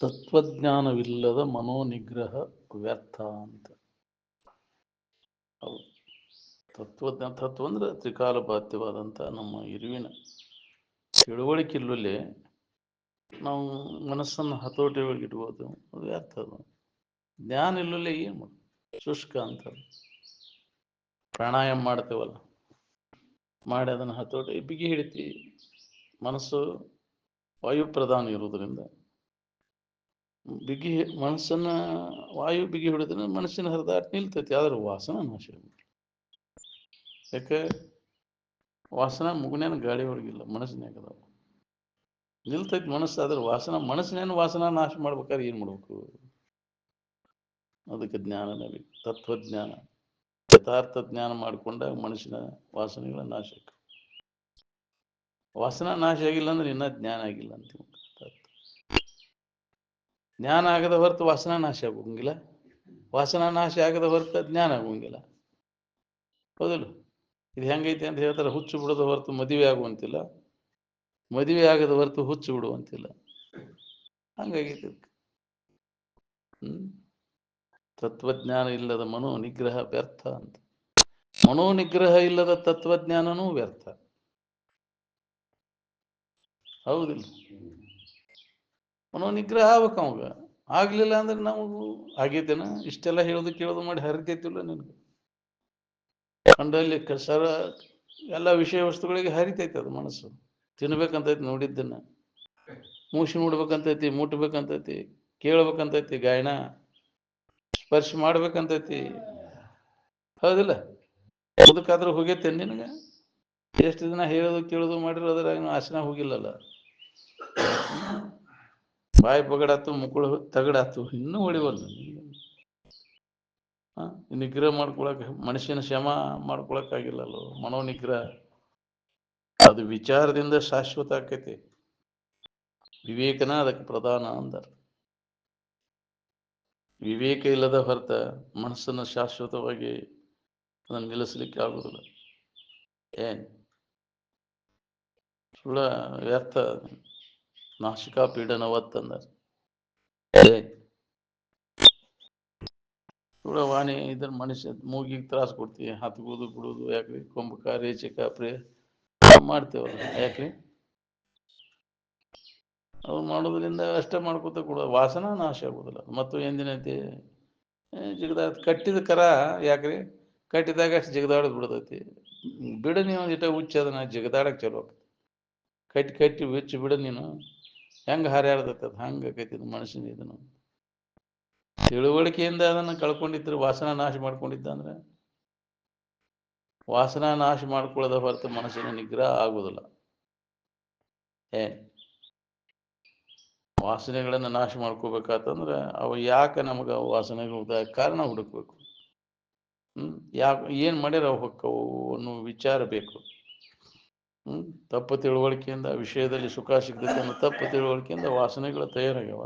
ತತ್ವಜ್ಞಾನವಿಲ್ಲದ ಮನೋನಿಗ್ರಹ ವ್ಯರ್ಥ ಅಂತ. ಹೌದು, ತತ್ವ ಅಂದ್ರೆ ತ್ರಿಕಾಲಬಾಧ್ಯವಾದಂಥ ನಮ್ಮ ಇರುವಿನ ತಿಳುವಳಿಕೆ ಇಲ್ಲಲ್ಲೇ ನಾವು ಮನಸ್ಸನ್ನು ಹತೋಟಿ ಒಳಗೆ ಇಟ್ಬೋದು, ಅದು ವ್ಯರ್ಥ. ಅದು ಜ್ಞಾನ ಇಲ್ಲಲ್ಲೇ ಏನು ಮಾಡೋದು? ಶುಷ್ಕ ಅಂತ. ಪ್ರಾಣಾಯಾಮ ಮಾಡ್ತೇವಲ್ಲ, ಮಾಡಿ ಅದನ್ನು ಹತೋಟಿ ಬಿಗಿ ಹಿಡಿತಿ. ಮನಸ್ಸು ವಾಯು ಪ್ರಧಾನ ಇರುವುದರಿಂದ ಬಿಗಿ ಮನಸ್ಸನ್ನ ವಾಯು ಬಿಗಿ ಹಿಡಿದ್ರೆ ಮನಸ್ಸಿನ ಹರಿದಾಟ ನಿಲ್ತೈತಿ. ಆದ್ರೆ ವಾಸನ ನಾಶ. ಯಾಕೆ? ವಾಸನ ಮುಗುನೇನು ಗಾಳಿ ಒಳಗಿಲ್ಲ, ಮನಸ್ಸಿನಾಗ ಅದಾವ. ನಿಲ್ತೈತಿ ಮನಸ್ಸು, ಆದ್ರೆ ಮನಸ್ಸಿನೇನು ವಾಸನ ನಾಶ ಮಾಡ್ಬೇಕಾದ್ರೆ ಏನ್ ಮಾಡ್ಬೇಕು? ಅದಕ್ಕೆ ಜ್ಞಾನನೇ ಬೇಕು, ತತ್ವಜ್ಞಾನ. ಯಥಾರ್ಥ ಜ್ಞಾನ ಮಾಡಿಕೊಂಡಾಗ ಮನಸ್ಸಿನ ವಾಸನೆಗಳ ನಾಶ. ವಾಸನ ನಾಶ ಆಗಿಲ್ಲ ಅಂದ್ರೆ ಇನ್ನ ಜ್ಞಾನ ಆಗಿಲ್ಲ ಅಂತ. ಜ್ಞಾನ ಆಗದ ಹೊರತು ವಾಸನ ನಾಶ ಆಗೋಂಗಿಲ್ಲ, ವಾಸನ ನಾಶ ಆಗದ ಹೊರತು ಜ್ಞಾನ ಆಗೋಂಗಿಲ್ಲ. ಹೌದಲ್ಲ? ಇದು ಹೆಂಗೈತಿ ಅಂತ ಹೇಳ್ತಾರೆ, ಹುಚ್ಚು ಬಿಡೋದ ಹೊರತು ಮದುವೆ ಆಗುವಂತಿಲ್ಲ, ಮದುವೆ ಆಗದ ಹೊರತು ಹುಚ್ಚು ಬಿಡುವಂತಿಲ್ಲ. ಹಂಗಾಗೈತಿ. ತತ್ವಜ್ಞಾನ ಇಲ್ಲದ ಮನೋ ನಿಗ್ರಹ ವ್ಯರ್ಥ ಅಂತ. ಮನೋನಿಗ್ರಹ ಇಲ್ಲದ ತತ್ವಜ್ಞಾನನೂ ವ್ಯರ್ಥ. ಹೌದಿಲ್ಲ? ಮನೋನಿಗ್ರಹ ಆಗ್ಬೇಕು ಅವಾಗ. ಆಗ್ಲಿಲ್ಲ ಅಂದ್ರೆ ನಾವು ಆಗೈತೇನ? ಇಷ್ಟೆಲ್ಲ ಹೇಳೋದು ಕೇಳೋದು ಮಾಡಿ ಹರಿತೈತಿಲ್ಲ ನಿನಗೆ? ಕಂಡಲ್ಲಿ ಸರ ಎಲ್ಲ ವಿಷಯ ವಸ್ತುಗಳಿಗೆ ಹರಿತೈತೆ ಅದು ಮನಸ್ಸು. ತಿನ್ಬೇಕಂತೈತಿ ನೋಡಿದ್ದನ್ನ, ಮೂಸಿ ನೋಡ್ಬೇಕಂತೈತಿ, ಮುಟ್ಬೇಕಂತೈತಿ, ಕೇಳ್ಬೇಕಂತೈತಿ, ಗಾಯನ ಸ್ಪರ್ಶ ಮಾಡ್ಬೇಕಂತೈತಿ. ಹೌದಿಲ್ಲ? ಮುದಕ್ಕಾದ್ರೂ ಹೋಗೈತೇನೆ ನಿನಗೆ? ಎಷ್ಟು ದಿನ ಹೇಳೋದು ಕೇಳೋದು ಮಾಡಿರೋದ್ರ ಆಸನ ಹೋಗಿಲ್ಲಲ್ಲ. ಬಾಯಿ ಬಗಡಾತು, ಮುಕ್ಕಳು ತಗಡಾತು, ಇನ್ನೂ ಹೊಡಿವಲ್ಲ. ನಿಗ್ರಹ ಮಾಡ್ಕೊಳಕ್ ಮನುಷ್ಯನ ಶ್ರಮ ಮಾಡ್ಕೊಳಕ್ಕಾಗಿಲ್ಲಲ್ಲೋ. ಮನೋನಿಗ್ರಹ ಅದು ವಿಚಾರದಿಂದ ಶಾಶ್ವತ ಆಕೈತಿ. ವಿವೇಕನ ಅದಕ್ಕೆ ಪ್ರಧಾನ ಅಂದಾರ. ವಿವೇಕ ಇಲ್ಲದ ಹೊರತ ಮನಸ್ಸನ್ನು ಶಾಶ್ವತವಾಗಿ ಅದನ್ನು ನಿಲ್ಲಿಸ್ಲಿಕ್ಕೆ ಆಗುದಿಲ್ಲ. ಏನ್ ಸುಳ್ಳ ವ್ಯರ್ಥ. ನಾಸಿಕಾ ಪೀಡನವತ್ ಅಂದಾರ. ಸುಳ್ಳ ವಾಣಿ ಇದ್ರ ಮನುಷ್ಯ ಮೂಗಿಗೆ ತ್ರಾಸ ಕೊಡ್ತೀವಿ, ಹತ್ಗುದು ಬಿಡುದು ಯಾಕ್ರಿ? ಕುಂಭಕ ರೇಚಕ ಪ್ರಿಯ ಮಾಡ್ತೇವಲ್ಲ, ಯಾಕ್ರಿ? ಅವ್ರು ಮಾಡೋದ್ರಿಂದ ಅಷ್ಟೇ ಮಾಡ್ಕೊತ ಕೂಡ ವಾಸನ ನಾಶ ಆಗುದಿಲ್ಲ. ಮತ್ತು ಎಂದಿನೈತಿ ಜಿಗದ ಕಟ್ಟಿದ ಕರ ಯಾಕ್ರಿ? ಕಟ್ಟಿದಾಗ ಅಷ್ಟು ಜಿಗದಾಡೋದು ಬಿಡ್ತೈತಿ. ಬಿಡ ನೀವು ಇಟ ಹುಚ್ಚ ಅದನ್ನ ಜಿಗದಾಡಕ್ ಚಲೋ. ಕಟ್ಟಿ ಹುಚ್ಚು ಬಿಡ ನೀನು, ಹೆಂಗ ಹಾರ್ಯಾಡ್ತೈತಿ ಅದು ಹಂಗ ಆಕೈತಿ ಮನುಷ್ಯನ. ಇದನ್ನು ತಿಳುವಳಿಕೆಯಿಂದ ಅದನ್ನು ಕಳ್ಕೊಂಡಿದ್ರೆ ವಾಸನ ನಾಶ ಮಾಡ್ಕೊಂಡಿದ್ದ ಅಂದ್ರೆ, ವಾಸನ ನಾಶ ಮಾಡ್ಕೊಳ್ಳೋದ ಹೊರತು ಮನಸ್ಸಿನ ನಿಗ್ರಹ ಆಗುದಿಲ್ಲ. ವಾಸನೆಗಳನ್ನು ನಾಶ ಮಾಡ್ಕೋಬೇಕಾತಂದ್ರೆ ಅವು ಯಾಕೆ ನಮಗೆ ವಾಸನೆಗಳು ಕಾರಣ ಹುಡುಕ್ಬೇಕು. ಯಾಕೆ ಏನು ಮಾಡ್ಯಾರ ಅವು ಹೊಕ್ಕವು ಅನ್ನೋ ವಿಚಾರ ಬೇಕು. ತಪ್ಪು ತಿಳುವಳಿಕೆಯಿಂದ ವಿಷಯದಲ್ಲಿ ಸುಖ ಸಿಗ್ತೈತೆ ಅನ್ನೋ ತಪ್ಪು ತಿಳುವಳಿಕೆಯಿಂದ ವಾಸನೆಗಳು ತಯಾರಾಗ್ಯಾವ.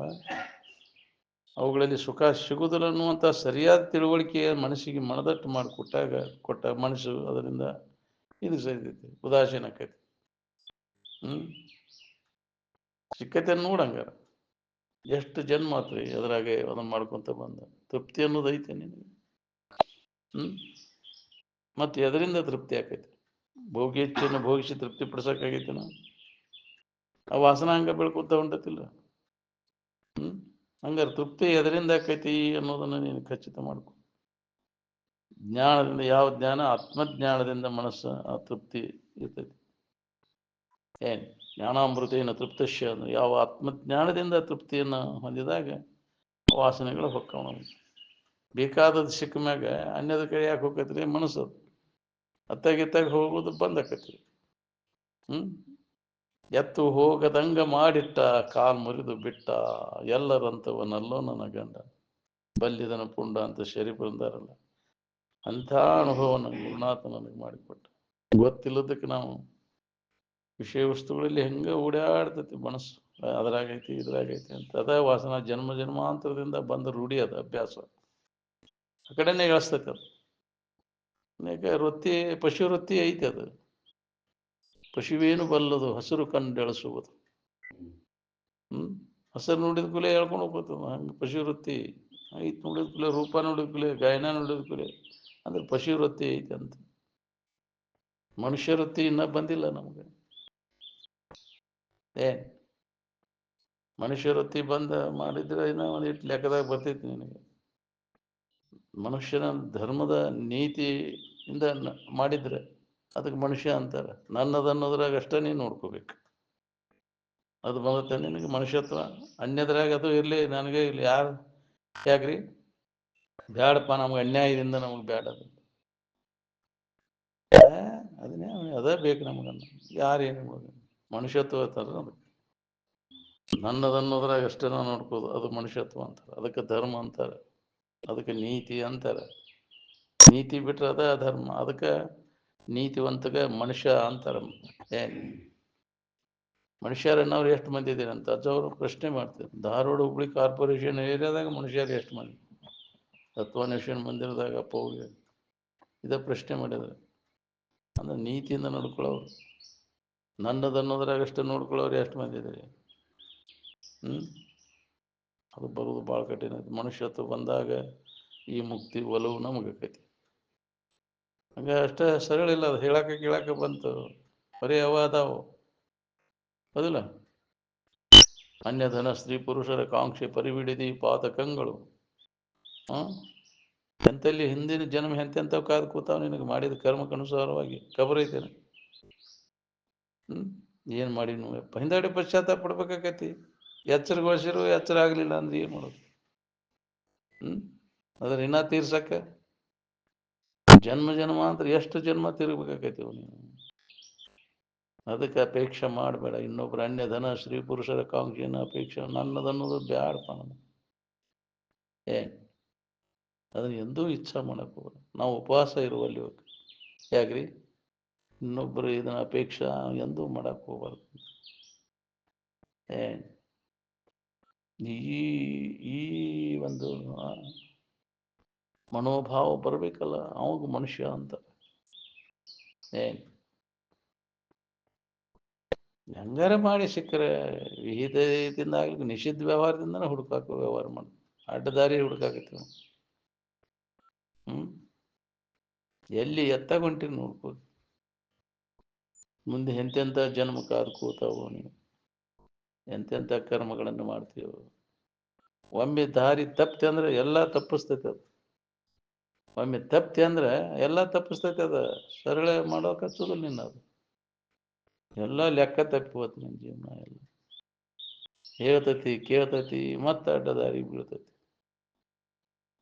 ಅವುಗಳಲ್ಲಿ ಸುಖ ಸಿಗುದಿಲ್ಲ ಅನ್ನುವಂಥ ಸರಿಯಾದ ತಿಳುವಳಿಕೆಯ ಮನಸ್ಸಿಗೆ ಮನದಟ್ಟು ಕೊಟ್ಟ ಮನಸ್ಸು ಅದರಿಂದ ಇದು ಸರಿತೈತಿ, ಉದಾಸೀನ ಆಕೈತಿ. ಸಿಕ್ಕತೆ ನೋಡಂಗಾರ ಎಷ್ಟು ಜನ್ಮ ಆತ್ರಿ ಅದ್ರಾಗೆ ಅದನ್ನ ಮಾಡ್ಕೊಂತ ಬಂದ. ತೃಪ್ತಿ ಅನ್ನೋದು ಐತೆ ನಿನಗೆ? ಮತ್ತೆ ಎದರಿಂದ ತೃಪ್ತಿ ಆಕೈತಿ? ಭೋಗೇಚ್ಛೆಯನ್ನು ಭೋಗಿಸಿ ತೃಪ್ತಿ ಪಡಿಸೋಕ್ಕಾಗೈತೆನ? ಆ ವಾಸನ ಹಂಗ ಬೆಳ್ಕೊತ ಹೊಂಟತಿಲ್ಲ. ಹಂಗಾರೆ ತೃಪ್ತಿ ಎದರಿಂದ ಆಕೈತಿ ಅನ್ನೋದನ್ನ ನೀನು ಖಚಿತ ಮಾಡ್ಕೊ. ಜ್ಞಾನದಿಂದ. ಯಾವ ಜ್ಞಾನ? ಆತ್ಮಜ್ಞಾನದಿಂದ ಮನಸ್ಸು ಆ ತೃಪ್ತಿ ಇರ್ತೈತಿ. ಜ್ಞಾನಾಮೃತೇನ ತೃಪ್ತಶ್ಯ. ಯಾವ ಆತ್ಮಜ್ಞಾನದಿಂದ ತೃಪ್ತಿಯನ್ನು ಹೊಂದಿದಾಗ ವಾಸನೆಗಳು ಹೊಕ್ಕವ. ಬೇಕಾದದ್ದು ಸಿಕ್ಕ ಮ್ಯಾಗ ಅನ್ಯದ ಕಡೆ ಯಾಕೆ ಹೋಗತ್ರಿ? ಮನಸ್ಸು ಅತ್ತಾಗಿತ್ತಾಗ ಹೋಗೋದು ಬಂದ್ ಆಕೈತಿ. ಎತ್ತು ಹೋಗದಂಗ ಮಾಡಿಟ್ಟ, ಕಾಲ್ ಮುರಿದು ಬಿಟ್ಟ, ಎಲ್ಲರಂತವನಲ್ಲೋ ನನ್ನ ಗಂಡ, ಬಲ್ಲಿದನ ಪುಂಡ ಅಂತ ಶರೀಫ್ ಬಂದಾರಲ್ಲ. ಅಂಥ ಅನುಭವ ಗುರುನಾಥ ನನಗೆ ಮಾಡಿಕೊಟ್ಟ. ಗೊತ್ತಿಲ್ಲದಕ್ಕೆ ನಾವು ವಿಷಯ ವಸ್ತುಗಳಲ್ಲಿ ಹೆಂಗ ಓಡಾಡ್ತೈತಿ ಮನಸ್ಸು, ಅದ್ರಾಗೈತಿ ಇದ್ರಾಗೈತಿ ಅಂತ. ಅದ ವಾಸನ ಜನ್ಮ ಜನ್ಮಾಂತರದಿಂದ ಬಂದ ರೂಢಿ, ಅದ ಅಭ್ಯಾಸ, ಆ ಕಡೆನೇ ಇಳಿಸ್ತೈತಿ ಅದು. ಪಶು ವೃತ್ತಿ ಐತಿ ಅದು. ಪಶುವೇನು ಬಲ್ಲದು ಹಸಿರು ಕಂಡೆಳಸುವುದು. ಹಸರು ನೋಡಿದ ಕೂಲೆ ಹೇಳ್ಕೊಂಡು ಹೋಗ್ಬೋದು ಹಂಗೆ ಪಶುವೃತ್ತಿ ಐತ್ ನೋಡಿದ ಕೂಲೆ ರೂಪ ನೋಡಿದ ಕೂಲೆ ಗಾಯನ ನೋಡಿದ ಕೂಲೆ ಅಂದ್ರೆ ಪಶುವೃತ್ತಿ ಐತೆ ಅಂತ. ಮನುಷ್ಯ ವೃತ್ತಿ ಇನ್ನೂ ಬಂದಿಲ್ಲ ನಮಗೆ. ಏನ್ ಮನುಷ್ಯ ವೃತ್ತಿ ಬಂದ ಮಾಡಿದ್ರೆ ಇನ್ನೂ ಒಂದು ಇಟ್ಟು ಲೆಕ್ಕದಾಗ ಬರ್ತೈತಿ ನಿನಗೆ. ಮನುಷ್ಯನ ಧರ್ಮದ ನೀತಿಯಿಂದ ಮಾಡಿದ್ರೆ ಅದಕ್ಕೆ ಮನುಷ್ಯ ಅಂತಾರೆ. ನನ್ನದನ್ನೋದ್ರಾಗ ಅಷ್ಟೇ ನೀನು ನೋಡ್ಕೋಬೇಕು. ಅದು ಬಂದತ್ತೆ ನಿನಗೆ ಮನುಷ್ಯತ್ವ. ಅನ್ಯದ್ರಾಗ ಅದು ಇರಲಿ ನನಗೆ ಇಲ್ಲಿ ಯಾರು ಯಾಕ್ರಿ ಬ್ಯಾಡಪ್ಪ ನಮ್ಗೆ ಅನ್ಯಾಯದಿಂದ ನಮಗೆ ಬ್ಯಾಡ ಅದು ಅದನ್ನೇ ಅದೇ ಬೇಕು ನಮಗನ್ನ. ಯಾರೇನು ಮನುಷ್ಯತ್ವ ಅಂತಾರೆ ಅದು. ನನ್ನದನ್ನೋದ್ರಾಗ ಅಷ್ಟೇ ನಾವು ನೋಡ್ಕೋದು ಅದು ಮನುಷ್ಯತ್ವ ಅಂತಾರೆ. ಅದಕ್ಕೆ ಧರ್ಮ ಅಂತಾರೆ, ಅದಕ್ಕೆ ನೀತಿ ಅಂತಾರೆ. ನೀತಿ ಬಿಟ್ರೆ ಅದ ಧರ್ಮ. ಅದಕ್ಕೆ ನೀತಿವಂತಗೆ ಮನುಷ್ಯ ಅಂತಾರೆ. ಏನ್ ಮನುಷ್ಯರನ್ನವ್ರು ಎಷ್ಟು ಮಂದಿ ಇದ್ದೀರಿ ಅಂತ ಅಜ್ಜವರು ಪ್ರಶ್ನೆ ಮಾಡ್ತಾರೆ. ಧಾರವಾಡ ಹುಬ್ಳಿ ಕಾರ್ಪೊರೇಷನ್ ಏರಿಯಾದಾಗ ಮನುಷ್ಯರು ಎಷ್ಟು ಮಂದಿ, ತತ್ವನಿಷನ್ ಮಂದಿರದಾಗ ಅಪ್ಪ ಹೋಗಿ ಇದ ಪ್ರಶ್ನೆ ಮಾಡಿದ್ರೆ ಅಂದ್ರೆ ನೀತಿಯಿಂದ ನೋಡ್ಕೊಳ್ಳೋರು. ನನ್ನದನ್ನೋದ್ರಾಗಷ್ಟು ನೋಡ್ಕೊಳ್ಳೋರು ಎಷ್ಟು ಮಂದಿ ಇದ್ದೀರಿ. ಅದು ಬರೋದು ಭಾಳ ಕಠಿಣ ಐತಿ. ಮನುಷ್ಯತ್ವ ಬಂದಾಗ ಈ ಮುಕ್ತಿ ಒಲವು ನಮಗೈತಿ. ಹಂಗೆ ಅಷ್ಟೇ ಸರಳ ಇಲ್ಲ ಅದು. ಹೇಳಕ್ಕೆ ಕೇಳಕ್ಕೆ ಬಂತು ಬರೀ ಅವ ಅದಾವು ಹೌದಿಲ್ಲ. ಅನ್ಯಧನ ಸ್ತ್ರೀ ಪುರುಷರ ಕಾಂಕ್ಷೆ ಪರಿಬಿಡಿದಿ ಪಾತಕಗಳು. ಎಂತಲ್ಲಿ ಹಿಂದಿನ ಜನ್ಮ ಎಂತೆಂಥವು ಕಾದು ಕೂತಾವ ನಿನಗೆ ಮಾಡಿದ ಕರ್ಮಕ್ಕನುಸಾರವಾಗಿ ಖಬರ್ ಐತೇನೆ. ಏನು ಮಾಡಿ ನೋಯಪ್ಪ ಹಿಂದಾಡಿ ಪಶ್ಚಾತ್ತಾಪ ಪಡ್ಬೇಕಾಕತಿ. ಎಚ್ಚರಗೊಳಿಸಿರು ಎಚ್ಚರ ಆಗಲಿಲ್ಲ ಅಂದ್ರೆ ಏನು ಮಾಡೋದು. ಅದ್ರ ಇನ್ನ ತೀರ್ಸಕ್ಕೆ ಜನ್ಮ ಜನ್ಮಾಂತರ ಎಷ್ಟು ಜನ್ಮ ತಿರುಗಬೇಕಾಕೈತಿವು ನೀವು. ಅದಕ್ಕೆ ಅಪೇಕ್ಷೆ ಮಾಡಬೇಡ. ಇನ್ನೊಬ್ರು ಅನ್ಯಧನ ಸ್ತ್ರೀ ಪುರುಷರ ಕಾಂಕ್ಷೆಯನ್ನು ಅಪೇಕ್ಷೆ ನನ್ನದನ್ನೋದು ಬ್ಯಾಡಪ್ಪ ನನಗೆ. ಅದನ್ನ ಎಂದೂ ಇಚ್ಛಾ ಮಾಡಕ್ ಹೋಗ್ಬೇಡ. ನಾವು ಉಪವಾಸ ಇರುವಲ್ಲಿ ಯಾಕ್ರಿ ಇನ್ನೊಬ್ಬರು ಇದನ್ನ ಅಪೇಕ್ಷಾ ಎಂದೂ ಮಾಡಕ್ ಹೋಗ್ಬಾರ್ದು. ಈ ಈ ಒಂದು ಮನೋಭಾವ ಬರಬೇಕಲ್ಲ ಅವಾಗ ಮನುಷ್ಯ ಅಂತ. ಹೆಂಗಾರ ಮಾಡಿ ಸಿಕ್ಕರೆ ವಿಹಿತದಿಂದ ಆಗ್ಲಿಕ್ಕೆ ನಿಷಿದ್ಧ ವ್ಯವಹಾರದಿಂದನೇ ಹುಡುಕಾಕ ವ್ಯವಹಾರ ಮಾಡಿ ಅಡ್ಡದಾರಿ ಹುಡುಕಾಕತ್ತೀವಿ. ಎಲ್ಲಿ ಎತ್ತಾಗೊಂಟಿರಿ ನೋಡ್ಬೋದು. ಮುಂದೆ ಎಂತೆಂಥ ಜನ್ಮ ಕಾದು ಕೂತಾವು ನೀವು. ಎಂತೆಂಥ ಕರ್ಮಗಳನ್ನು ಮಾಡ್ತೀವಿ. ಒಮ್ಮೆ ದಾರಿ ತಪ್ಪಿ ಅಂದ್ರೆ ಎಲ್ಲ ತಪ್ಪಿಸ್ತೈತೆ ಅದು. ಒಮ್ಮೆ ತಪ್ಪಿ ಅಂದ್ರೆ ಎಲ್ಲ ತಪ್ಪಿಸ್ತೈತೆ ಅದು. ಸರಳ ಮಾಡೋಕೆ ಹಚ್ಚೋದಿಲ್ಲ ನಿನ್ನ ಅದು. ಎಲ್ಲ ಲೆಕ್ಕ ತಪ್ಪಿ ಹೋತ್ ನಿನ್ನ ಜೀವನ. ಎಲ್ಲ ಹೇಳ್ತತಿ ಕೇಳ್ತತಿ ಮತ್ತೆ ಅಡ್ಡದಾರಿ ಬೀಳ್ತತಿ.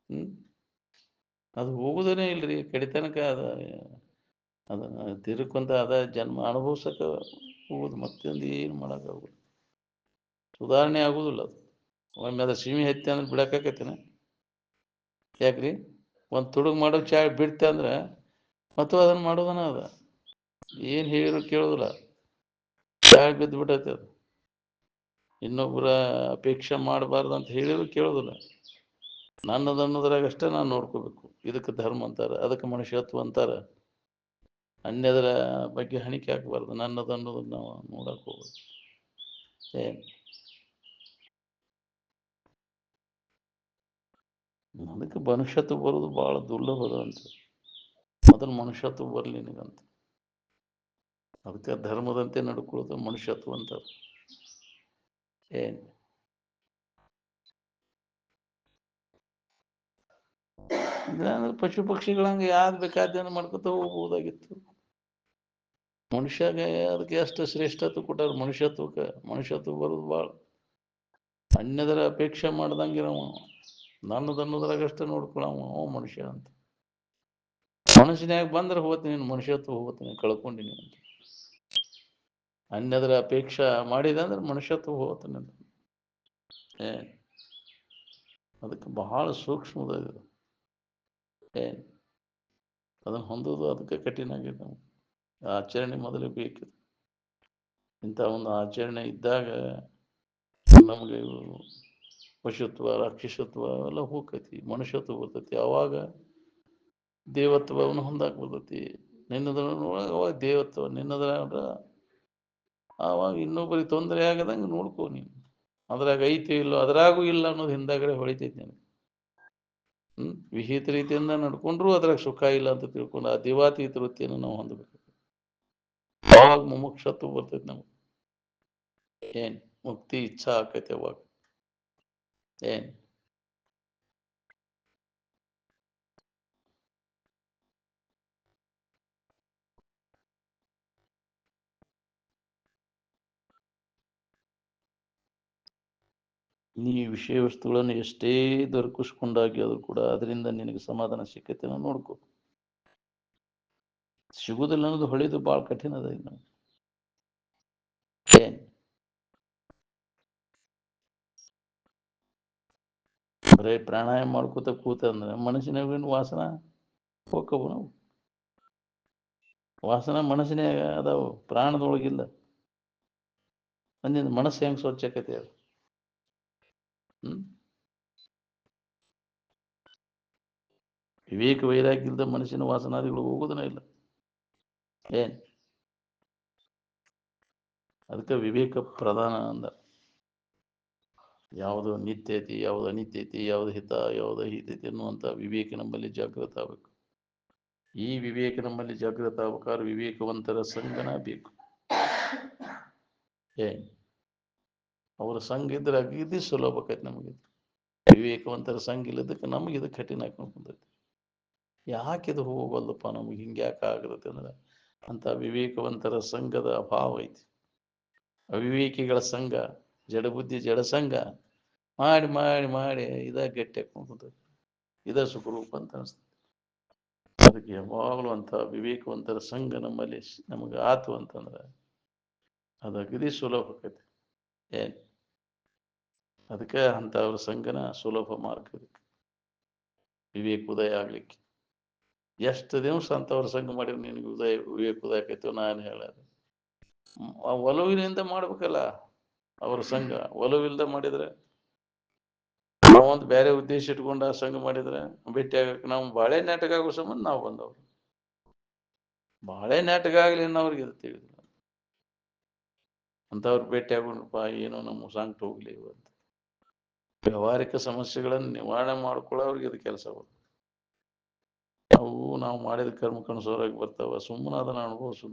ಅದು ಹೋಗುದೇ ಇಲ್ರಿ ಕಡಿತನಕ. ಅದನ್ನ ತಿರುಕೊಂತ ಅದ ಜನ್ಮ ಅನುಭವಿಸಕ್ಕೆ ಹೋಗುದು. ಮತ್ತೊಂದು ಏನು ಮಾಡೋಕ್ಕಾಗೋದು. ಸುಧಾರಣೆ ಆಗುದಿಲ್ಲ ಅದು. ಒಮ್ಮೆ ಅದ ಸೀಮೆ ಹತ್ತಿ ಅಂದ್ರೆ ಬಿಡಕ್ಕಾಕೈತಿನ. ಯಾಕ್ರಿ ಒಂದು ತುಡುಗು ಮಾಡೋ ಚಾ ಬಿಡ್ತೆ ಅಂದ್ರೆ ಮತ್ತು ಅದನ್ನು ಮಾಡೋದನ ಅದ. ಏನು ಹೇಳಿದ್ರು ಕೇಳೋದಿಲ್ಲ. ಚಾ ಬಿದ್ದು ಬಿಟ್ಟೈತೆ ಅದು. ಇನ್ನೊಬ್ಬರ ಅಪೇಕ್ಷೆ ಮಾಡಬಾರ್ದು ಅಂತ ಹೇಳಿದ್ರು ಕೇಳೋದಿಲ್ಲ. ನನ್ನದನ್ನೋದ್ರಾಗ ಅಷ್ಟೇ ನಾನು ನೋಡ್ಕೋಬೇಕು. ಇದಕ್ಕೆ ಧರ್ಮ ಅಂತಾರೆ, ಅದಕ್ಕೆ ಮನುಷ್ಯತ್ವ ಅಂತಾರೆ. ಅನ್ಯದರ ಬಗ್ಗೆ ಹಣಿಕೆ ಹಾಕಬಾರ್ದು. ನನ್ನದನ್ನೋದನ್ನ ನಾವು ನೋಡಕ್ ಹೋಗ್ಬೇಕು. ಅದಕ್ಕೆ ಮನುಷ್ಯತ್ವ ಬರೋದು ಭಾಳ ದುರ್ಲಭದ ಅಂತ. ಮೊದಲು ಮನುಷ್ಯತ್ವ ಬರಲಿ ನಿನಗಂತ. ಅದಕ್ಕೆ ಧರ್ಮದಂತೆ ನಡ್ಕೊಳ್ಳೋದು ಮನುಷ್ಯತ್ವ ಅಂತಾರೆ. ಇಲ್ಲಾಂದ್ರೆ ಪಶು ಪಕ್ಷಿಗಳಂಗೆ ಯಾವ್ದು ಬೇಕಾದ್ದೇನು ಮಾಡ್ಕೊತ ಹೋಗ್ಬೋದಾಗಿತ್ತು. ಮನುಷ್ಯಾಗ ಅದಕ್ಕೆ ಎಷ್ಟು ಶ್ರೇಷ್ಠತ್ವ ಕೊಟ್ಟಾರ ಮನುಷ್ಯತ್ವಕ್ಕೆ. ಮನುಷ್ಯತ್ವ ಬರೋದು ಭಾಳ. ಅನ್ಯದರ ಅಪೇಕ್ಷೆ ಮಾಡ್ದಂಗಿರವ. ನನ್ನದನ್ನೋದ್ರಾಗಷ್ಟೇ ನೋಡ್ಕೊಳವ ಅವ ಮನುಷ್ಯ ಅಂತ. ಮನಸ್ಸಿನಾಗ ಬಂದ್ರೆ ಹೋಗ್ತೀನಿ ಮನುಷ್ಯತ್ವ ಹೋಗ್ತೀನಿ ಕಳ್ಕೊಂಡಿನಿ ಅಂತ. ಅನ್ಯದರ ಅಪೇಕ್ಷೆ ಮಾಡಿದೆ ಅಂದ್ರೆ ಮನುಷ್ಯತ್ವ ಹೋಗ್ತೀನಿ ಅಂತ. ಅದಕ್ಕೆ ಬಹಳ ಸೂಕ್ಷ್ಮದಾಗಿದೆ. ಅದನ್ನು ಹೊಂದೋದು ಅದಕ್ಕೆ ಕಠಿಣ ಆಗಿದೆ. ನಾವು ಆಚರಣೆ ಮೊದಲೇ ಬೇಕಿದೆ. ಇಂಥ ಒಂದು ಆಚರಣೆ ಇದ್ದಾಗ ನಮಗೆ ಪಶುತ್ವ ರಾಕ್ಷಸತ್ವ ಎಲ್ಲ ಹೋಗ್ತೈತಿ, ಮನುಷ್ಯತ್ವ ಬರ್ತೈತಿ. ಅವಾಗ ದೇವತ್ವವನ್ನು ಹೊಂದಾಕ್ ಬರ್ತೈತಿ. ನಿನ್ನದ್ರ ಅವಾಗ ದೇವತ್ವ ನಿನ್ನದ್ರ ಆವಾಗ ಇನ್ನೊಬ್ಬರಿಗೆ ತೊಂದರೆ ಆಗದಂಗೆ ನೋಡ್ಕೋ ನೀನು. ಅದ್ರಾಗ ಐತಿ ಇಲ್ಲೋ ಅದ್ರಾಗೂ ಇಲ್ಲ ಅನ್ನೋದು ಹಿಂದಾಗಡೆ ಹೊಳಿತೈತಿ ನನಗೆ. ವಿಹಿತ ರೀತಿಯಿಂದ ನಡ್ಕೊಂಡ್ರು ಅದ್ರಾಗ ಸುಖ ಇಲ್ಲ ಅಂತ ತಿಳ್ಕೊಂಡು ಆ ದೇವಾತೀತ ವೃತ್ತಿಯನ್ನು ನಾವು ಹೊಂದಬೇಕು. ಅವಾಗ ಮುಮುಕ್ಷತ್ವ ಬರ್ತೈತಿ ನಮ್ಗೆ. ಏನ್ ಮುಕ್ತಿ ಇಚ್ಛಾ ಆಕೈತಿ ಅವಾಗ. ಏನ್ ನೀ ವಿಷಯ ವಸ್ತುಗಳನ್ನು ಎಷ್ಟೇ ದೊರಕಿಸ್ಕೊಂಡಾಗಿ ಅದು ಕೂಡ ಅದರಿಂದ ನಿನಗೆ ಸಮಾಧಾನ ಸಿಕ್ಕೈತೆ ನೋಡ್ಕೊ. ಸಿಗುದಿಲ್ಲ ಅನ್ನೋದು ಹೊಳಿದು ಭಾಳ ಕಠಿಣ ಅದ ಇನ್ನು. ಏನ್ ಬರೇ ಪ್ರಾಣಾಯಾಮ ಮಾಡ್ಕೋತ ಕೂತ ಅಂದ್ರೆ ಮನಸ್ಸಿನಾಗ ವಾಸನ ಹೋಕ್ಕವು ನಾವು. ವಾಸನ ಮನಸ್ಸಿನಾಗ ಅದಾವು, ಪ್ರಾಣದೊಳಗಿಲ್ಲ. ಅಂದಿಂದ ಮನಸ್ಸು ಹೆಂಗ್ ಸ್ವಚ್ಛ ಆಕೈತಿ ಹೇಳು. ವಿವೇಕ ವೈರಾಗ್ಯ ಇಲ್ಲದ ಮನಸ್ಸಿನ ವಾಸನಾದಿಗಳು ಹೋಗುದನ ಇಲ್ಲ. ಏನ್ ಅದಕ್ಕೆ ವಿವೇಕ ಪ್ರಧಾನ ಅಂದ. ಯಾವುದು ನಿತ್ಯ ಐತಿ, ಯಾವುದು ಅನಿತ್ಯ ಐತಿ, ಯಾವುದು ಹಿತ, ಯಾವುದು ಹಿತೈತಿ ಅನ್ನುವಂಥ ವಿವೇಕ ನಮ್ಮಲ್ಲಿ ಜಾಗೃತ ಆಗ್ಬೇಕು. ಈ ವಿವೇಕ ನಮ್ಮಲ್ಲಿ ಜಾಗೃತ ಆಗ್ಬೇಕಾದ್ರೆ ವಿವೇಕವಂತರ ಸಂಗನ ಬೇಕು. ಏನ್ ಅವರ ಸಂಘ ಇದ್ರೆ ಅಗದಿ ಸುಲಭ ಆಕೈತಿ ನಮಗೆ. ವಿವೇಕವಂತರ ಸಂಘ ಇಲ್ಲದಕ್ಕೆ ನಮಗೆ ಇದು ಕಠಿಣ ಹಾಕೊಂಡು ಕುಂತೈತಿ. ಯಾಕಿದು ಹೋಗಲ್ಲಪ್ಪ ನಮಗೆ ಹಿಂಗೆ ಯಾಕೆ ಆಗತ್ತೆ ಅಂದ್ರೆ ಅಂತ ವಿವೇಕವಂತರ ಸಂಘದ ಅಭಾವ ಐತಿ. ಅವಿವೇಕಿಗಳ ಸಂಘ, ಜಡಬುದ್ಧಿ ಜಡ ಸಂಘ ಮಾಡಿ ಮಾಡಿ ಮಾಡಿ ಇದ ಗಟ್ಟಿ ಹಾಕೊಂಡು ಕುಂತೈತಿ. ಇದ ಸುಖರೂಪ ಅಂತ ಅನಿಸ್ತದೆ. ಅದಕ್ಕೆ ಯಾವಾಗಲೂ ಅಂತ ವಿವೇಕವಂತರ ಸಂಘ ನಮ್ಮಲ್ಲಿ ನಮಗೆ ಆತು ಅಂತಂದ್ರೆ ಅದು ಅಗದಿ ಸುಲಭ ಆಕೈತಿ. ಏನ್ ಅದಕ್ಕೆ ಅಂಥವ್ರ ಸಂಘನ ಸುಲಭ ಮಾರ್ಗ ವಿವೇಕ ಉದಯ ಆಗ್ಲಿಕ್ಕೆ. ಎಷ್ಟು ದಿವಸ ಅಂತವ್ರ ಸಂಘ ಮಾಡಿದ್ರೆ ನಿನಗೆ ವಿವೇಕ ಉದಯ ಆಕೈತೋ ನಾನು ಹೇಳೋದು. ಒಲವಿನಿಂದ ಮಾಡ್ಬೇಕಲ್ಲ ಅವ್ರ ಸಂಘ. ಒಲವಿಲ್ದ ಮಾಡಿದ್ರೆ ನಾವೊಂದು ಬೇರೆ ಉದ್ದೇಶ ಇಟ್ಕೊಂಡು ಆ ಸಂಘ ಮಾಡಿದ್ರೆ ಭೇಟಿ ಆಗಕ್ಕೆ ನಾವು ಬಾಳೆ ನಾಟಕ ಆಗೋ ಸಂಬಂಧ ನಾವು ಬಂದವ್ರು. ಬಾಳೆ ನಾಟಕ ಆಗ್ಲಿ ಅವ್ರಿಗೆ ಇದು ತಿಳಿದಿಲ್ಲ ಅಂತವ್ರು ಭೇಟಿ ಆಗೋಣಪ್ಪ, ಏನೋ ನಮ್ಮ ಸಂಕಟ ಹೋಗ್ಲಿ ಅಂತ. ವ್ಯವಹಾರಿಕ ಸಮಸ್ಯೆಗಳನ್ನು ನಿವಾರಣೆ ಮಾಡ್ಕೊಳ್ಳೋರಿಗೆ ಇದು ಕೆಲಸ ಬರ್ತದೆ. ಅವು ನಾವು ಮಾಡಿದ ಕರ್ಮಕ್ಕೆ ಅನುಸಾರವಾಗಿ ಬರ್ತಾವ. ಸುಮ್ಮನೆ ಅದನ್ನ ಅನುಭವಿಸು.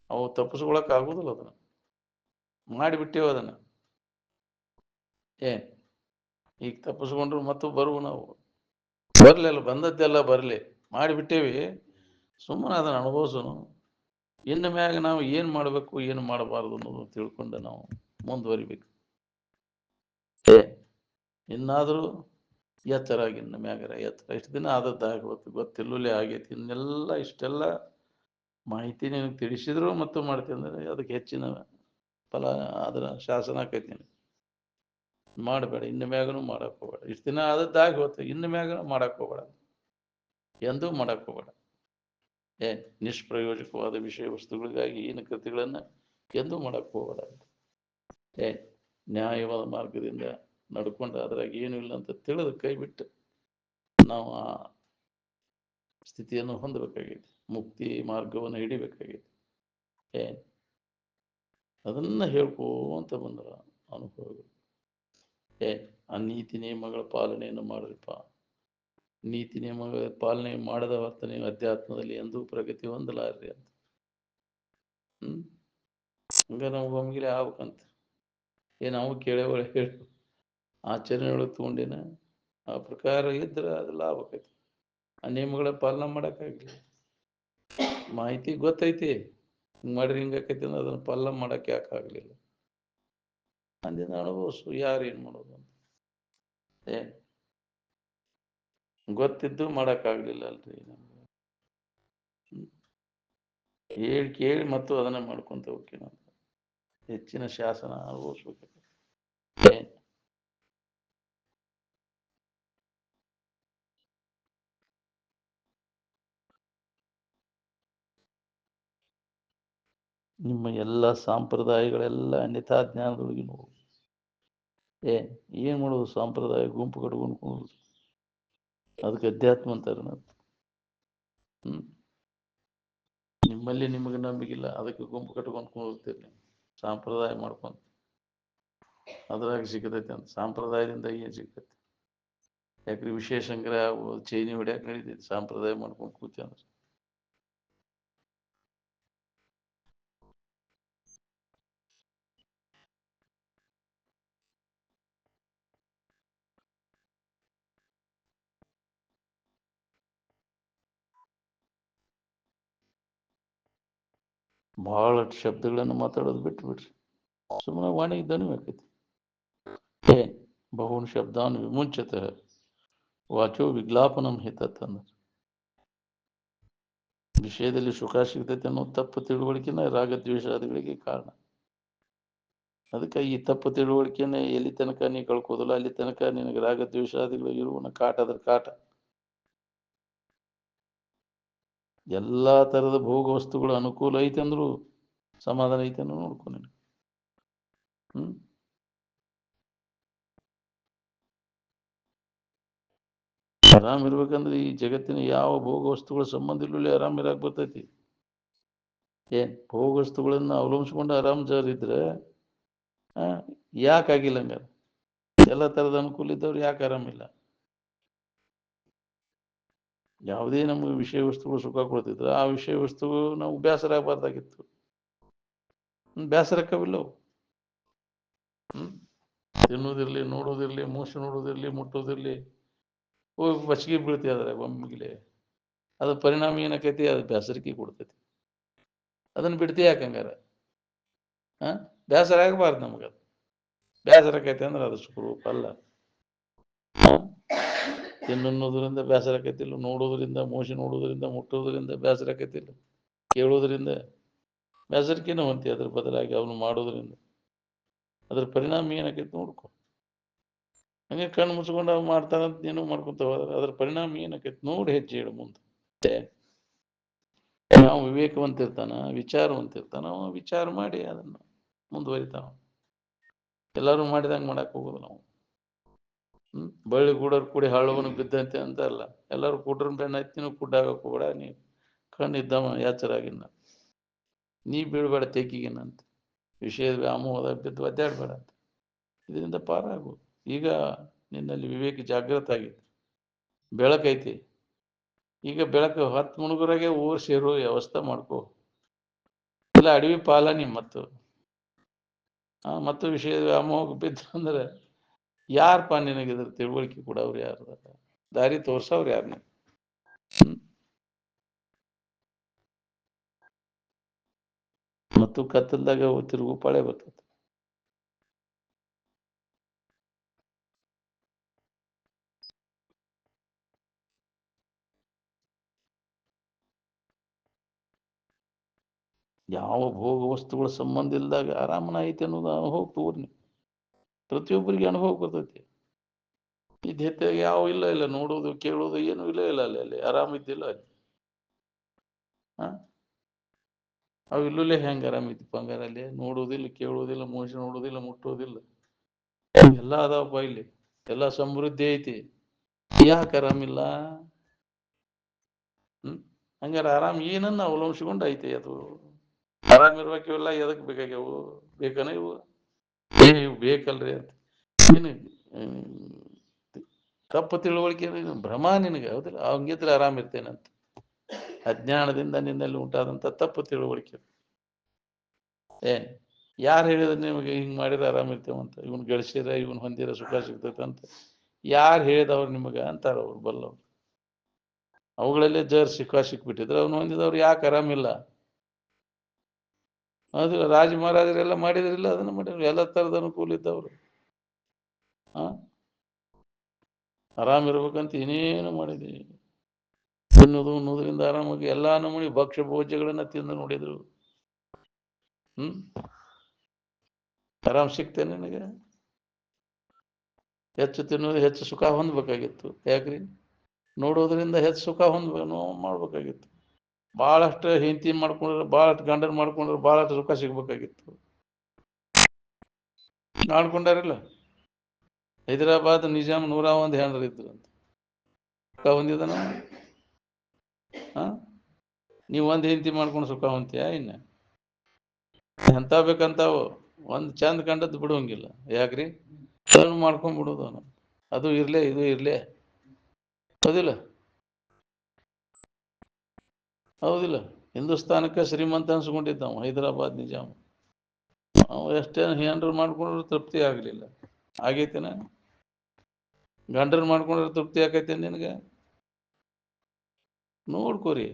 ಅವು ತಪ್ಪಿಸ್ಕೊಳಕ್ ಆಗುದಿಲ್ಲ. ಅದನ್ನ ಮಾಡಿಬಿಟ್ಟೇವ ಅದನ್ನ. ಏನ್ ಈಗ ತಪ್ಪಿಸ್ಕೊಂಡ್ರು ಮತ್ತು ಬರುವ ನಾವು ಬರ್ಲಿಲ್ಲ, ಬಂದದ್ದೆಲ್ಲ ಬರ್ಲಿ, ಮಾಡಿಬಿಟ್ಟೇವಿ. ಸುಮ್ಮನೆ ಅದನ್ನ ಅನುಭವಿಸೋನು. ಇನ್ನು ಮ್ಯಾಗ ನಾವು ಏನ್ ಮಾಡ್ಬೇಕು ಏನು ಮಾಡಬಾರ್ದು ಅನ್ನೋದು ತಿಳ್ಕೊಂಡು ನಾವು ಮುಂದುವರಿಬೇಕು. ಇನ್ನಾದ್ರೂ ಎತ್ತರಾಗಿ ಇನ್ನು ಮ್ಯಾಗರ ಎತ್ತರ. ಇಷ್ಟು ದಿನ ಆದದ್ದಾಗಿ ಗೊತ್ತಿಲ್ಲೇ ಆಗೈತಿ. ಇನ್ನೆಲ್ಲ ಇಷ್ಟೆಲ್ಲ ಮಾಹಿತಿ ನಿನಗೆ ತಿಳಿಸಿದ್ರು ಮತ್ತು ಮಾಡ್ತೀನಿ ಅಂದ್ರೆ ಅದಕ್ಕೆ ಹೆಚ್ಚಿನ ಫಲ ಅದರ ಶಾಸನ ಆಕೈತಿ. ನೀನು ಮಾಡಬೇಡ, ಇನ್ನು ಮ್ಯಾಗನು ಮಾಡಕ್ ಹೋಗ್ಬೇಡ. ಇಷ್ಟು ದಿನ ಆದದ್ದಾಗಿ ಹೋಗ್ತು, ಇನ್ನು ಮ್ಯಾಗನು ಮಾಡಕ್ ಹೋಗ್ಬೇಡ, ಎಂದೂ ಮಾಡಕ್ ಹೋಗ್ಬೇಡ. ನಿಷ್ಪ್ರಯೋಜಕವಾದ ವಿಷಯ ವಸ್ತುಗಳಿಗಾಗಿ ಏನು ಕೃತಿಗಳನ್ನ ಎಂದೂ ಮಾಡಕ್ ಹೋಗ್ಬೇಡ. ನ್ಯಾಯವಾದ ಮಾರ್ಗದಿಂದ ನಡ್ಕೊಂಡು ಅದ್ರಾಗ ಏನು ಇಲ್ಲ ಅಂತ ತಿಳಿದು ಕೈ ಬಿಟ್ಟು ನಾವು ಆ ಸ್ಥಿತಿಯನ್ನು ಹೊಂದಬೇಕಾಗೈತಿ. ಮುಕ್ತಿ ಮಾರ್ಗವನ್ನು ಹಿಡಿಬೇಕಾಗೈತಿ. ಅದನ್ನ ಹೇಳ್ಕೋಂತ ಬಂದ್ರ ಅನುಭವಗಳು. ಆ ನೀತಿ ನಿಯಮಗಳ ಪಾಲನೆಯನ್ನು ಮಾಡ್ರಿಪ್ಪ. ನೀತಿ ನಿಯಮಗಳ ಪಾಲನೆ ಮಾಡದ ಹೊರತ ನೀವು ಅಧ್ಯಾತ್ಮದಲ್ಲಿ ಎಂದೂ ಪ್ರಗತಿ ಹೊಂದಲಾರ್ರಿ ಅಂತ. ಹಂಗ ನಾವು ಒಮ್ಗಿಲೆ ಆಗ್ಬೇಕಂತ ನಾವು ಕೇಳೇವಳ ಹೇಳು ಆಚರಣೆ ಒಳಗೆ ತಗೊಂಡೇನ ಆ ಪ್ರಕಾರ ಇದ್ರೆ ಅದೆಲ್ಲ ಆಗ್ಬೇಕೈತಿ. ಆ ನಿಯಮಗಳ ಪಾಲನೆ ಮಾಡಕ್ಕಾಗ್ಲಿ. ಮಾಹಿತಿ ಗೊತ್ತೈತಿ ಹಿಂಗ್ ಮಾಡ್ರಿ ಹಿಂಗಾಕೈತಿ ಅಂದ್ರೆ ಅದನ್ನ ಪಾಲನೆ ಮಾಡಕ್ ಯಾಕೆ ಆಗ್ಲಿಲ್ಲ ಅಂದಿನ ಅನುಭವಿಸು. ಯಾರು ಏನ್ ಮಾಡೋದು ಅಂತ ಗೊತ್ತಿದ್ದು ಮಾಡಕ್ಕಾಗ್ಲಿಲ್ಲ ಅಲ್ರಿ ನಮ್ಗೆ. ಹೇಳಿ ಕೇಳಿ ಮತ್ತು ಅದನ್ನ ಮಾಡ್ಕೊಂತ ಹೋಗ್ತೀನಿ ಅಂತ ಹೆಚ್ಚಿನ ಶಾಸನ ಅನುಭವಿಸ್ಬೇಕು. ನಿಮ್ಮ ಎಲ್ಲ ಸಂಪ್ರದಾಯಗಳೆಲ್ಲ ಅನ್ಯಥಾ ಜ್ಞಾನದೊಳಗೆ ನೋಡು. ಏನ್ ಮಾಡೋದು? ಸಂಪ್ರದಾಯ ಗುಂಪು ಕಟ್ಕೊಂಡು ಅದಕ್ಕೆ ಅಧ್ಯಾತ್ಮ ಅಂತಾರೆ. ನಿಮ್ಮಲ್ಲಿ ನಿಮಗೆ ನಂಬಿಕಿಲ್ಲ, ಅದಕ್ಕೆ ಗುಂಪು ಕಟ್ಕೊಂಡು ಕೂಡ್ತೀರಿ, ಸಂಪ್ರದಾಯ ಮಾಡ್ಕೊಂಡು. ಅದ್ರಾಗ ಸಿಗತೈತೆ ಅಂತ ಸಾಂಪ್ರದಾಯದಿಂದ ಏನು ಸಿಗ್ತೈತಿ. ಯಾಕ್ರಿ ವಿಷಯ ಸಂಗ್ರಹ ಚೈನಿ ಹೊಡ್ಯಾಕ ನಡೀತೈತಿ ಸಾಂಪ್ರದಾಯ ಮಾಡ್ಕೊಂಡು ಕೂತಿ ಅಂದ್ರೆ. ಬಹಳ ಶಬ್ದಗಳನ್ನು ಮಾತಾಡೋದು ಬಿಟ್ಟು ಬಿಡ್ರಿ, ಸುಮ್ಮನೆ ವಾಣಿಗೆ ದಣಿ ಆಕೈತಿ. ಏನ್ ಬಹೂನ್ ಶಬ್ದಾನ್ ವಿಮುಂಚತಃ ವಾಚೋ ವಿಗ್ಲಾಪನಂ ಹಿತತ್ ಅಂದ್ರೆ ವಿಷಯದಲ್ಲಿ ಸುಖ ಸಿಗ್ತೈತೆ ಅನ್ನೋ ತಪ್ಪು ತಿಳುವಳಿಕೆನ ರಾಗದ್ವೇಷಾದಿಗಳಿಗೆ ಕಾರಣ. ಅದಕ್ಕೆ ಈ ತಪ್ಪು ತಿಳುವಳಿಕೆನ ಎಲ್ಲಿ ತನಕ ನೀ ಕಳ್ಕೋದಿಲ್ಲ ಅಲ್ಲಿ ತನಕ ನಿನಗೆ ರಾಗದ್ವೇಷಾದಿಗಳು ಇರುವನ ಕಾಟ ಅದ್ರ ಕಾಟ. ಎಲ್ಲಾ ತರದ ಭೋಗ ವಸ್ತುಗಳು ಅನುಕೂಲ ಐತೆ ಅಂದ್ರು ಸಮಾಧಾನ ಐತೆ ಅನ್ನೋ ನೋಡ್ಕೊ ನೀನು. ಆರಾಮ್ ಇರ್ಬೇಕಂದ್ರೆ ಈ ಜಗತ್ತಿನ ಯಾವ ಭೋಗ ವಸ್ತುಗಳ ಸಂಬಂಧ ಇಲ್ಲೇ ಆರಾಮ್ ಇರಾಕ್ ಬರ್ತೈತಿ. ಏನ್ ಭೋಗ ವಸ್ತುಗಳನ್ನ ಅವಲಂಬಿಸ್ಕೊಂಡು ಆರಾಮ್ ಇದ್ರೆ ಯಾಕಾಗಿಲ್ಲ ಹಂಗಾರ? ಎಲ್ಲ ತರದ ಅನುಕೂಲ ಇದ್ದವ್ರು ಯಾಕೆ ಆರಾಮಿಲ್ಲ? ಯಾವುದೇ ನಮ್ಗೆ ವಿಷಯ ವಸ್ತುಗಳು ಸುಖ ಕೊಡ್ತಿದ್ರು ಆ ವಿಷಯ ವಸ್ತು ನಾವು ಬೇಸರ ಆಗಬಾರ್ದಾಗಿತ್ತು. ಬೇಸರಕ್ಕವಿಲ್ಲವು. ತಿನ್ನೋದಿರ್ಲಿ, ನೋಡೋದಿರ್ಲಿ, ಮೂಸಿ ನೋಡೋದಿರ್ಲಿ, ಮುಟ್ಟೋದಿರ್ಲಿ, ಹೋಗಿ ಬಚ್ಚಿಗೆ ಬೀಳ್ತಿ ಅದ್ರ ಒಮ್ಮಿಗ್ಲೆ. ಅದ್ರ ಪರಿಣಾಮ ಏನಕೈತಿ? ಅದು ಬೇಸರಿಕೆ ಕೊಡ್ತೈತಿ. ಅದನ್ನ ಬಿಡ್ತಿ ಯಾಕಂಗಾರ? ಬೇಸರ ಆಗಬಾರ್ದು ನಮಗದು. ಬೇಸರಕೈತಿ ಅಂದ್ರೆ ಅದು ಸುಖರೂಪ ಅಲ್ಲ. ತಿನ್ನೋದ್ರಿಂದ ಬೇಸರಕೈತಿಲ್ಲ, ನೋಡೋದ್ರಿಂದ, ಮೋಸಿ ನೋಡೋದ್ರಿಂದ, ಮುಟ್ಟೋದ್ರಿಂದ ಬೇಸರಕೈತಿಲ್ಲ, ಕೇಳೋದ್ರಿಂದ ಬೇಸರಿಕೆನ ಹೊಂತಿ. ಅದ್ರ ಬದಲಾಗಿ ಅವನು ಮಾಡೋದ್ರಿಂದ ಅದ್ರ ಪರಿಣಾಮ ಏನಕೈತಿ ನೋಡ್ಕೊ. ಹಂಗೆ ಕಣ್ಣು ಮುಚ್ಕೊಂಡು ಅವ್ ಮಾಡ್ತಾರಂತ ನೀನು ಮಾಡ್ಕೊಂತ ಅದ್ರ ಪರಿಣಾಮ ಏನಕೈತಿ ನೋಡಿ ಹೆಜ್ಜೆ ಇಡು ಮುಂದೆ. ನಾವು ವಿವೇಕವಂತಿರ್ತಾನ, ವಿಚಾರವಂತಿರ್ತಾನ, ಅವ ವಿಚಾರ ಮಾಡಿ ಅದನ್ನು ಮುಂದುವರಿತಾವ. ಎಲ್ಲರೂ ಮಾಡಿದಂಗೆ ಮಾಡಕ್ ಹೋಗೋದು ನಾವು. ಬಳ್ಳಿ ಕೂಡರ್ ಕೂಡಿ ಹಾಳುವನು ಬಿದ್ದಂತೆ ಅಂತ ಅಲ್ಲ. ಎಲ್ಲರೂ ಕೂಡ್ರ ಬೆಣ್ಣ ಐತಿ, ನೀನು ಕುಡ್ಡಾಗಕ್ ಹೋಗ್ಬೇಡ. ನೀ ಕಣ್ಣಿದ್ದವ ಎಚ್ಚರಾಗಿನ್ನ, ನೀ ಬೀಳ್ಬೇಡ ತೆಕ್ಕಿಗೇನಂತ. ವಿಷಯದ ವ್ಯಾಮೋಹದಾಗ ಬಿದ್ದು ಒದ್ದಾಡ್ಬೇಡ ಅಂತ. ಇದರಿಂದ ಪಾರಾಗು. ಈಗ ನಿನ್ನಲ್ಲಿ ವಿವೇಕ ಜಾಗೃತ ಆಗೈತಿ, ಬೆಳಕೈತಿ. ಈಗ ಬೆಳಕು 10 ಮುಣುಗರಾಗೆ ಊರ್ ಸೇರೋ ವ್ಯವಸ್ಥೆ ಮಾಡ್ಕೋ. ಇಲ್ಲ ಅಡವಿ ಪಾಲ ಮತ್ತು ಮತ್ತು ವಿಷಯದ ವ್ಯಾಮೋಹ ಬಿದ್ದು ಅಂದ್ರೆ ಯಾರಪ್ಪ ನಿನಗಿದ್ರ ತಿಳುವಳಿಕೆ ಕೂಡ ಅವ್ರು ಯಾರು? ದಾರಿ ತೋರ್ಸವ್ರು ಯಾರನ್ನ? ಮತ್ತು ಕತ್ತಲ್ದಾಗ ತಿರುಗು ಪಾಳೆ ಬರ್ತದೆ. ಯಾವ ಭೋಗ ವಸ್ತುಗಳ ಸಂಬಂಧ ಇಲ್ದಾಗ ಆರಾಮನ ಐತೆ ಅನ್ನೋದು ಅನುಭವ ತೋರ್ನಿ. ಪ್ರತಿಯೊಬ್ಬರಿಗೆ ಅನುಭವ ಬರ್ತೈತಿ. ಈ ಯಾವ ಇಲ್ಲ ನೋಡೋದು ಕೇಳೋದು ಏನು ಇಲ್ಲ ಅಲ್ಲಿ ಆರಾಮಿದ್ದಿಲ್ಲ ಅಲ್ಲಿ. ಅವು ಇಲ್ಲೇ ಹೆಂಗ ಆರಾಮಿದ್ದಿಪ್ಪ ಹಂಗಾರ? ಅಲ್ಲಿ ನೋಡೋದಿಲ್ಲ, ಕೇಳೋದಿಲ್ಲ, ಮೋಸ ನೋಡೋದಿಲ್ಲ, ಮುಟ್ಟೋದಿಲ್ಲ, ಎಲ್ಲ ಅದಾವಪ್ಪ ಇಲ್ಲಿ. ಎಲ್ಲ ಸಮೃದ್ಧಿ ಐತಿ. ಯಾಕೆ ಆರಾಮಿಲ್ಲ? ಹಂಗಾರ ಆರಾಮ್ ಏನನ್ನ ಅವಲಂಬಿಸ್ಕೊಂಡು ಐತಿ ಅದು. ಆರಾಮಿರ್ಬೇಕು. ಇವೆಲ್ಲ ಎದಕ್ ಬೇಕಾಗ್ಯಾವು? ಬೇಕನ ಇವು? ಇವು ಬೇಕಲ್ರಿ ಅಂತ ನೀನು ತಪ್ಪು ತಿಳುವಳಿಕೆ, ಭ್ರಮ ನಿನಗೆ. ಹೌದಿಲ್ಲ? ಹಂಗಿದ್ರೆ ಆರಾಮಿರ್ತೇನಂತ ಅಜ್ಞಾನದಿಂದ ನಿನ್ನಲ್ಲಿ ಉಂಟಾದಂತ ತಪ್ಪು ತಿಳುವಳಿಕೆ. ಏನ್ ಯಾರು ಹೇಳಿದ್ರೆ ನಿಮಗೆ ಹಿಂಗ್ ಮಾಡಿದ್ರೆ ಆರಾಮಿರ್ತೇವಂತ? ಇವನ್ ಗಳಿಸಿರ, ಇವನ್ ಹೊಂದಿರ ಸುಖ ಸಿಗ್ತೈತೆ ಅಂತ ಯಾರು ಹೇಳಿದವ್ರು ನಿಮಗ ಅಂತಾರ ಅವ್ರು ಬಲ್ಲವ್ರು. ಅವುಗಳಲ್ಲೇ ಸುಖ ಸಿಕ್ಬಿಟ್ಟಿದ್ರೆ ಅವನು ಹೊಂದಿದವ್ರು ಯಾಕೆ ಆರಾಮಿಲ್ಲ? ಅದು ರಾಜ ಮಹಾರಾಜರೆಲ್ಲ ಮಾಡಿದ್ರಿಲ್ಲ, ಅದನ್ನ ಮಾಡಿದ್ರು. ಎಲ್ಲ ತರದ ಅನುಕೂಲ ಇದ್ದವ್ರು ಆರಾಮಿರ್ಬೇಕಂತ ಏನೇನು ಮಾಡಿದ್ವಿ. ತಿನ್ನೋದು ಉಣ್ಣೋದ್ರಿಂದ ಆರಾಮಾಗಿ ಎಲ್ಲಾ ನಮೂನಿ ಭಕ್ಷ್ಯ ಭೋಜ್ಯಗಳನ್ನ ತಿಂದು ನೋಡಿದ್ರು. ಆರಾಮ್ ಸಿಕ್ತೇನೆ ನಿನಗೆ? ಹೆಚ್ಚು ತಿನ್ನೋದು ಹೆಚ್ಚು ಸುಖ ಹೊಂದ್ಬೇಕಾಗಿತ್ತು. ಯಾಕ್ರಿ? ನೋಡೋದ್ರಿಂದ ಹೆಚ್ಚು ಸುಖ ಮಾಡ್ಬೇಕಾಗಿತ್ತು. ಬಹಳಷ್ಟು ಹೆಂಡತಿ ಮಾಡ್ಕೊಂಡ್ರೆ, ಬಹಳಷ್ಟು ಗಂಡನ್ ಮಾಡ್ಕೊಂಡ್ರೆ ಬಹಳಷ್ಟು ಸುಖ ಸಿಗ್ಬೇಕಾಗಿತ್ತು. ಮಾಡ್ಕೊಂಡಾರಿಲ್ಲ? ಹೈದರಾಬಾದ್ ನಿಜಾಮ್ 101 ಹೆಂಡ್ರಿದ್ರು ಅಂತ ಸುಖ ಹೊಂದಿದನ? ನೀವು ಒಂದ್ ಹೆಂಡತಿ ಮಾಡ್ಕೊಂಡು ಸುಖ ಹೊಂತೀಯ? ಇನ್ನ ಎಂತ ಬೇಕಂತಾವು ಒಂದು ಚಂದ ಕಂಡದ್ದು ಬಿಡುವಂಗಿಲ್ಲ. ಯಾಕ್ರಿ? ಅದನ್ನು ಮಾಡ್ಕೊಂಡ್ಬಿಡೋದು ಅವನು. ಅದು ಇರ್ಲೇ ಇದು ಇರ್ಲೇ. ಹೌದಿಲ್ಲ? ಹೌದಿಲ್ಲ? ಹಿಂದೂಸ್ತಾನಕ್ಕೆ ಶ್ರೀಮಂತ ಅನ್ಸ್ಕೊಂಡಿದ್ದಾವ ಹೈದರಾಬಾದ್ ನಿಜಾಮ. ಅವ ಎಷ್ಟೇನು ಹೆಂಡ್ರು ಮಾಡ್ಕೊಂಡ್ರು ತೃಪ್ತಿ ಆಗಲಿಲ್ಲ. ಆಗೈತೇನ? ಗಂಡರು ಮಾಡ್ಕೊಂಡ್ರೆ ತೃಪ್ತಿ ಆಕೈತೇನೆ ನಿನಗೆ? ನೋಡ್ಕೋರಿ.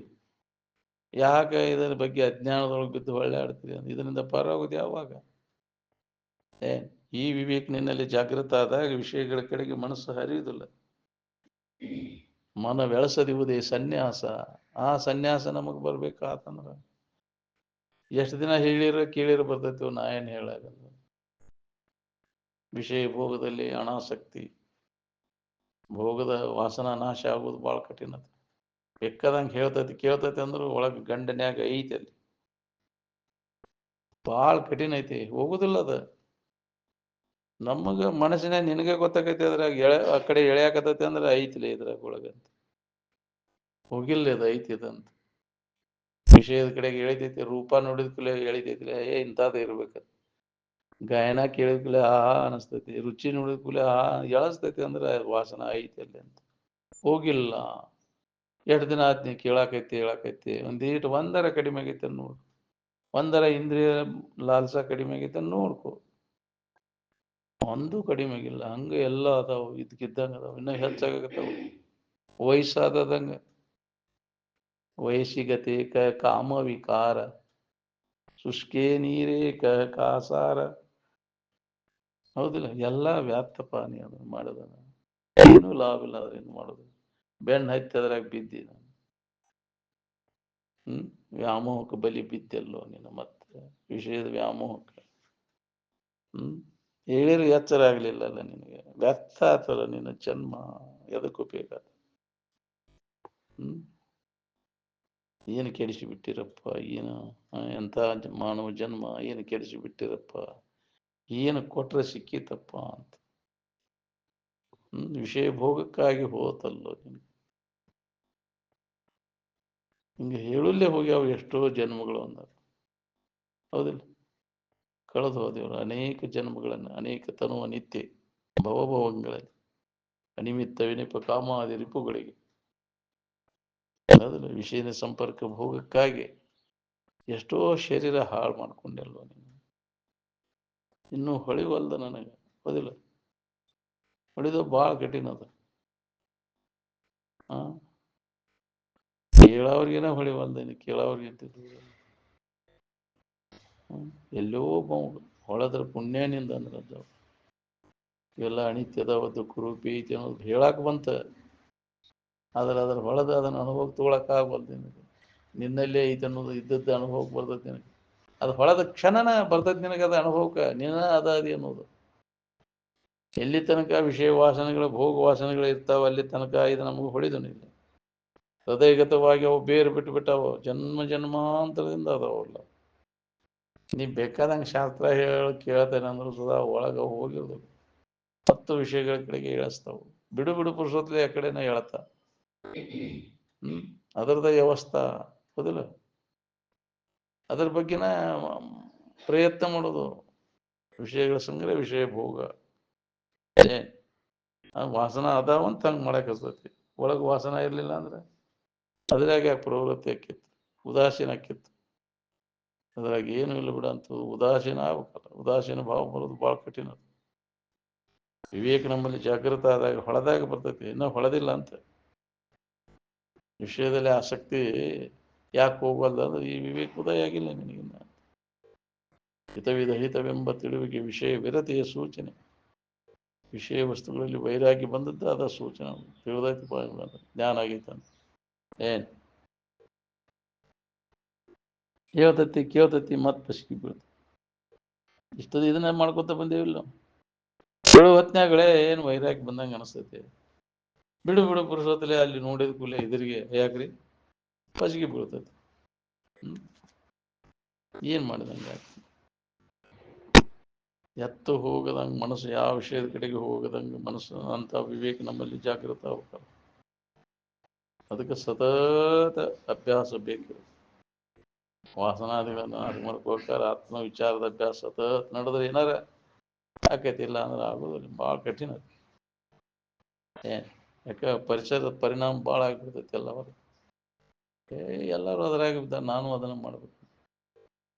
ಯಾಕೆ ಇದರ ಬಗ್ಗೆ ಅಜ್ಞಾನದೊಳಗೆ ಬಿದ್ದು ಹೊಳ್ಳೆ ಇದರಿಂದ ಪಾರಾಗೋದು ಯಾವಾಗ? ಈ ವಿವೇಕ ನಿನ್ನಲ್ಲಿ ಜಾಗೃತ ಆದಾಗ ವಿಷಯಗಳ ಕಡೆಗೆ ಮನಸ್ಸು ಹರಿಯುವುದಿಲ್ಲ. ಮನ ಬೆಳೆಸದಿರುವುದೇ ಸನ್ಯಾಸ. ಆ ಸನ್ಯಾಸ ನಮಗ್ ಬರ್ಬೇಕಾತಂದ್ರ ಎಷ್ಟು ದಿನ ಹೇಳಿರೋ ಕೇಳಿರೋ ಬರ್ತೈತಿ. ನಾ ಏನ್ ಹೇಳಾಗಲ್ಲ. ವಿಷಯ ಭೋಗದಲ್ಲಿ ಅನಾಸಕ್ತಿ, ಭೋಗದ ವಾಸನಾ ನಾಶ ಆಗೋದು ಬಹಳ ಕಠಿಣ. ಬೇಕಾದಂಗೆ ಕೇಳ್ತೈತಿ ಅಂದ್ರು ಒಳಗೆ ಗಂಡನ್ಯಾಗ ಐತಿ. ಅಲ್ಲಿ ಭಾಳ ಕಠಿಣ ಐತಿ, ಹೋಗುದಿಲ್ಲ ಅದ. ನಮಗ ಮನಸ್ಸಿನಾಗ ನಿನಗೆ ಗೊತ್ತಾಗೈತಿ ಅದ್ರಾಗ ಆ ಕಡೆ ಎಳೆಯಾಕತೈತಿ ಅಂದ್ರೆ ಐತಿಲ್ಲ ಇದ್ರಾಗ ಒಳಗಂತ. ಹೋಗಿಲ್ಲ ಅದು ಐತಿ ಅದಂತ. ವಿಷಯದ ಕಡೆಗೆ ಎಳಿತೈತಿ. ರೂಪ ನೋಡಿದ ಕೂಡಲೇ ಎಳಿತೈತಿಲ್ಲ, ಇಂಥದ್ದು ಇರ್ಬೇಕ. ಗಾಯನ ಕೇಳಿದ ಕೂಡಲೇ ಆಹಾ ಅನಿಸ್ತೈತಿ. ರುಚಿ ನೋಡಿದ ಕೂಡಲೇ ಆಹಾ ಎಳಸ್ತೈತಿ ಅಂದ್ರೆ ವಾಸನ ಐತಿ ಅಲ್ಲಿ ಅಂತ. ಹೋಗಿಲ್ಲ. ಎಷ್ಟು ದಿನ ಆತ್ ನೀ ಕೇಳಾಕೈತಿ ಹೇಳಾಕೈತಿ. ಒಂದರ ಕಡಿಮೆ ಆಗೈತೆ ನೋಡು. ಒಂದರ ಇಂದ್ರಿಯ ಲಾಲ್ಸ ಕಡಿಮೆ ಆಗೈತೆ ನೋಡ್ಕೊ. ಒಂದು ಕಡಿಮೆ ಆಗಿಲ್ಲ. ಹಂಗ ಎಲ್ಲ ಅದಾವು, ಇದ್ಕಿದ್ದಂಗ ಅದಾವ. ಇನ್ನ ಹೆಚ್ಚಾಗತ್ತಾವ ವಯಸ್ಸಾದಂಗ. ವಯಸ್ಸಿಗತೆ ಕಾಮ ವಿಕಾರ, ಶುಷ್ಕೇ ನೀರೇ ಕಾಸಾರ. ಹೌದಿಲ್ಲ? ಎಲ್ಲ ವ್ಯಾಪ್ತಪ್ಪ. ನೀ ಅದನ್ನ ಮಾಡೋದ ಏನೂ ಲಾಭ ಇಲ್ಲ. ಅದ್ರೇನು ಮಾಡೋದು? ಬೆಣ್ಣ ಹತ್ತಿ ಅದ್ರಾಗ ಬಿದ್ದಿ. ವ್ಯಾಮೋಹಕ್ಕೆ ಬಲಿ ಬಿದ್ದೆಲ್ಲೋ ನೀನು. ಮತ್ತೆ ವಿಷಯದ ವ್ಯಾಮೋಹಕ್ಕೆ ಹೇಳಿರು ಎಚ್ಚರ ಆಗ್ಲಿಲ್ಲಲ್ಲ ನಿನಗೆ. ವ್ಯರ್ಥ ಆತಲ್ಲ ನಿನ್ನ ಜನ್ಮ. ಎದಕ್ಕೂ ಬೇಕಾದ ಏನು ಕೆಡಿಸಿ ಬಿಟ್ಟಿರಪ್ಪ. ಏನು ಎಂತ ಮಾನವ ಜನ್ಮ ಏನು ಕೆಡಿಸಿ ಬಿಟ್ಟಿರಪ್ಪ. ಏನು ಕೊಟ್ರೆ ಸಿಕ್ಕಿತಪ್ಪ ಅಂತ. ವಿಷಯ ಭೋಗಕ್ಕಾಗಿ ಹೋತಲ್ಲೋ ನಿನಗೆ. ಹಿಂಗೆ ಹೇಳಲ್ಲೇ ಹೋಗ್ಯಾವ ಎಷ್ಟೋ ಜನ್ಮಗಳು ಅಂದ. ಹೌದಿಲ್ಲ? ಕಳೆದು ಹೋದೇವ್ರು ಅನೇಕ ಜನ್ಮಗಳನ್ನು, ಅನೇಕ ತನುವ ನಿತ್ಯ ಭವಭವಂಗಳಲ್ಲಿ, ಅನಿಮಿತ್ತ ವಿನಿಪ ಕಾಮಾದಿ ರಿಪುಗಳಿಗೆ. ಹೌದಿಲ್ಲ? ವಿಷಯದ ಸಂಪರ್ಕ ಭೋಗಕ್ಕಾಗಿ ಎಷ್ಟೋ ಶರೀರ ಹಾಳು ಮಾಡ್ಕೊಂಡೆಲ್ವ ನೀನು. ಇನ್ನೂ ಹೊಳಿವಲ್ದ ನನಗೆ. ಹೌದಿಲ್ಲ? ಹೊಳಿದ ಭಾಳ ಕಠಿಣ ಅದ. ಕೇಳೋರ್ಗೇನ ಹೊಳಿವಲ್ದ. ಕೇಳೋರ್ಗೆ ಎಲ್ಲೋ ಹೊಳದ್ರ ಪುಣ್ಯನಿಂದ ಅಂದ್ರ ಇವೆಲ್ಲ ಅನಿತ್ಯದ ದುಃಖ ರೂಪಿ ಐತಿ ಅನ್ನೋದು ಹೇಳಕ್ ಬಂತ. ಅದ್ರ ಹೊಳದ ಅದನ್ನ ಅನುಭವ ತಗೊಳಕ್ ಆಗ್ಬಲ್ದು. ನಿನ್ನಲ್ಲೇ ಐತಿ ಅನ್ನೋದು ಇದ್ದದ್ದು ಅನುಭವಕ್ಕೆ ಬರ್ತೈತಿ ನಿನಗೆ. ಅದು ಹೊಳದ ಕ್ಷಣನ ಬರ್ತೈತಿ ನಿನಗೆ. ಅದು ಅನುಭವಕ್ಕೆ ನೀನ ಅದಿ ಅನ್ನೋದು. ಎಲ್ಲಿ ತನಕ ವಿಷಯ ವಾಸನೆಗಳು ಭೋಗ ವಾಸನೆಗಳು ಇರ್ತಾವ ಅಲ್ಲಿ ತನಕ ಇದು ನಮಗೆ ಹೊಳಿದನಿಲ್ಲ. ಹೃದಯಗತವಾಗಿ ಅವು ಬೇರು ಬಿಟ್ಟು ಜನ್ಮ ಜನ್ಮಾಂತರದಿಂದ ಅದಾವಲ್ಲ. ನೀ ಬೇಕಾದಂಗೆ ಶಾಸ್ತ್ರ ಕೇಳ್ತೇನೆ ಅಂದ್ರು ಸದಾ ಒಳಗ ಹೋಗಿರೋದು ಹತ್ತು ವಿಷಯಗಳ ಕಡೆಗೆ ಇಳಿಸ್ತಾವು. ಬಿಡು ಬಿಡು ಪುರುಷೋತ್ತಲೆ ಆ ಕಡೆನ ಹೇಳ್ತಾ. ಅದರದ ವ್ಯವಸ್ಥಾ. ಹೌದಿಲ್ಲ? ಅದ್ರ ಬಗ್ಗೆನ ಪ್ರಯತ್ನ ಮಾಡೋದು. ವಿಷಯಗಳ ಸಂಗ್ರಹ, ವಿಷಯ ಭೋಗ. ವಾಸನ ಅದಾವಂತ ಹಂಗೆ ಮಾಡಕ್ ಹಸ್ತೈತಿ. ಒಳಗೆ ವಾಸನ ಇರ್ಲಿಲ್ಲ ಅಂದ್ರೆ ಅದ್ರಾಗ ಯಾಕೆ ಪ್ರವೃತ್ತಿ ಆಕ್ಕಿತ್ತು, ಉದಾಸೀನ ಆಕ್ಕಿತ್ತು. ಅದ್ರಾಗ ಏನು ಇಲ್ಲ ಬಿಡ ಅಂತ ಉದಾಸೀನ ಆಗ್ಬೇಕಲ್ಲ. ಉದಾಸೀನ ಭಾವ ಬರೋದು ಭಾಳ ಕಠಿಣ. ವಿವೇಕ ನಮ್ಮಲ್ಲಿ ಜಾಗೃತ ಆದಾಗ ಹೊಳದಾಗ ಬರ್ತೈತಿ. ಇನ್ನೂ ಹೊಳದಿಲ್ಲ ಅಂತ. ವಿಷಯದಲ್ಲಿ ಆಸಕ್ತಿ ಯಾಕೆ ಹೋಗಲ್ಲ ಅಂದ್ರೆ ಈ ವಿವೇಕ ಉದಯ ಆಗಿಲ್ಲ ನಿನಗಿನ್ನ. ಹಿತವಿಧ ಹಿತವೆಂಬ ತಿಳುವಿಗೆ ವಿಷಯ ವಿರತೆಯ ಸೂಚನೆ. ವಿಷಯ ವಸ್ತುಗಳಲ್ಲಿ ವೈರಾಗಿ ಬಂದದ್ದು ಅದ ಸೂಚನೆ. ತಿಳಿದೈತಿ ಜ್ಞಾನ ಆಗೈತಂತ. ಏನ್ ಹೇಳ್ತತಿ ಕೇಳ್ತತಿ ಮತ್ತೆ ಪಸಿಗೆ ಬೀಳ್ತತಿ. ಇಷ್ಟದ ಇದನ್ನ ಮಾಡ್ಕೊತ ಬಂದೇವಿಲ್ಲ ನಾವು. ಹೇಳೋ ಹೊತ್ನ್ಯಾಗಳೇ ಏನು ವೈರಾಗಿ ಬಂದಂಗೆ ಅನಿಸ್ತೈತಿ. ಬಿಡು ಬಿಡು ಪುರುಷೋತ್ತಲೆ ಅಲ್ಲಿ ನೋಡಿದ ಕೂಲೆ ಎದುರಿಗೆ ಯಾಕ್ರಿ ಪಸಿಗೆ ಬೀಳ್ತೈತಿ. ಏನ್ ಮಾಡಿದಂಗ ಎತ್ತು ಹೋಗದಂಗೆ ಮನಸ್ಸು, ಯಾವ ವಿಷಯದ ಕಡೆಗೆ ಹೋಗದಂಗೆ ಮನಸ್ಸು ಅಂತ ವಿವೇಕ ನಮ್ಮಲ್ಲಿ ಜಾಗೃತ ಆಗ್ಬೇಕಲ್ಲ. ಅದಕ್ಕೆ ಸತತ ಅಭ್ಯಾಸ ಬೇಕು. ವಾಸನಾದಿಗಳನ್ನು ನಾಶ ಮಾಡ್ಕೋಕಾರ ಆತ್ಮ ವಿಚಾರದ ಅಭ್ಯಾಸ ಸತತ್ ನಡೆದ್ರೆ ಏನಾರ ಆಕೈತಿ, ಇಲ್ಲ ಅಂದ್ರೆ ಆಗೋದಿಲ್ಲ, ಭಾಳ ಕಠಿಣ ಅದು. ಏನು ಯಾಕೆ ಪರಿಸರದ ಪರಿಣಾಮ ಭಾಳ ಆಗಿಬಿಡ್ತೈತಿ ಎಲ್ಲವರು. ಎಲ್ಲರೂ ಅದ್ರಾಗ ಬಿದ್ದ, ನಾನು ಅದನ್ನು ಮಾಡ್ಬೇಕು.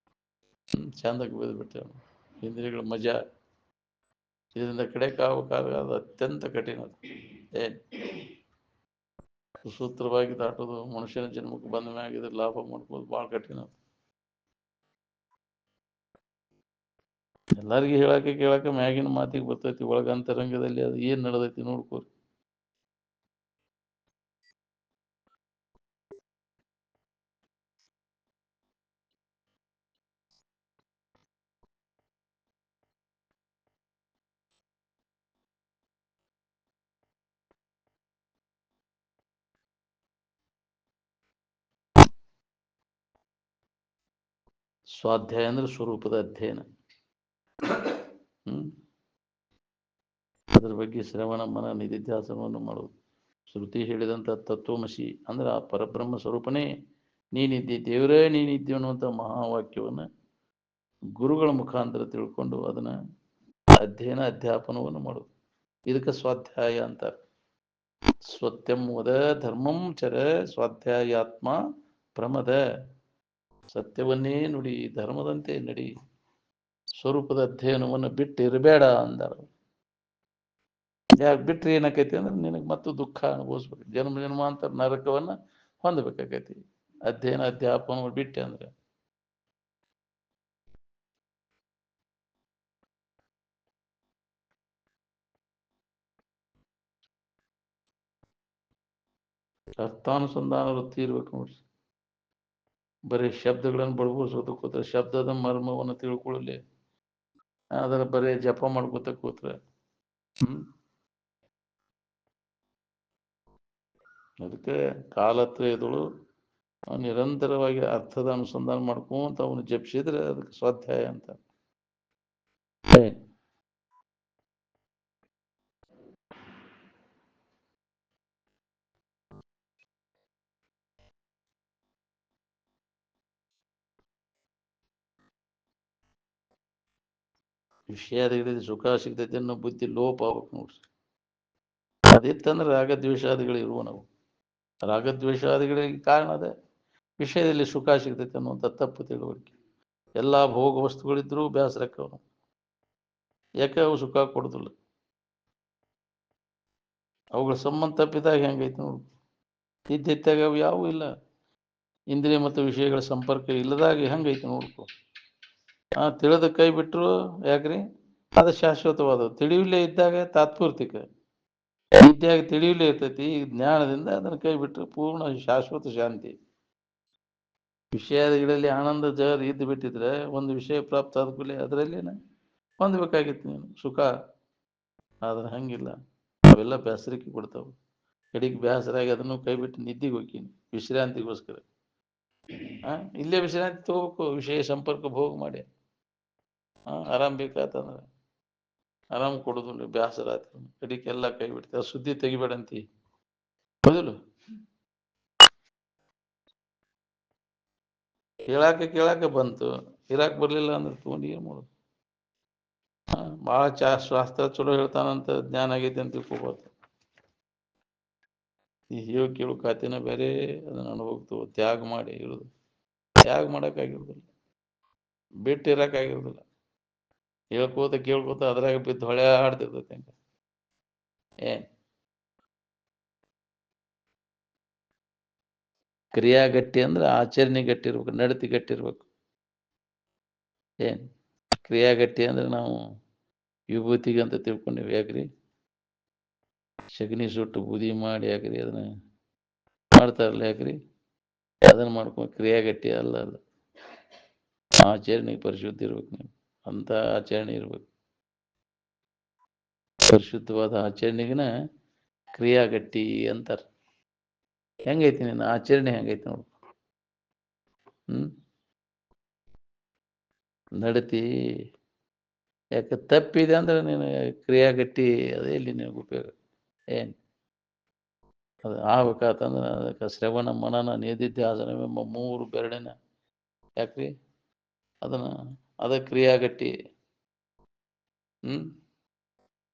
ಚಂದಕ್ಕೆ ಬಿದ್ದು ಬಿಟ್ಟೇವೆ. ಇಂದ್ರಿಯಗಳ ಮಜಾ ಇದರಿಂದ ಕಡೆಕಾಗಬೇಕಾದ್ರೆ ಅದು ಅತ್ಯಂತ ಕಠಿಣ ಅದು. ಏನು ಸುಸೂತ್ರವಾಗಿ ದಾಟೋದು ಮನುಷ್ಯನ ಜನ್ಮಕ್ಕೆ ಬಂದ ಮ್ಯಾಗ ಇದ್ರ ಲಾಭ ಮಾಡ್ಬೋದು ಭಾಳ ಕಠಿಣ ಅದು. ಎಲ್ಲರಿಗೂ ಕೇಳಕ್ಕೆ ಮ್ಯಾಗಿನ ಮಾತಿಗೆ ಬರ್ತೈತಿ, ಒಳಗ ಅಂತರಂಗದಲ್ಲಿ ಅದು ಏನ್ ನಡೆದೈತಿ ನೋಡ್ಕೋರಿ. ಸ್ವಾಧ್ಯಾಯ ಅಂದ್ರೆ ಸ್ವರೂಪದ ಅಧ್ಯಯನ. ಹ್ಮ್ ಅದ್ರ ಬಗ್ಗೆ ಶ್ರವಣ ಮನ ನಿಧಿಧ್ಯಾಸನವನ್ನು ಮಾಡುವುದು. ಶ್ರುತಿ ಹೇಳಿದಂಥ ತತ್ವಮಸಿ ಅಂದ್ರೆ ಆ ಪರಬ್ರಹ್ಮ ಸ್ವರೂಪನೇ ನೀನಿದ್ದಿ, ದೇವರೇ ನೀನಿದ್ದಿ ಅನ್ನುವಂಥ ಮಹಾವಾಕ್ಯವನ್ನು ಗುರುಗಳ ಮುಖಾಂತರ ತಿಳ್ಕೊಂಡು ಅದನ್ನ ಅಧ್ಯಯನ ಅಧ್ಯಾಪನವನ್ನು ಮಾಡುದು. ಇದಕ್ಕೆ ಸ್ವಾಧ್ಯಾಯ ಅಂತಾರೆ. ಸ್ವತ್ಯಂ ವದ ಧರ್ಮಂ ಚರ ಸ್ವಾಧ್ಯಾಯಾತ್ಮ ಪ್ರಮದ. ಸತ್ಯವನ್ನೇ ನುಡಿ, ಧರ್ಮದಂತೆ ನಡಿ, ಸ್ವರೂಪದ ಅಧ್ಯಯನವನ್ನು ಬಿಟ್ಟು ಇರಬೇಡ ಅಂದಾರ. ಯಾಕೆ ಬಿಟ್ರೆ ಏನಾಕೈತಿ ಅಂದ್ರೆ ನಿನಗೆ ಮತ್ತು ದುಃಖ ಅನುಭವಿಸ್ಬೇಕು, ಜನ್ಮ ಜನ್ಮಾಂತರ ನರಕವನ್ನ ಹೊಂದಬೇಕಾಕೈತಿ. ಅಧ್ಯಯನ ಅಧ್ಯಾಪನ ಬಿಟ್ಟೆ ಅಂದ್ರೆ ಅರ್ಥಾನುಸಂಧಾನ ವೃತ್ತಿ ಇರ್ಬೇಕು ನೋಡ್ರಿ. ಬರೀ ಶಬ್ದಗಳನ್ನು ಬಡಗೋಸೋದು ಕೂತ್ರೆ, ಶಬ್ದದ ಮರ್ಮವನ್ನು ತಿಳ್ಕೊಳ್ಳಲಿ, ಅದರ ಬರೀ ಜಪ ಮಾಡ್ಕೋತ ಕೂತ್ರೆ ಅದಕ್ಕೆ ಕಾಲತ್ರಯದಳು ನಿರಂತರವಾಗಿ ಅರ್ಥದ ಅನುಸಂಧಾನ ಮಾಡ್ಕೊಂತ ಅವನು ಜಪಿಸಿದ್ರೆ ಅದಕ್ಕೆ ಸ್ವಾಧ್ಯಾಯ ಅಂತ. ವಿಷಯಾದಿಗಳಲ್ಲಿ ಸುಖ ಸಿಗ್ತೈತೆ ಅನ್ನೋ ಬುದ್ಧಿ ಲೋಪ ಆಗ್ಬೇಕು ನೋಡ್ರಿ. ಅದಿತ್ತಂದ್ರೆ ರಾಗದ್ವೇಷಾದಿಗಳು ಇರುವ ನಾವು. ರಾಗದ್ವೇಷಾದಿಗಳಿಗೆ ಕಾರಣ ಅದೇ, ವಿಷಯದಲ್ಲಿ ಸುಖ ಸಿಗ್ತೈತೆ ಅನ್ನುವಂಥ ತಪ್ಪು ತಿಳುವಳಿಕೆ. ಎಲ್ಲ ಭೋಗ ವಸ್ತುಗಳಿದ್ರೂ ಬೇಸರಕ್ಕವನು, ಯಾಕೆ ಅವು ಸುಖ ಕೊಡುದಿಲ್ಲ. ಅವುಗಳ ಸಂಬಂಧ ತಪ್ಪಿದಾಗ ಹೆಂಗೈತೆ ನೋಡು. ಇದ್ದಿತ್ತಾಗ ಅವು ಯಾವೂ ಇಲ್ಲ, ಇಂದ್ರಿಯ ಮತ್ತು ವಿಷಯಗಳ ಸಂಪರ್ಕ ಇಲ್ಲದಾಗ ಹೆಂಗೈತೆ ನೋಡ್ಕೊ. ತಿಳಿದ ಕೈ ಬಿಟ್ಟರು ಯಾಕ್ರಿ, ಅದು ಶಾಶ್ವತವಾದ. ತಿಳಿಯಲೇ ಇದ್ದಾಗ ತಾತ್ಪೂರ್ತಿಕ, ವಿದ್ಯಾಗ ತಿಳಿಯಲೇ ಇರ್ತೈತಿ. ಈ ಜ್ಞಾನದಿಂದ ಅದನ್ನು ಕೈ ಬಿಟ್ಟರೆ ಪೂರ್ಣ ಶಾಶ್ವತ ಶಾಂತಿ. ವಿಷಯಗಳಲ್ಲಿ ಆನಂದ ಜರ್ ಇದ್ದು ಬಿಟ್ಟಿದ್ರೆ ಒಂದು ವಿಷಯ ಪ್ರಾಪ್ತ ಆದ ಕೂಡಲೇ ಅದರಲ್ಲೇನ ಹೊಂದಬೇಕಾಗಿತ್ತು ನೀನು ಸುಖ. ಆದ್ರೆ ಹಂಗಿಲ್ಲ, ಅವೆಲ್ಲ ಬೇಸರಿಕೆ ಕೊಡ್ತಾವೆ. ಕಡೆಗೆ ಬೇಸರಾಗಿ ಅದನ್ನು ಕೈ ಬಿಟ್ಟು ನಿದ್ದಿಗೆ ಹೋಗ್ತೀನಿ ವಿಶ್ರಾಂತಿಗೋಸ್ಕರ. ಇಲ್ಲೇ ವಿಶ್ರಾಂತಿ ತಗೋಬೇಕು, ವಿಷಯ ಸಂಪರ್ಕ ಭೋಗ ಮಾಡಿ. ಆರಾಮ್ ಬೇಕಾತಂದ್ರೆ ಆರಾಮ್ ಕೊಡುದಿಲ್ಲ, ಬೇಸರ ಆಯ್ತು ಕಡಿಕೆಲ್ಲ ಕೈ ಬಿಡ್ತಾರೆ. ಸುದ್ದಿ ತೆಗಿಬೇಡಂತಿ ಹೌದಿಲ್ಲ. ಕೇಳಾಕ ಬಂತು, ಇರಾಕ್ ಬರ್ಲಿಲ್ಲ ಅಂದ್ರೆ ತಗೊಂಡು ಏನ್ ಮಾಡೋದು. ಭಾಳ ಶಾಸ್ತ್ರ ಚಲೋ ಹೇಳ್ತಾನಂತ ಜ್ಞಾನ ಆಗೈತೆ ಅಂತ ತಿಳ್ಕೊಬಾರ್ದು. ಈ ಹೇಳು ಕೇಳು ಖಾತಿನ ಬೇರೆ, ಅದನ್ನ ಅನುಭವ ತ್ಯಾಗ ಮಾಡಿ ಇರುದು. ತ್ಯಾಗ ಮಾಡೋಕ್ಕಾಗಿರೋದಿಲ್ಲ, ಬಿಟ್ಟು ಇರೋಕ್ಕಾಗಿರೋದಿಲ್ಲ. ಹೇಳ್ಕೋತ ಕೇಳ್ಕೋತ ಅದ್ರಾಗ ಬಿದ್ದು ಹೊಳೆ ಆಡ್ತಿರ್ತೈತೆ. ಏನ್ ಕ್ರಿಯಾ ಗಟ್ಟಿ ಅಂದ್ರೆ ಆಚರಣೆ ಗಟ್ಟಿ ಇರ್ಬೇಕು, ನಡತಿ ಗಟ್ಟಿ ಇರ್ಬೇಕು. ಏನ್ ಕ್ರಿಯಾ ಗಟ್ಟಿ ಅಂದ್ರೆ ನಾವು ವಿಭೂತಿಗೆ ಅಂತ ತಿಳ್ಕೊಂಡಿವಿ. ಯಾಕ್ರಿ ಸಗಣಿ ಸುಟ್ಟು ಬೂದಿ ಮಾಡಿ ಯಾಕ್ರಿ ಅದನ್ನ ಮಾಡ್ತಾರಲ್ಲ, ಯಾಕ್ರಿ ಅದನ್ನ ಮಾಡ್ಕೊಂಡು ಕ್ರಿಯಾ ಗಟ್ಟಿ ಅಲ್ಲ. ಅಲ್ಲ, ಆಚರಣೆಗೆ ಪರಿಶುದ್ಧಿ ಇರ್ಬೇಕು. ನೀವು ಅಂತ ಆಚರಣೆ ಇರ್ಬೇಕು. ಪರಿಶುದ್ಧವಾದ ಆಚರಣೆಗಿನ ಕ್ರಿಯಾಗಟ್ಟಿ ಅಂತಾರ. ಹೆಂಗೈತಿ ನಿನ್ನ ಆಚರಣೆ, ಹೆಂಗೈತಿ ನೋಡು. ನಡತಿ ಯಾಕೆ ತಪ್ಪಿದೆ ಅಂದ್ರೆ ನೀನು ಕ್ರಿಯಾಗಟ್ಟಿ ಅದೇ ಇಲ್ಲಿ ನಿನಗೆ ಉಪಯೋಗ. ಏನ್ ಅದು ಆಗ್ಬೇಕಾತಂದ್ರೆ ಅದಕ್ಕೆ ಶ್ರವಣ ಮನನ ನಿಧಿಧ್ಯಾಸನವೆಂಬ 3 ಬೆರಳಿನ ಯಾಕ್ರಿ ಅದನ್ನ ಅದ ಕ್ರಿಯಾಗಟ್ಟಿ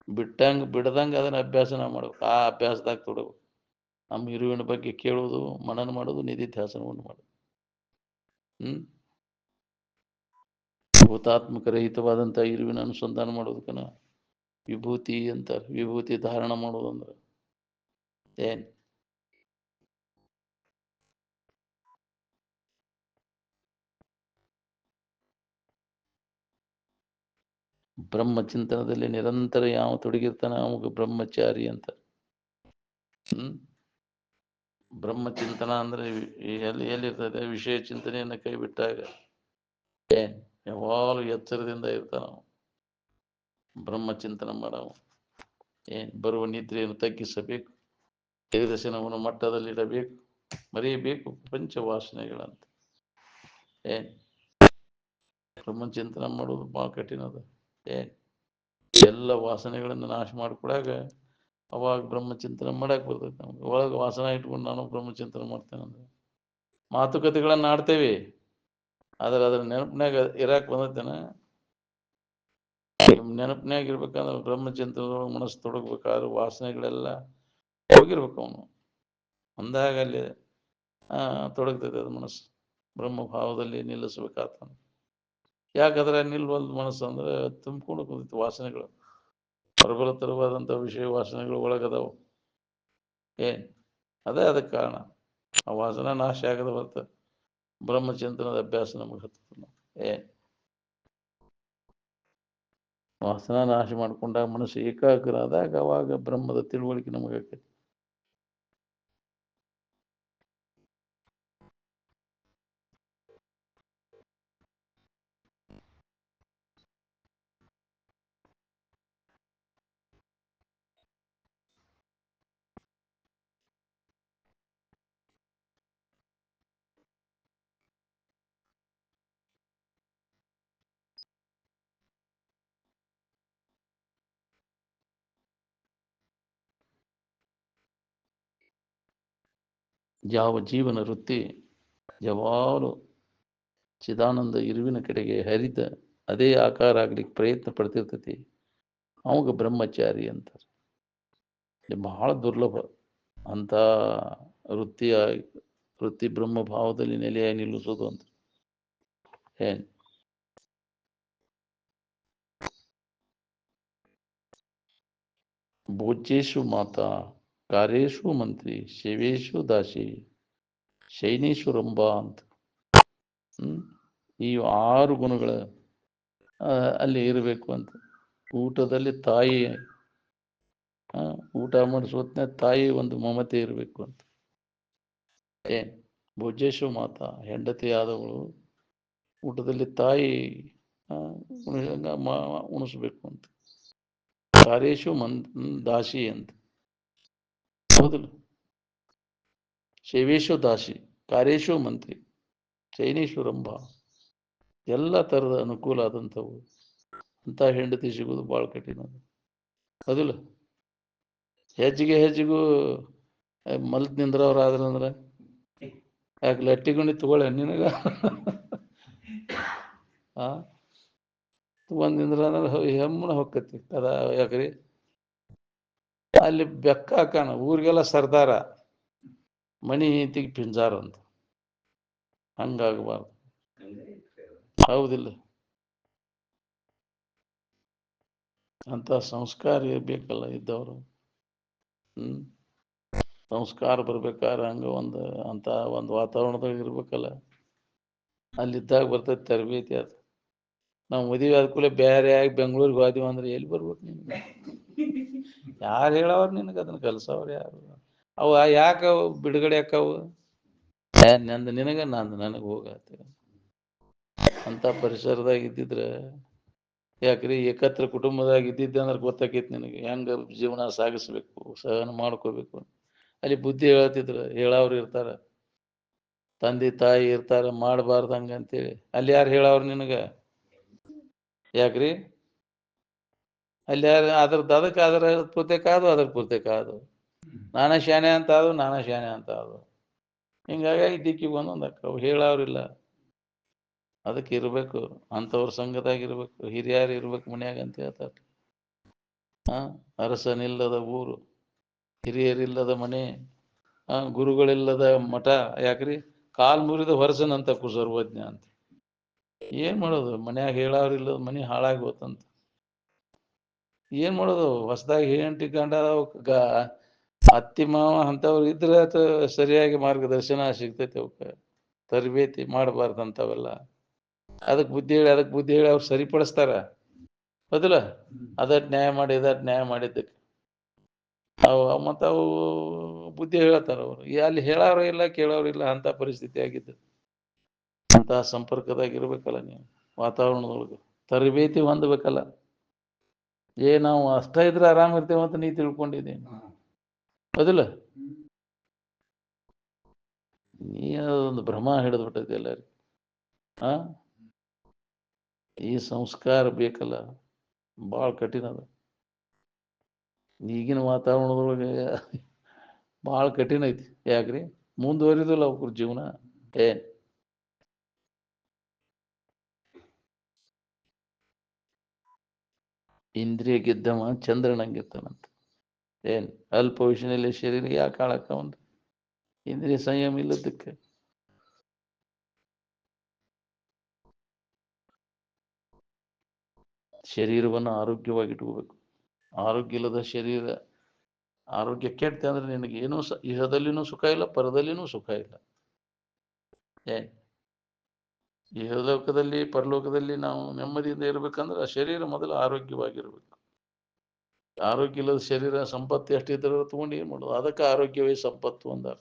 ಬಿಡದಂಗ ಅದನ್ನ ಅಭ್ಯಾಸನ ಮಾಡ್ಬೇಕು. ಆ ಅಭ್ಯಾಸದಾಗ ತೊಡಬೇಕು. ನಮ್ಮ ಇರುವಿನ ಬಗ್ಗೆ ಕೇಳುವುದು, ಮನನ ಮಾಡೋದು, ನಿಧಿಧ್ಯಾಸನವನ್ನು ಮಾಡೋದು. ಭೂತಾತ್ಮಕ ರಹಿತವಾದಂಥ ಇರುವಿನ ಅನುಸಂಧಾನ ಮಾಡೋದಕ್ಕನ ವಿಭೂತಿ ಅಂತಾರೆ. ವಿಭೂತಿ ಧಾರಣ ಮಾಡೋದಂದ್ರೆ ಏನ್? ಬ್ರಹ್ಮಚಿಂತನದಲ್ಲಿ ನಿರಂತರ ಯಾವ ತೊಡಗಿರ್ತಾನೆ ಅವಾಗ ಬ್ರಹ್ಮಚಾರಿ ಅಂತ. ಬ್ರಹ್ಮಚಿಂತನ ಅಂದ್ರೆ ಎಲ್ಲಿರ್ತದೆ? ವಿಷಯ ಚಿಂತನೆಯನ್ನು ಕೈ ಬಿಟ್ಟಾಗ ಏನ್ ಯಾವಾಗಲೂ ಎಚ್ಚರದಿಂದ ಇರ್ತಾನ ಬ್ರಹ್ಮಚಿಂತನ ಮಾಡವ. ಬರುವ ನಿದ್ರೆಯನ್ನು ತಗ್ಗಿಸಬೇಕು, ಏಕದರ್ಶನವನ್ನು ಮಟ್ಟದಲ್ಲಿಡಬೇಕು, ಮರೆಯಬೇಕು ಪಂಚವಾಸನೆಗಳಂತ. ಬ್ರಹ್ಮಚಿಂತನ ಮಾಡೋದು ಬಹಳ ಕಠಿಣ ಅದ. ಎಲ್ಲ ವಾಸನೆಗಳನ್ನು ನಾಶ ಮಾಡಿಕೊಡಾಗ ಅವಾಗ ಬ್ರಹ್ಮಚಿಂತನ ಮಾಡಕ್ ಬರ್ತೈತೆ. ನಮ್ಗೆ ಒಳಗೆ ವಾಸನ ಇಟ್ಕೊಂಡು ನಾನು ಬ್ರಹ್ಮಚಿಂತನ ಮಾಡ್ತೇನೆ ಅಂದ್ರೆ ಮಾತುಕತೆಗಳನ್ನ ಆಡ್ತೇವೆ, ಆದ್ರೆ ಅದ್ರ ನೆನಪಿನಾಗ ಇರಾಕ್ ಬಂದೈತೇನ? ನೆನಪಿನಾಗ ಇರ್ಬೇಕಂದ್ರೆ ಬ್ರಹ್ಮಚಿಂತನದೊಳಗೆ ಮನಸ್ಸು ತೊಡಗ್ಬೇಕಾದ್ರೆ ವಾಸನೆಗಳೆಲ್ಲ ಹೋಗಿರ್ಬೇಕು. ಅವನು ಅಂದಾಗ ಅಲ್ಲಿ ತೊಡಗ್ತೈತೆ ಅದು ಮನಸ್ಸು. ಬ್ರಹ್ಮಭಾವದಲ್ಲಿ ನಿಲ್ಲಿಸ್ಬೇಕಾಗ್ತಾನ. ಯಾಕಂದ್ರೆ ನಿಲ್ವಲ್ದು ಮನಸ್ಸು ಅಂದ್ರೆ ತುಂಬಿಕೊಂಡು ಕೂತೈತಿ ವಾಸನೆಗಳು, ಪ್ರಬಲತರವಾದಂಥ ವಿಷಯ ವಾಸನೆಗಳು ಒಳಗದಾವು. ಅದೇ ಅದಕ್ಕೆ ಕಾರಣ. ಆ ವಾಸನ ನಾಶ ಆಗದ ಬರ್ತದೆ. ಬ್ರಹ್ಮಚಿಂತನದ ಅಭ್ಯಾಸ ನಮಗೆ ಹತ್ತದ. ವಾಸನ ನಾಶ ಮಾಡ್ಕೊಂಡಾಗ ಮನಸ್ಸು ಏಕಾಗ್ರ ಆದಾಗ ಅವಾಗ ಬ್ರಹ್ಮದ ತಿಳುವಳಿಕೆ ನಮಗಾಕೈತಿ. ಯಾವ ಜೀವನ ವೃತ್ತಿ ಯಾವಾಗಲೂ ಚಿದಾನಂದ ಇರುವಿನ ಕಡೆಗೆ ಹರಿತ ಅದೇ ಆಕಾರ ಆಗ್ಲಿಕ್ಕೆ ಪ್ರಯತ್ನ ಪಡ್ತಿರ್ತೈತಿ, ಅವಾಗ ಬ್ರಹ್ಮಚಾರಿ ಅಂತಾರೆ. ಬಹಳ ದುರ್ಲಭ ಅಂತ ವೃತ್ತಿ ಬ್ರಹ್ಮಭಾವದಲ್ಲಿ ನೆಲೆಯಾಗಿ ನಿಲ್ಲಿಸೋದು ಅಂತ. ಭೋಜ್ಯೇಶು ಮಾತಾ, ಕಾರ್ಯೇಶು ಮಂತ್ರಿ, ಸೇವೇಶು ದಾಸಿ, ಶೈನೇಶು ರಂಭ ಅಂತ. ಈ 6 ಗುಣಗಳ ಅಲ್ಲಿ ಇರಬೇಕು ಅಂತ. ಊಟದಲ್ಲಿ ತಾಯಿ, ಊಟ ಮಾಡಿಸೋತ್ನ ತಾಯಿ ಒಂದು ಮಮತೆ ಇರಬೇಕು ಅಂತ. ಭೋಜ್ಯೇಶು ಮಾತಾ, ಹೆಂಡತಿ ಆದವಳು ಊಟದಲ್ಲಿ ತಾಯಿ ಉಣಿಸ್ಬೇಕು ಅಂತ. ಕಾರ್ಯೇಶು ದಾಸಿ ಅಂತ, ಹೌದಲ್ಲ? ಶೈವೇಶು ದಾಸಿ, ಕಾರ್ಯೇಶು ಮಂತ್ರಿ, ಶೈನೇಶು ರಂಭ. ಎಲ್ಲ ಥರದ ಅನುಕೂಲ ಆದಂಥವು ಅಂತ ಹೆಂಡತಿ ಸಿಗೋದು ಭಾಳ ಕಠಿಣ. ಹೌದಿಲ್ಲ? ಹೆಜ್ಜಿಗೂ ಮಲ್ತ್ ನಿಂದ್ರವ್ರು ಆದ್ರಂದ್ರೆ ಯಾಕೆ ಲಟ್ಟಿ ಗುಂಡಿ ತಗೊಳ್ಳ ನಿನಗ? ತಗೊಂಡಿಂದ್ರ ಅಂದ್ರೆ ಹೆಮ್ಮನ ಹೊಕ್ಕತಿ ಅದ. ಯಾಕ್ರಿ ಅಲ್ಲಿ ಬೆಕ್ಕ ಹಾಕಾನ, ಊರಿಗೆಲ್ಲ ಸರ್ದಾರ, ಮಣಿ ಹಿಂತಿಗೆ ಪಿಂಜಾರ ಅಂತ. ಹಂಗಾಗಬಾರ್ದು. ಹೌದಿಲ್ಲ? ಅಂತ ಸಂಸ್ಕಾರ ಇರ್ಬೇಕಲ್ಲ ಇದ್ದವರು. ಸಂಸ್ಕಾರ ಬರ್ಬೇಕಾದ್ರೆ ಹಂಗ ಅಂತ ಒಂದು ವಾತಾವರಣದಾಗ ಇರ್ಬೇಕಲ್ಲ. ಅಲ್ಲಿದ್ದಾಗ ಬರ್ತೈತಿ ತರಬೇತಿ. ಅದು ನಾವು ಮದುವೆ ಆದ ಕೂಡಲೇ ಬೇರೆ ಆಗಿ ಬೆಂಗಳೂರಿಗೆ ಹೋದಿವಿ ಅಂದ್ರೆ ಎಲ್ಲಿ ಬರ್ಬೇಕು ನಿನ್ಗೆ? ಯಾರು ಹೇಳವ್ರು ನಿನಗೆ? ಅದನ್ನ ಕಲ್ಸವ್ರು ಯಾರು? ಅವು ಯಾಕ ಬಿಡುಗಡೆ ಯಾಕವು? ನಂದು ನಿನಗ, ನಂದು ನನಗೆ ಹೋಗತ್ತೆ ಅಂತ ಪರಿಸರದಾಗ ಇದ್ದಿದ್ರೆ. ಯಾಕ್ರಿ ಏಕತ್ರ ಕುಟುಂಬದಾಗ ಇದ್ದಿದ್ದೆ ಅಂದ್ರೆ ಗೊತ್ತಾಕೈತಿ ನಿನಗೆ ಹೆಂಗ ಜೀವನ ಸಾಗಿಸ್ಬೇಕು, ಸಹನ ಮಾಡ್ಕೋಬೇಕು. ಅಲ್ಲಿ ಬುದ್ಧಿ ಹೇಳ್ತಿದ್ರು, ಹೇಳವ್ರು ಇರ್ತಾರ, ತಂದೆ ತಾಯಿ ಇರ್ತಾರ, ಮಾಡಬಾರ್ದಂಗ ಅಂತೇಳಿ. ಅಲ್ಲಿ ಯಾರು ಹೇಳವ್ರು ನಿನಗ? ಯಾಕ್ರಿ ಅಲ್ಲಿ ಯಾರು ಅದಕ್ಕೆ ಅದರ ಪೂರ್ತಿ ಕಾದು ನಾನ ಶಾನೆ ಅಂತ ಅದು, ನಾನ ಶಾನೆ ಅಂತ ಅದು. ಹಿಂಗಾಗಿ ದಿಕ್ಕಿಗೆ ಒಂದೊಂದು ಅಕ್ಕವು ಹೇಳವ್ರಿಲ್ಲ. ಅದಕ್ಕೆ ಇರಬೇಕು, ಅಂಥವ್ರ ಸಂಘದಾಗ ಇರ್ಬೇಕು, ಹಿರಿಯರು ಇರ್ಬೇಕು ಮನ್ಯಾಗ ಅಂತ ಹೇಳ್ತಾರೆ. ಅರಸನಿಲ್ಲದ ಊರು, ಹಿರಿಯರಿಲ್ಲದ ಮನೆ, ಗುರುಗಳಿಲ್ಲದ ಮಠ. ಯಾಕ್ರಿ? ಕಾಲ್ ಮುರಿದ ಹೊರಸನಂತ ಸರ್ವಜ್ಞ ಅಂತ. ಏನ್ ಮಾಡೋದು? ಮನ್ಯಾಗ ಹೇಳೋರಿಲ್ಲದ ಮನೆ ಹಾಳಾಗಿ ಹೋತಂತ. ಏನ್ ಮಾಡೋದು? ಹೊಸದಾಗಿ ಹೆಂಡತಿ ಗಂಡ ಅತ್ತಿ ಮಾವ ಅಂತವ್ರು ಇದ್ರೆ ಸರಿಯಾಗಿ ಮಾರ್ಗದರ್ಶನ ಸಿಗ್ತೈತಿ. ಅವಕ್ಕೆ ತರಬೇತಿ ಮಾಡಬಾರ್ದಂತವೆಲ್ಲ. ಅದಕ್ಕೆ ಬುದ್ಧಿ ಹೇಳಿ ಅವ್ರು ಸರಿಪಡಿಸ್ತಾರ. ಹೌದಿಲ್ಲ? ಅದಟ್ ನ್ಯಾಯ ಮಾಡಿ ಇದಟ್ ನ್ಯಾಯ ಮಾಡಿದ್ದಕ್ಕೆ ಮತ್ತ ಅವು ಬುದ್ಧಿ ಹೇಳ್ತಾರ. ಅವರು ಅಲ್ಲಿ ಹೇಳೋರು ಇಲ್ಲ, ಕೇಳೋರು ಇಲ್ಲ, ಅಂತ ಪರಿಸ್ಥಿತಿ ಆಗಿದ್ದು. ಅಂತ ಸಂಪರ್ಕದಾಗ ಇರ್ಬೇಕಲ್ಲ ನೀವು, ವಾತಾವರಣದೊಳಗೆ ತರಬೇತಿ ಹೊಂದಬೇಕಲ್ಲ. ನಾವು ಅಷ್ಟ ಇದ್ರೆ ಆರಾಮ್ ಇರ್ತೇವೆ ಅಂತ ನೀ ತಿಳ್ಕೊಂಡಿದ್ದೀನಿ. ಹೌದಿಲ್ಲ? ನೀ ಅದೊಂದು ಭ್ರಮ ಹಿಡಿದು ಬಿಟ್ಟೈತಿ ಎಲ್ಲರಿಗೆ. ಈ ಸಂಸ್ಕಾರ ಬೇಕಲ್ಲ, ಭಾಳ ಕಠಿಣ ಅದ. ಈಗಿನ ವಾತಾವರಣದೊಳಗೆ ಭಾಳ ಕಠಿಣ ಐತಿ. ಯಾಕ್ರಿ? ಮುಂದುವರಿದಿಲ್ಲ ಅವ್ರ ಜೀವನ. ಇಂದ್ರಿಯ ಗೆದ್ದವ ಚಂದ್ರನಂಗಿರ್ತಾನಂತ. ಅಲ್ಪ ವಯಸ್ಸಿನಲ್ಲಿ ಶರೀರ ಯಾಕೆ ಹಾಳಾಕ ಒಂದು? ಇಂದ್ರಿಯ ಸಂಯಮ ಇಲ್ಲದಕ್ಕೆ. ಶರೀರವನ್ನು ಆರೋಗ್ಯವಾಗಿ ಇಟ್ಕೋಬೇಕು. ಆರೋಗ್ಯ ಇಲ್ಲದ ಶರೀರ, ಆರೋಗ್ಯ ಕೆಟ್ಟ ಅಂದ್ರೆ ನಿನಗೆ ಏನೂ ಇಹದಲ್ಲಿನೂ ಸುಖ ಇಲ್ಲ, ಪರದಲ್ಲಿನೂ ಸುಖ ಇಲ್ಲ. ಇಹಲೋಕದಲ್ಲಿ ಪರಲೋಕದಲ್ಲಿ ನಾವು ನೆಮ್ಮದಿಯಿಂದ ಇರ್ಬೇಕಂದ್ರೆ ಶರೀರ ಮೊದಲು ಆರೋಗ್ಯವಾಗಿರ್ಬೇಕು. ಆರೋಗ್ಯ ಇಲ್ಲದ ಶರೀರ ಸಂಪತ್ತು ಎಷ್ಟಿದ್ರೂ ತಗೊಂಡು ಏನ್ ಮಾಡೋದು? ಅದಕ್ಕೆ ಆರೋಗ್ಯವೇ ಸಂಪತ್ತು ಅಂದಾರ.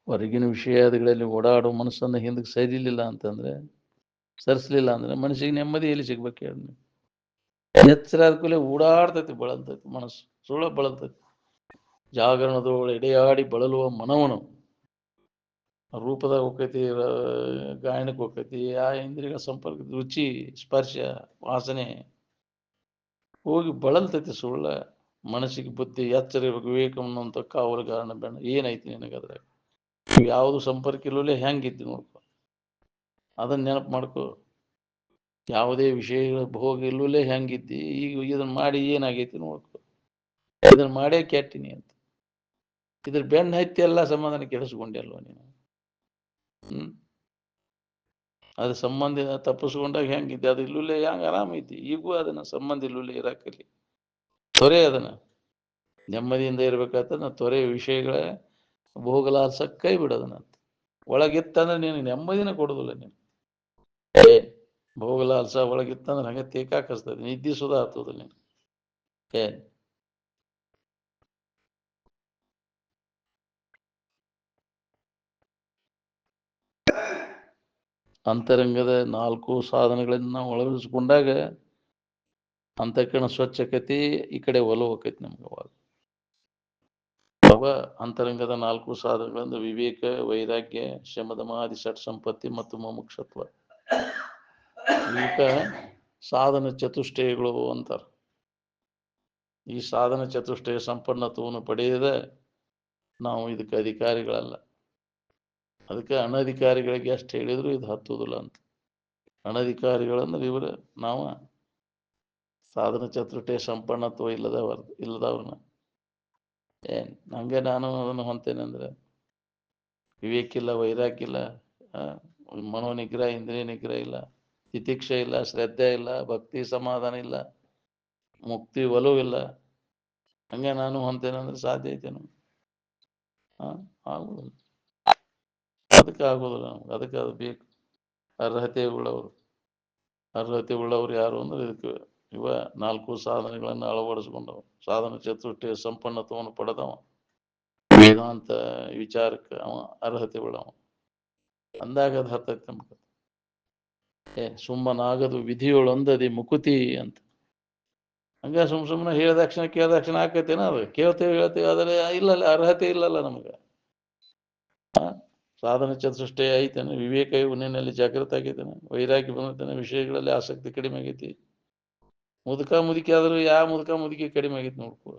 ಹೊರಗಿನ ವಿಷಯಾದಿಗಳಲ್ಲಿ ಓಡಾಡೋ ಮನಸ್ಸನ್ನು ಹಿಂದಕ್ಕೆ ಸರಿಲಿಲ್ಲ ಅಂತಂದ್ರೆ, ಸರಿಸಲಿಲ್ಲ ಅಂದ್ರೆ ಮನಸ್ಸಿಗೆ ನೆಮ್ಮದಿ ಎಲ್ಲಿ ಸಿಗ್ಬೇಕು ಹೇಳಿ ನೀವು? ಎಚ್ಚರ ಆದ್ಕೂಲೆ ಓಡಾಡ್ತೈತಿ, ಬಳಲ್ತೈತಿ ಮನಸ್ಸು, ಸುಳ್ಳ ಬಳಲ್ತೈತಿ. ಜಾಗರಣದೊಳ ಎಡೆಯಾಡಿ ಬಳಲುವ ಮನವನು ರೂಪದಾಗ ಹೋಗ್ತೈತಿ, ಗಾಯನಕ್ಕೆ ಹೋಗ್ತೈತಿ. ಆ ಇಂದ್ರಿಯಗಳ ಸಂಪರ್ಕ, ರುಚಿ, ಸ್ಪರ್ಶ, ವಾಸನೆ ಹೋಗಿ ಬಳಲ್ತೈತಿ. ಸುಳ್ಳ ಮನಸ್ಸಿಗೆ ಬುದ್ಧಿ ಎಚ್ಚರ ಇರ್ಬೇಕು. ವಿವೇಕವನ್ನಂತ ಕಾವಲು ಕಾರಣ ಬೇಡ. ಏನೈತಿ ನಿನಗದ್ರಾಗ? ಯಾವುದು ಸಂಪರ್ಕ ಇಲ್ಲವೇ ಹೆಂಗಿದ್ದು ನೋಡ್ಕೊ, ಅದನ್ನ ನೆನಪು ಮಾಡ್ಕೊ. ಯಾವುದೇ ವಿಷಯಗಳ ಭೋಗ ಇಲ್ಲವೇ ಹೆಂಗಿದ್ದಿ, ಈಗ ಇದನ್ನ ಮಾಡಿ ಏನಾಗೈತಿ ನೋಡ್ಕೊ. ಇದನ್ನ ಮಾಡೇ ಕೆಟ್ಟಿನಿ ಅಂತ ಇದ್ರ ಬೆನ್ನ ಹತ್ತಿ ಎಲ್ಲ ಸಮಾಧಾನ ಕೆಡಿಸ್ಕೊಂಡೆ ಅಲ್ವ ನೀನು? ಅದು ಸಂಬಂಧ ತಪ್ಪಿಸ್ಕೊಂಡಾಗ ಹೆಂಗಿದ್ದೆ, ಅದು ಇಲ್ಲೂಲೆ ಹೆಂಗ ಆರಾಮೈತಿ. ಈಗೂ ಅದನ್ನ ಸಂಬಂಧ ಇಲ್ಲೂಲೆ ಇರಾಕಲ್ಲಿ ತೊರೆ. ಅದನ್ನ ನೆಮ್ಮದಿಯಿಂದ ಇರ್ಬೇಕಾದ್ರೆ ತೊರೆ ವಿಷಯಗಳ ಭೋಗಲಾಲ್ಸ ಕೈ ಬಿಡೋದನ್ನಂತ. ಒಳಗಿತ್ತಂದ್ರೆ ನೀನು ನೆಮ್ಮದಿನ ಕೊಡುದಿಲ್ಲ. ನೀನು ಭೋಗಲಾಲ್ಸ ಒಳಗಿತ್ತಂದ್ರೆ ಹಂಗೆ ತೇಕಾಕಸ್ತದೆ, ನಿದ್ದೆ ಸುಧಾ ಆಗ್ತದ ನೀನು. ಅಂತರಂಗದ 4 ಸಾಧನಗಳನ್ನು ನಾವು ಅಳವಡಿಸ್ಕೊಂಡಾಗ ಅಂತಃಕರಣ ಸ್ವಚ್ಛಕತಿ, ಈ ಕಡೆ ಒಲವು ಆಕೈತಿ ನಮ್ಗೆ. ಅವಾಗ ಅಂತರಂಗದ 4 ಸಾಧನಗಳಿಂದ ವಿವೇಕ, ವೈರಾಗ್ಯ, ಶಮದಮಾದಿ ಷಟ್ ಸಂಪತ್ತಿ ಮತ್ತು ಮುಮುಕ್ಷತ್ವ, ಇವಕ್ಕ ಸಾಧನ ಚತುಷ್ಟಯಗಳು ಅಂತಾರ. ಈ ಸಾಧನ ಚತುಷ್ಟಯ ಸಂಪನ್ನತ್ವವನ್ನು ಪಡೆಯದ ನಾವು ಇದಕ್ಕೆ ಅಧಿಕಾರಿಗಳಲ್ಲ. ಅದಕ್ಕೆ ಅನಧಿಕಾರಿಗಳಿಗೆ ಅಷ್ಟು ಹೇಳಿದ್ರು ಇದು ಹತ್ತುದಿಲ್ಲ ಅಂತ. ಅನಧಿಕಾರಿಗಳಂದ್ರೆ ಇವರು ನಾವು ಸಾಧನ ಚತುಷ್ಟಯ ಸಂಪನ್ನತ್ವ ಇಲ್ಲದವ್ರನ್ನ ಹಂಗೆ ನಾನು ಅದನ್ನು ಹೊಂತೇನೆಂದ್ರೆ ವಿವೇಕ ಇಲ್ಲ, ವೈರಾಗ್ಯ ಇಲ್ಲ, ಮನೋನಿಗ್ರಹ, ಇಂದ್ರಿಯ ನಿಗ್ರಹ ಇಲ್ಲ, ತಿತಿಕ್ಷೆ ಇಲ್ಲ, ಶ್ರದ್ಧೆ ಇಲ್ಲ, ಭಕ್ತಿ ಸಮಾಧಾನ ಇಲ್ಲ, ಮುಕ್ತಿ ಒಲವಿಲ್ಲ. ಹಂಗೆ ನಾನು ಹೊಂತೇನೆಂದ್ರೆ ಸಾಧ್ಯ ಐತೇನು? ಆಗುದಿಲ್ಲ. ಅದಕ್ಕೆ ಆಗೋದಿಲ್ಲ ನಮ್ಗೆ. ಅದಕ್ಕೆ ಅದು ಬೇಕು. ಅರ್ಹತೆ ಉಳ್ಳವರು ಯಾರು ಅಂದ್ರೆ ಇದಕ್ಕೆ ಇವ 4 ಸಾಧನೆಗಳನ್ನು ಅಳವಡಿಸ್ಕೊಂಡವ, ಸಾಧನ ಚತುಷ್ಟಯ ಸಂಪನ್ನತ್ವವನ್ನು ಪಡೆದವ, ವೇದಾಂತ ವಿಚಾರಕ್ಕೆ ಅವ ಅರ್ಹತೆ ಉಳ್ಳವ ಅಂದಾಗ ಅದು ಹತ್ತೈತೆ ನಮ್ಗೆ. ಸುಮ್ಮನಾಗದು ವಿಧಿಯೊಳೊಂದದಿ ಮುಕುತಿ ಅಂತ. ಹಂಗ ಸುಮ್ಮನೆ ಹೇಳ್ದಾಕ್ಷಣ ಕೇಳ್ದಾಕ್ಷಣ ಆಕೈತೇನ? ಅದು ಕೇಳ್ತೇವೆ ಹೇಳ್ತೇವೆ, ಆದರೆ ಇಲ್ಲಲ್ಲ, ಅರ್ಹತೆ ಇಲ್ಲಲ್ಲ ನಮ್ಗೆ. ಸಾಧನ ಚತುಷ್ಟಯ ಐತೇನೆ, ವಿವೇಕ ನಿನ್ನಲ್ಲಿ ಜಾಗೃತ ಆಗೈತೇನೆ, ವೈರಾಗ್ಯ ಬಂದೈತೇನೆ, ವಿಷಯಗಳಲ್ಲಿ ಆಸಕ್ತಿ ಕಡಿಮೆ ಆಗೈತಿ. ಮುದುಕ ಮುದುಕಿ ಆದ್ರೂ ಯಾವ ಮುದುಕ ಮುದುಕಿ ಕಡಿಮೆ ಆಗೈತಿ ನೋಡ್ಕೊ.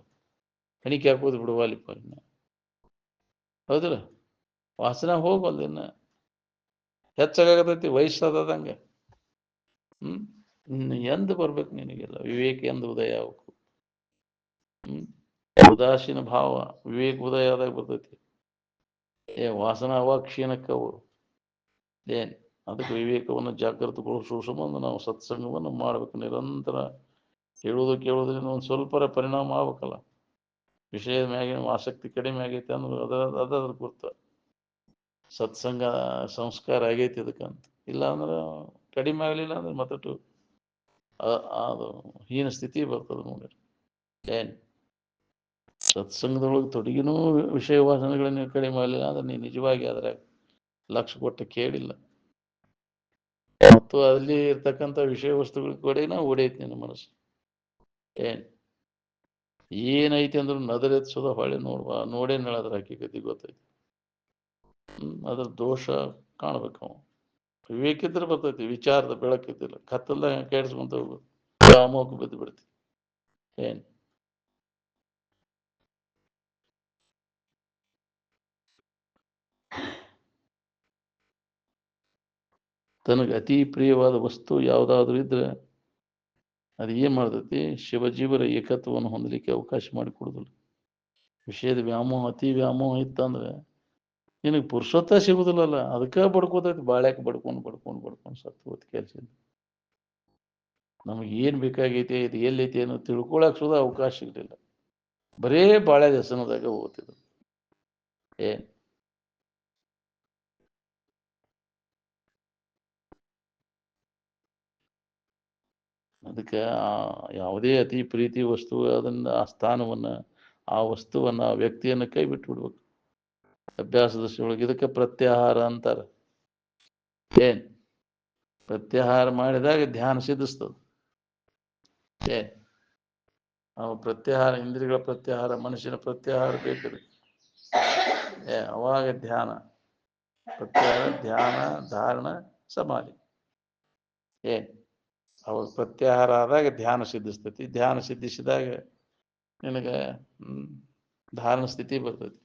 ಹಣಿಕೆ ಹಾಕೋದು ಬಿಡುವಲ್ಲಿಪ್ಪ. ಹೌದಿಲ್ಲ? ವಾಸನೆ ಹೋಗವಲ್ದು ಇನ್ನ. ಹೆಚ್ಚಾಗತೈತಿ ವಯಸ್ಸಾದಂಗೆ. ಎಂದ ಬರ್ಬೇಕು ನಿನಗೆಲ್ಲ ವಿವೇಕ ಎಂದು ಉದಯ ಆಗ್ಬೇಕು. ಉದಾಸೀನ ಭಾವ ವಿವೇಕ ಉದಯ ಆದಾಗ ಬರ್ತೈತಿ. ವಾಸನ ಅವಾಗ ಕ್ಷೀಣಕ್ಕವು. ಏನ್ ಅದಕ್ಕೆ ವಿವೇಕವನ್ನು ಜಾಗೃತಗೊಳಿಸುವ ಸಂಬಂಧ ನಾವು ಸತ್ಸಂಗವನ್ನು ಮಾಡ್ಬೇಕು. ನಿರಂತರ ಹೇಳುವುದು ಕೇಳುವುದರಿಂದ ಒಂದು ಸ್ವಲ್ಪ ಪರಿಣಾಮ ಆಗ್ಬೇಕಲ್ಲ. ವಿಷಯದ ಮ್ಯಾಗಿನ ಆಸಕ್ತಿ ಕಡಿಮೆ ಆಗೈತೆ ಅಂದ್ರೆ ಅದ್ರ ಗುರ್ತ. ಸತ್ಸಂಗ ಸಂಸ್ಕಾರ ಆಗೈತಿ ಅದಕ್ಕಂತ. ಇಲ್ಲ ಅಂದ್ರೆ ಕಡಿಮೆ ಆಗಲಿಲ್ಲ ಅಂದ್ರೆ ಮತ್ತಟ್ಟು ಅದು ಹೀನ ಸ್ಥಿತಿ ಬರ್ತದೆ ನೋಡಿ. ಏನ್ ಸತ್ಸಂಗದೊಳಗೆ ತೊಡಗಿನೂ ವಿಷಯ ವಾಸನೆಗಳನ್ನ ಕಡಿಮೆ ಆಗಲಿಲ್ಲ ಅಂದ್ರೆ ನೀ ನಿಜವಾಗಿ ಅದ್ರ ಲಕ್ಷ ಕೊಟ್ಟು ಕೇಳಿಲ್ಲ. ಮತ್ತು ಅಲ್ಲಿ ಇರ್ತಕ್ಕಂಥ ವಿಷಯ ವಸ್ತುಗಳ ಕಡೆನ ಓಡೈತಿ ನಿನ್ನ ಮನಸ್ಸು. ಏನೈತಿ ಅಂದ್ರು ನದರೆತ್ಸೋದ ಹೊಳೆ ನೋಡೇ ನಳದ್ರ ಹಕ್ಕಿಗತಿ ಗೊತ್ತೈತಿ. ಅದ್ರ ದೋಷ ಕಾಣ್ಬೇಕು ಅವ. ವಿವೇಕಿದ್ರೆ ಬರ್ತೈತಿ, ವಿಚಾರದ ಬೆಳಕಿದ್ದಿಲ್ಲ. ಕತ್ತಲ್ದಾಗ ಕೇಳಿಸ್ಕೊಂತ ಹೋಗ್ಬೇಕು, ವ್ಯಾಮೋಹಕ್ಕೆ ಬಿದ್ದು ಬಿಡ್ತಿ. ಏನ್ ತನಗೆ ಅತಿ ಪ್ರಿಯವಾದ ವಸ್ತು ಯಾವುದಾದ್ರೂ ಇದ್ರೆ ಅದು ಏನ್ ಮಾಡ್ತೈತಿ, ಶಿವಜೀವರ ಏಕತ್ವವನ್ನು ಹೊಂದಲಿಕ್ಕೆ ಅವಕಾಶ ಮಾಡಿಕೊಡುದಿಲ್ಲ. ವಿಷಯದ ವ್ಯಾಮೋಹ ಅತಿ ವ್ಯಾಮೋಹ ಇತ್ತಂದ್ರೆ ನಿನಗೆ ಪುರುಷತ್ವ ಸಿಗುದಿಲ್ಲಲ್ಲ. ಅದಕ್ಕೆ ಬಡ್ಕೋತೈತಿ, ಬಾಳ್ಯಾಕ ಬಡ್ಕೊಂಡು ಸತ್ತು ಹೋದ್ ಕೆಲಸ. ನಮಗೆ ಏನ್ ಬೇಕಾಗೈತಿ, ಇದು ಎಲ್ಲೈತಿ ಅನ್ನೋ ತಿಳ್ಕೊಳಕ್ ಸುದ ಅವಕಾಶ ಸಿಗಲಿಲ್ಲ. ಬರೇ ಬಾಳ್ಯ ವ್ಯಸನದಾಗ ಹೋಗ್ತಿದ್ರು. ಏನ್ ಅದಕ್ಕೆ ಯಾವುದೇ ಅತಿ ಪ್ರೀತಿ ವಸ್ತು ಅದನ್ನ ಆ ಸ್ಥಾನವನ್ನ, ಆ ವಸ್ತುವನ್ನ, ಆ ವ್ಯಕ್ತಿಯನ್ನ ಕೈ ಬಿಟ್ಟು ಬಿಡ್ಬೇಕು ಅಭ್ಯಾಸ ದಶೆಯೊಳಗೆ. ಇದಕ್ಕೆ ಪ್ರತ್ಯಾಹಾರ ಅಂತಾರ. ಏನ್ ಪ್ರತ್ಯಾಹಾರ ಮಾಡಿದಾಗ ಧ್ಯಾನ ಸಿದ್ಧಿಸ್ತದ. ಏನ್ ಅವು ಪ್ರತ್ಯಾಹಾರ, ಇಂದ್ರಿಯಗಳ ಪ್ರತ್ಯಾಹಾರ, ಮನುಷ್ಯನ ಪ್ರತ್ಯಾಹಾರ ಬೇಕಿದೆ. ಅವಾಗ ಧ್ಯಾನ, ಪ್ರತ್ಯಾಹಾರ, ಧ್ಯಾನ, ಧಾರಣ, ಸಮಾಧಿ. ಏನ್ ಅವಾಗ ಪ್ರತ್ಯಾಹಾರ ಆದಾಗ ಧ್ಯಾನ ಸಿದ್ಧಿಸ್ತೈತಿ. ಧ್ಯಾನ ಸಿದ್ಧಿಸಿದಾಗ ನಿನಗೆ ಧಾರಣ ಸ್ಥಿತಿ ಬರ್ತೈತಿ.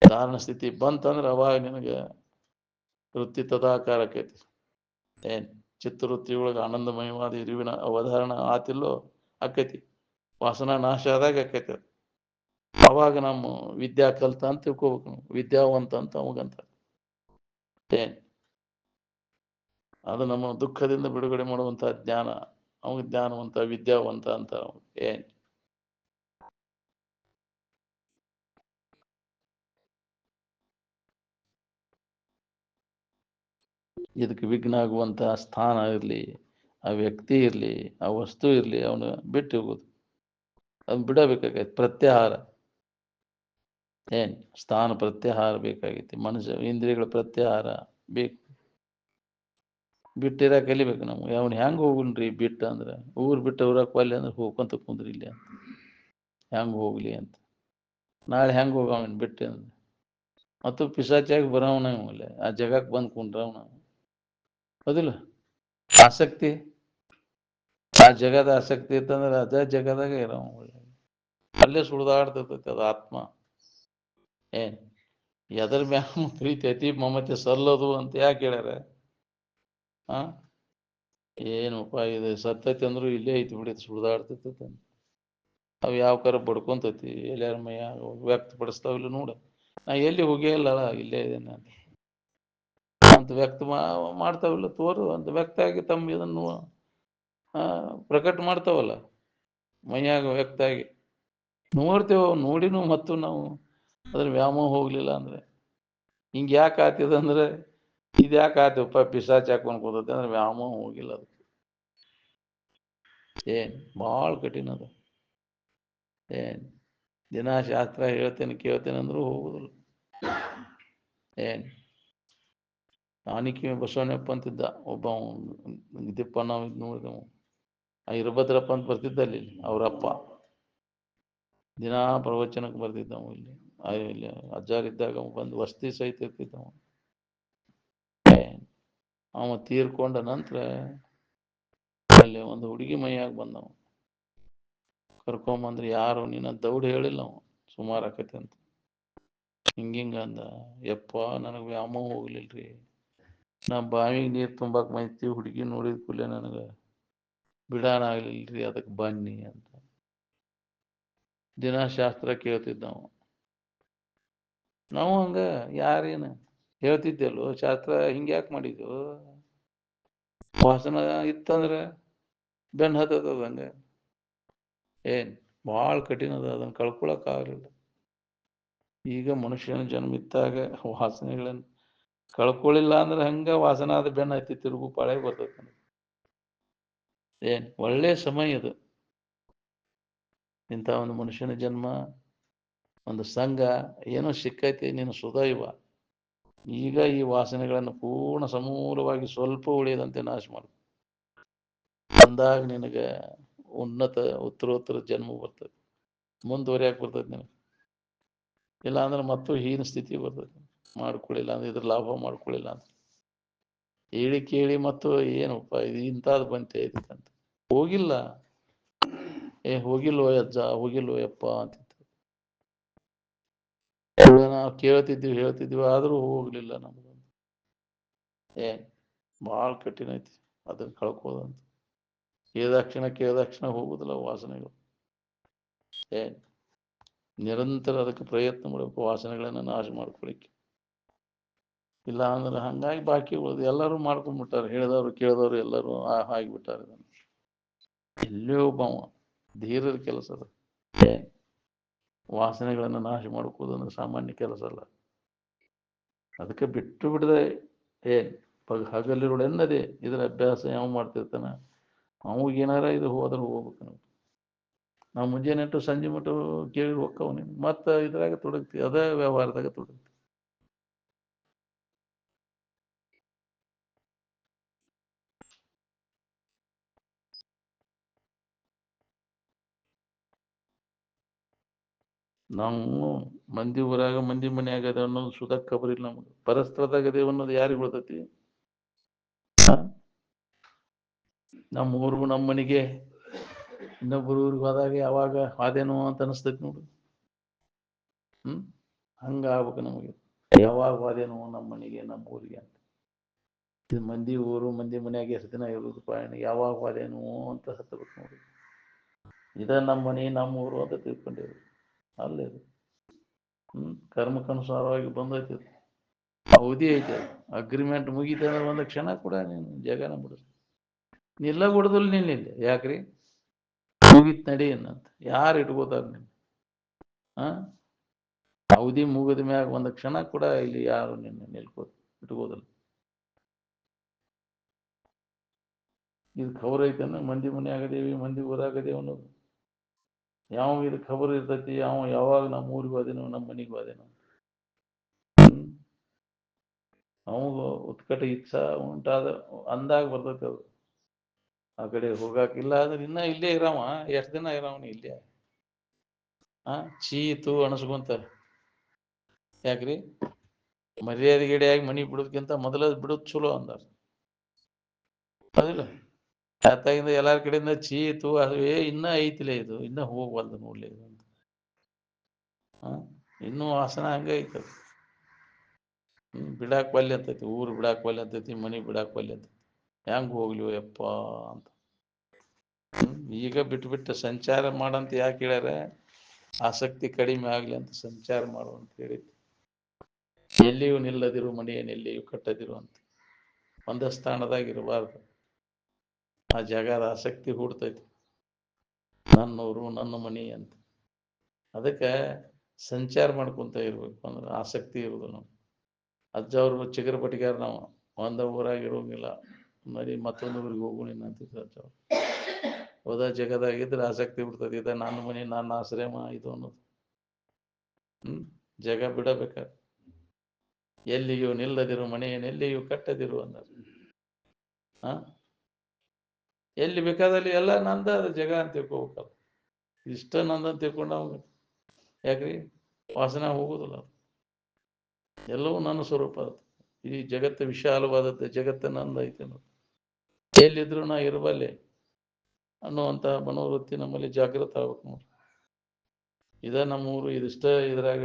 ಧಾರಣ ಸ್ಥಿತಿ ಬಂತಂದ್ರೆ ಅವಾಗ ನಿನಗೆ ವೃತ್ತಿ ತದಾಕಾರ ಆಕೈತಿ. ಏನ್ ಚಿತ್ತವೃತ್ತಿ ಒಳಗೆ ಆನಂದಮಯವಾದ ಇರುವಿನ ಅವಧಾರಣ ಆತಿಲ್ಲೋ ಆಕೈತಿ. ವಾಸನಾ ನಾಶ ಆದಾಗ ಆಕೈತಿ. ಅವಾಗ ನಮ್ಮ ವಿದ್ಯಾ ಕಲ್ತ ಅಂತ ತಿಳ್ಕೊಬೇಕು ನಾವು, ವಿದ್ಯಾವಂತ ಅಂತ ಅವಾಗಂತ. ಏನ್ ಅದು ನಮ್ಮ ದುಃಖದಿಂದ ಬಿಡುಗಡೆ ಮಾಡುವಂತ ಜ್ಞಾನ, ಅವಾಗ ಜ್ಞಾನವಂತ, ವಿದ್ಯಾವಂತ ಅಂತ. ಏನ್ ಇದಕ್ಕೆ ವಿಘ್ನ ಆಗುವಂತಹ ಸ್ಥಾನ ಇರಲಿ, ಆ ವ್ಯಕ್ತಿ ಇರಲಿ, ಆ ವಸ್ತು ಇರಲಿ, ಅವನು ಬಿಟ್ಟು ಹೋಗೋದು, ಅದನ್ನ ಬಿಡಬೇಕಾಗೈತಿ. ಪ್ರತ್ಯಾಹಾರ. ಏನ್ ಸ್ಥಾನ ಪ್ರತ್ಯಾಹಾರ ಬೇಕಾಗೈತಿ. ಮನುಷ್ಯ ಇಂದ್ರಿಯಗಳ ಪ್ರತ್ಯಾಹಾರ ಬೇಕು. ಬಿಟ್ಟಿರ ಕಲಿಬೇಕು ನಾವು. ಅವನು ಹೆಂಗೆ ಹೋಗುನ್ರಿ ಬಿಟ್ಟು ಅಂದ್ರೆ, ಊರು ಬಿಟ್ಟು ಊರಕ್ಕೆ ಒಲ್ಲೆ ಅಂದ್ರೆ ಹೋಗ್ಕೊಂತ ಕುಂದ್ರಿ ಇಲ್ಲಿ ಅಂತ. ಹೆಂಗೆ ಹೋಗ್ಲಿ ಅಂತ. ನಾಳೆ ಹೆಂಗೆ ಹೋಗವನ್ ಬಿಟ್ಟು ಅಂದ್ರೆ ಮತ್ತು ಪಿಸಾಚಿಯಾಗಿ ಬರವನ ಅಲ್ಲೇ ಆ ಜಗಕ್ಕೆ ಬಂದು ಕುಂಡ್ರವನ. ಹೌದಿಲ್ಲ? ಆಸಕ್ತಿ, ಆ ಜಗದ ಆಸಕ್ತಿ ಇತ್ತಂದ್ರೆ ಅದೇ ಜಗದಾಗ ಇರವ, ಅಲ್ಲೇ ಸುಳಿದಾಡ್ತಿರ್ತೈತಿ ಅದು ಆತ್ಮ. ಏನ್ ಎದರ ಮ್ಯಾಗ ಪ್ರೀತಿ ಅತಿ ಮಮತೆ ಸಲ್ಲದು ಅಂತ ಯಾಕೆ ಹೇಳ್ಯಾರ? ಆ ಏನಪ್ಪ ಇದು ಸತ್ತೈತಿ ಅಂದ್ರು ಇಲ್ಲೇ ಐತಿ ಬಿಡಿ, ಸುಳಿದಾಡ್ತಿರ್ತೈತಿ. ಅವು ಯಾವ ಕರ ಬಡ್ಕೊಂತೈತಿ, ಎಲ್ಲಾರ ಮೈಯ ವ್ಯಕ್ತಪಡಿಸ್ತಾವಿಲ್ಲ ನೋಡ. ನಾ ಎಲ್ಲಿ ಹೋಗೇ ಇಲ್ಲ, ಇಲ್ಲೇ ಇದೇನೆ ಅಂತ ವ್ಯಕ್ತ ಮಾಡ್ತಾವಿಲ್ಲ. ತೋರು ಅಂತ ವ್ಯಕ್ತ ಆಗಿ ತಮ್ಮ ಇದನ್ನು ಪ್ರಕಟ ಮಾಡ್ತಾವಲ್ಲ ಮೈಯಾಗ ವ್ಯಕ್ತ ಆಗಿ ನೋಡ್ತೇವ. ನೋಡಿನೂ ಮತ್ತು ನಾವು ಅದ್ರ ವ್ಯಾಮೋಹ ಹೋಗ್ಲಿಲ್ಲ ಅಂದ್ರೆ ಹಿಂಗೆ ಯಾಕೆ ಆತಿದ ಅಂದ್ರೆ, ಇದು ಯಾಕೆ ಆತೇವಪ್ಪ ಪಿಸಾಚ್ ಹಾಕೊಂಡು ಕೂತೈತೆ ಅಂದ್ರೆ ವ್ಯಾಮೋಹ ಹೋಗಿಲ್ಲ. ಅದಕ್ಕೆ ಏನ್ ಭಾಳ ಕಠಿಣ ಅದ. ಏನ್ ದಿನ ಶಾಸ್ತ್ರ ಹೇಳ್ತೇನೆ ಕೇಳ್ತೇನೆ ಅಂದ್ರೂ ಹೋಗುದಿಲ್ಲ. ಏನ್ ಆನಿಕಿ ಬಸವಣ್ಣಪ್ಪ ಅಂತಿದ್ದ ಒಬ್ಬ, ದಿಪ್ಪಣ್ಣ ನೋಡಿದವು, ಇರಭದ್ರಪ್ಪ ಅಂತ ಬರ್ತಿದ್ದ ಅಲ್ಲಿ, ಅವ್ರಪ್ಪ ದಿನಾ ಪ್ರವಚನಕ್ಕೆ ಬರ್ತಿದ್ದವು. ಇಲ್ಲಿ ಅಜ್ಜಾರಿದ್ದಾಗ ಬಂದು ವಸತಿ ಸಹಿತ ಇರ್ತಿದ್ದವ. ಅವ ತೀರ್ಕೊಂಡ ನಂತರ ಅಲ್ಲಿ ಒಂದು ಹುಡುಗಿ ಮೈಯಾಗ ಬಂದವ. ಕರ್ಕೊಂಬಂದ್ರೆ ಯಾರು ನಿನ್ನ ದೌಡ್ ಹೇಳಿಲ್ಲ ಅವ, ಸುಮಾರು ಆಕತಿ ಅಂತ. ಹಿಂಗಿಂಗ ಅಂದ. ಯಪ್ಪ ನನಗೆ ವ್ಯಾಮೋಹ ಹೋಗ್ಲಿಲ್ರಿ. ನಾ ಬಾವಿಗೆ ನೀರು ತುಂಬಾಕ್ ಮೈತಿ ಹುಡುಗಿ ನೋಡಿದ ಕೂಡಲೇ ನನಗೆ ಬಿಡಾಣ ಆಗ್ಲಿಲ್ರಿ, ಅದಕ್ಕೆ ಬನ್ನಿ ಅಂತ ದಿನ ಶಾಸ್ತ್ರ ಕೇಳ್ತಿದ್ದ ನಾವು ಹಂಗ ಯಾರೇನು ಹೇಳ್ತಿದ್ದೆಲ್ಲೋ ಶಾಸ್ತ್ರ ಹಿಂಗೆ ಯಾಕೆ ಮಾಡಿದ್ದು, ವಾಸನ ಇತ್ತಂದ್ರೆ ಬೆನ್ ಹತ್ತದ ಹಂಗೆ. ಏನ್ ಭಾಳ ಕಠಿಣ ಅದ, ಅದನ್ನು ಕಳ್ಕೊಳಕ್ ಆಗಲಿಲ್ಲ. ಈಗ ಮನುಷ್ಯನ ಜನ್ಮಿತ್ತಾಗ ವಾಸನೆಗಳನ್ನು ಕಳ್ಕೊಳ್ಳಿಲ್ಲ ಅಂದ್ರೆ ಹಂಗ ವಾಸನ ಆದ ಬೆನ್ನ ಹತ್ತಿ ತಿರುಗು ಪಾಳೆ ಬರ್ತೈತೆ. ಏನ್ ಒಳ್ಳೆ ಸಮಯ ಇದು, ಇಂಥ ಒಂದು ಮನುಷ್ಯನ ಜನ್ಮ, ಒಂದು ಸಂಘ ಏನೋ ಸಿಕ್ಕೈತಿ, ನೀನು ಸುದೈವ. ಈಗ ಈ ವಾಸನೆಗಳನ್ನು ಪೂರ್ಣ ಸಮೂಲವಾಗಿ ಸ್ವಲ್ಪ ಉಳಿಯದಂತೆ ನಾಶ ಮಾಡು. ಅಂದಾಗ ನಿನಗೆ ಉನ್ನತ ಉತ್ತರೋತ್ತರ ಜನ್ಮ ಬರ್ತದೆ, ಮುಂದುವರಿಯಾಕೆ ಬರ್ತದೆ ನಿನಗೆ. ಇಲ್ಲ ಅಂದ್ರೆ ಮತ್ತು ಹೀನ ಸ್ಥಿತಿ ಬರ್ತದೆ, ಮಾಡ್ಕೊಳ್ಳಿಲ್ಲ ಅಂದ್ರೆ ಇದ್ರ ಲಾಭ ಮಾಡ್ಕೊಳ್ಳಿಲ್ಲ ಅಂತ ಹೇಳಿ ಕೇಳಿ ಮತ್ತು ಏನಪ್ಪ ಇದು ಇಂಥದ್ದು ಬಂತೆ ಇದಕ್ಕಂತ ಹೋಗಿಲ್ಲ. ಹೋಗಿಲ್ವೋ ಅಜ್ಜ, ಹೋಗಿಲ್ವೋ ಯಪ್ಪ ಅಂತಿತ್ತು. ನಾವು ಹೇಳ್ತಿದ್ವಿ ಆದ್ರೂ ಹೋಗ್ಲಿಲ್ಲ ನಮ್ಗೆ. ಭಾಳ ಕಠಿಣ ಐತಿ ಅದನ್ನ ಕಳ್ಕೋದಂತ. ಕೇಳಿದಾಕ್ಷಣ ಹೋಗುದಿಲ್ಲ ವಾಸನೆಗಳು. ನಿರಂತರ ಅದಕ್ಕೆ ಪ್ರಯತ್ನ ಮಾಡಬೇಕು, ವಾಸನೆಗಳನ್ನು ನಾಶ ಮಾಡ್ಕೊಳಿಕ್ಕೆ. ಇಲ್ಲ ಅಂದ್ರೆ ಹಂಗಾಗಿ ಬಾಕಿ ಉಳಿದು ಎಲ್ಲರೂ ಮಾಡ್ಕೊಂಡ್ಬಿಟ್ಟಾರೆ, ಹೇಳಿದವರು ಕೇಳಿದವರು ಎಲ್ಲರೂ ಆಗಿಬಿಟ್ಟಾರೆ. ಎಲ್ಲೇ ಒಬ್ಬವ ಧೀರರ ಕೆಲಸ ಅದ. ವಾಸನೆಗಳನ್ನು ನಾಶ ಮಾಡ್ಕೋದಂದ್ರೆ ಸಾಮಾನ್ಯ ಕೆಲಸ ಅಲ್ಲ. ಅದಕ್ಕೆ ಬಿಟ್ಟು ಬಿಡದೆ ಹಗಲಿರುಳೆನ್ನದೆ ಇದರ ಅಭ್ಯಾಸ ಯಾವ ಮಾಡ್ತಿರ್ತಾನ ಅವಾಗೇನಾರ ಇದು ಹೋದ್ರೆ ಹೋಗ್ಬೇಕು. ನಾವು ಮುಂಜಾನೆ ನೆಟ್ಟು ಸಂಜೆ ಮಟ್ಟು ಕೇಳಿ ಹೋಗ್ತಾವ ನೀನು ಮತ್ತೆ ಇದ್ರಾಗ ತೊಡಗ್ತಿ, ಅದೇ ವ್ಯವಹಾರದಾಗ ತೊಡಗ್ತಿ. ನಾವು ಮಂದಿ ಊರಾಗ ಮಂದಿ ಮನೆ ಆಗದೆ ಅನ್ನೋದು ಸುತ ಖಬರಿಲ್ಲ ನಮ್ಗೆ. ಪರಸ್ಥಳದಾಗದೇವ ಅನ್ನೋದು ಯಾರಿಗೆ ಗೊತ್ತೈತಿ? ನಮ್ಮ ಊರು ನಮ್ಮ ಮನೆಗೆ ಇನ್ನೊಬ್ಬರು ಊರಿಗೆ ಹೋದಾಗ ಯಾವಾಗ ಅದೇನೋ ಅಂತ ಅನಿಸ್ತೈತಿ ನೋಡು. ಹಂಗ ಆಗ್ಬೇಕು ನಮಗೆ. ಯಾವಾಗ ಹೋದೇನೋ ನಮ್ಮ ಮನೆಗೆ ನಮ್ಮ ಊರಿಗೆ ಅಂತ. ಇದು ಮಂದಿ ಊರು ಮಂದಿ ಮನೆಯಾಗ ಎಷ್ಟು ದಿನ ಇರುವುದು ಪಾಯಣ, ಯಾವಾಗ ಹೋದೇನೋ ಅಂತ ಹತ್ತಬೇಕು ನೋಡಿ. ಇದ ನಮ್ಮ ಮನೆ ನಮ್ಮ ಊರು ಅಂತ ತಿಳ್ಕೊಂಡಿರು ಅಲ್ಲೇ. ಕರ್ಮಕ್ಕನುಸಾರವಾಗಿ ಬಂದೈತಿ, ಅವಧಿ ಐತೆ. ಅಗ್ರಿಮೆಂಟ್ ಮುಗಿತ ಅಂದ್ರೆ ಒಂದು ಕ್ಷಣ ಕೂಡ ನೀನು ಜಗನ ಬಿಡು. ನಿಲ್ಲ ಬಿಡುದಿಲ್ಲ ನೀನ್ ಇಲ್ಲಿ, ಯಾಕ್ರಿ ಮುಗಿತ್ ನಡಿ ಅನ್ನಂತ ಯಾರು ಇಟ್ಕೋತಾರ ನೀನು? ಅವಧಿ ಮುಗಿದ ಮ್ಯಾಗ ಒಂದು ಕ್ಷಣ ಕೂಡ ಇಲ್ಲಿ ಯಾರು ನಿನ್ನ ಇಟ್ಕೋದಿಲ್ಲ. ಇದು ಖಬರ್ ಐತನ ಮಂದಿ ಮನೆ ಆಗದೇವಿ ಮಂದಿ ಊರಾಗದೇವಿ ಅನ್ನೋದು? ಯಾವ ಇದು ಖಬರ್ ಇರ್ತೈತಿ? ಯಾವಾಗ ನಮ್ಮ ಊರಿಗೆ ಹೋದೇನೋ ನಮ್ಮ ಮನೆಗೆ ಹೋದೇನೋ ಅವಾಗ ಉತ್ಕಟ ಇಚ್ಛಾ ಉಂಟಾದ ಅಂದಾಗ ಬರ್ತೈತೆ ಅದು. ಆ ಕಡೆ ಹೋಗಾಕಿಲ್ಲ ಅಂದ್ರೆ ಇನ್ನ ಇಲ್ಲೇ ಇರಾಮ, ಎಷ್ಟು ದಿನ ಇರಾವಣ ಇಲ್ಲೇ? ಚೀತು ಅಣಸ್ಕೊಂತ ಯಾಕ್ರಿ? ಮರ್ಯಾದೆ ಗಿಡೆಯಾಗಿ ಮನಿ ಬಿಡೋದಕ್ಕಿಂತ ಮೊದಲ ಬಿಡೋದು ಚಲೋ ಅಂದಾರ. ಅದಿಲ್ಲ ಆತಾಗಿಂದ ಎಲ್ಲಾರ ಕಡೆಯಿಂದ ಚೀತು ಅದು ಇನ್ನ ಐತಿಲೇ, ಇದು ಇನ್ನ ಹೋಗ್ಬಲ್ದು ನೋಡ್ಲಿ ಇದು ಅಂತ. ಇನ್ನೂ ವಾಸನ ಹಂಗ ಐತದ. ಬಿಡಾಕ್ ಬಲ್ಲೆ ಅಂತೈತಿ, ಊರು ಬಿಡಾಕ್ ಬಲ್ಲೆ ಅಂತೈತಿ, ಮನಿ ಬಿಡಾಕ್ ಬಲ್ಲೆ ಅಂತೈತಿ. ಹೆಂಗ್ ಹೋಗ್ಲಿವ ಯಪ್ಪ ಅಂತ. ಈಗ ಬಿಟ್ಟು ಸಂಚಾರ ಮಾಡಂತ ಯಾಕೆ ಹೇಳ್ಯಾರ? ಆಸಕ್ತಿ ಕಡಿಮೆ ಆಗ್ಲಿ ಅಂತ ಸಂಚಾರ ಮಾಡು ಅಂತ ಹೇಳಿ. ಎಲ್ಲಿಯೂ ನಿಲ್ಲದಿರು ಮನೆಯನ್ನು ಎಲ್ಲಿಯೂ ಕಟ್ಟದಿರು ಅಂತ. ಒಂದ ಸ್ಥಾನದಾಗಿರಬಾರ್ದು. ಆ ಜಾಗದ ಆಸಕ್ತಿ ಹೂಡ್ತೈತಿ, ನನ್ನೂರು ನನ್ನ ಮನೆ ಅಂತ. ಅದಕ್ಕೆ ಸಂಚಾರ ಮಾಡ್ಕೊಂತ ಇರ್ಬೇಕು ಅಂದ್ರೆ ಆಸಕ್ತಿ ಇರುವುದು. ನಾವು ಅಜ್ಜ ಅವ್ರು ಚಿಗರ ಪಟ್ಟಿಗಾರ, ನಾವು ಒಂದ ಊರಾಗಿ ಇರೋಂಗಿಲ್ಲ, ಮರಿ ಮತ್ತೊಂದು ಊರಿಗೆ ಹೋಗೋಣ ಅಂತಿದ್ರು ಅಜ್ಜ ಅವ್ರು. ಹೋದ ಜಗದಾಗಿದ್ರೆ ಆಸಕ್ತಿ ಬಿಡ್ತದೆ, ಇದ ನನ್ನ ಮನೆ ನನ್ನ ಆಶ್ರಮ ಇದು ಅನ್ನೋದು. ಜಗ ಬಿಡಬೇಕ. ಎಲ್ಲಿಯೂ ನಿಲ್ಲದಿರು ಮನೆಯನ್ನು ಎಲ್ಲಿಯೂ ಕಟ್ಟದಿರು ಅಂದ. ಎಲ್ಲಿ ಬೇಕಾದಲ್ಲಿ ಎಲ್ಲ ನಂದ ಅದು ಜಗ ಅಂತ ತಿಳ್ಕೊಬೇಕಲ್ಲ. ಇಷ್ಟ ನಂದ ಅಂತ ತಿಳ್ಕೊಂಡ ಯಾಕ್ರಿ ವಾಸನೆ ಹೋಗುದಿಲ್ಲ. ಎಲ್ಲವೂ ನನ್ನ ಸ್ವರೂಪ ಅದು. ಈ ಜಗತ್ತು ವಿಶಾಲವಾದದ್ದು, ಜಗತ್ತು ನಂದ ಐತೆ ಅನ್ನೋದು. ಎಲ್ಲಿದ್ರು ನಾ ಇರಬಲ್ಲೆ ಅನ್ನುವಂಥ ಮನೋವೃತ್ತಿ ನಮ್ಮಲ್ಲಿ ಜಾಗೃತ ಆಗ್ಬೇಕು ನೋಡಿ. ಇದ ನಮ್ಮೂರು, ಇದಿಷ್ಟ ಇದ್ರಾಗ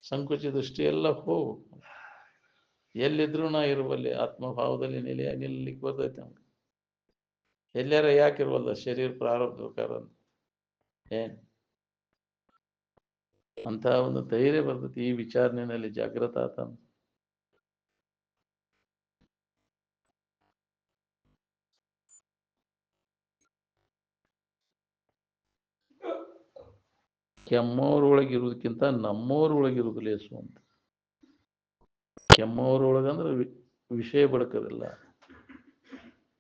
ಸಂಕುಚ ದೃಷ್ಟಿ ಎಲ್ಲ ಹೋಗು. ಎಲ್ಲಿದ್ರು ನಾ ಇರುವಲ್ಲಿ ಆತ್ಮಭಾವದಲ್ಲಿ ನಿಲ್ಲಿಕ್ಕೆ ಬರ್ತೈತೆ ನಮ್ಗೆ. ಎಲ್ಲಾರ ಯಾಕಿರುವಲ್ಲ ಶರೀರ ಪ್ರಾರಬ್ಧ ಪ್ರಕಾರ ಏನ್ ಅಂತ ಒಂದು ಧೈರ್ಯ ಬರ್ತೈತಿ ಈ ವಿಚಾರಣೆಯಲ್ಲಿ ಜಾಗೃತ ಆತ. ಕೆಮ್ಮವ್ರೊಳಗಿರುವುದಕ್ಕಿಂತ ನಮ್ಮವ್ರೊಳಗಿರುವುದು ಲೇಸು ಅಂತ. ಕೆಮ್ಮವ್ರೊಳಗಂದ್ರೆ ವಿಷಯ ಬಡ್ಕದಿಲ್ಲ,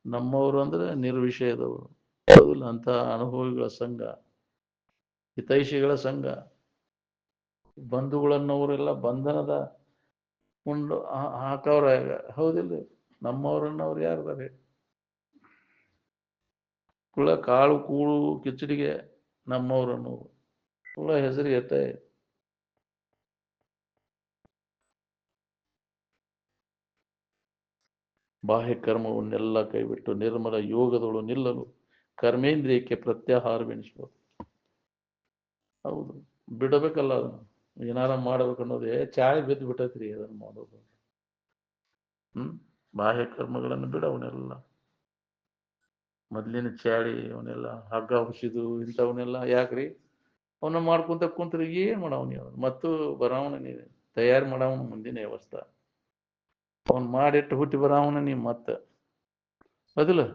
ನಮ್ಮವರು ಅಂದ್ರೆ ನಿರ್ವಿಷಯದವರು. ಹೌದಿಲ್ಲ, ಅಂತ ಅನುಭವಿಗಳ ಸಂಘ, ಹಿತೈಷಿಗಳ ಸಂಘ, ಬಂಧುಗಳನ್ನವರೆಲ್ಲ ಬಂಧನದ ಉಂಡು ಹಾಕವ್ರ. ಹೌದಿಲ್ಲ, ನಮ್ಮವ್ರನ್ನವ್ರು ಯಾರ್ದಾರೆ? ಕುಳ ಕಾಳು ಕೂಳು ಕಿಚಡಿಗೆ ನಮ್ಮವ್ರನ್ನೋರು ಕುಳ ಹೆಸರು ಎತ್ತ. ಬಾಹ್ಯ ಕರ್ಮವನ್ನೆಲ್ಲ ಕೈಬಿಟ್ಟು ನಿರ್ಮಲ ಯೋಗದಳು ನಿಲ್ಲಲು ಕರ್ಮೇಂದ್ರಿಯಕ್ಕೆ ಪ್ರತ್ಯಾಹಾರವೆನಿಸ್ಬೋದು. ಹೌದು, ಬಿಡಬೇಕಲ್ಲ ಅದನ್ನು. ಏನಾರ ಮಾಡ್ಬೇಕು ಅನ್ನೋದೇ ಚಾಯ್ ಬಿದ್ದು ಬಿಟ್ಟೈತ್ರಿ ಅದನ್ನು ಮಾಡೋದು. ಬಾಹ್ಯ ಕರ್ಮಗಳನ್ನು ಬಿಡ, ಅವನ್ನೆಲ್ಲ ಮೊದ್ಲಿನ ಚಾಳಿ ಅವನ್ನೆಲ್ಲ ಹಗ್ಗ ಹುಸಿದು ಇಂಥವನ್ನೆಲ್ಲ ಯಾಕ್ರಿ ಅವನ್ನ ಮಾಡ್ಕೊಂತ ಕುಂತ್ರಿ ಏನ್ ಮಾಡವನಿ ಅವನು ಮತ್ತು ಬರಾವಣ ನೀ ತಯಾರು ಮಾಡವನ ಮುಂದಿನ ವ್ಯವಸ್ಥೆ ಅವನ್ ಮಾಡಿಟ್ಟು ಹುಟ್ಟಿ ಬರಾವಣ ನೀ ಮತ್ತ ಬದಲು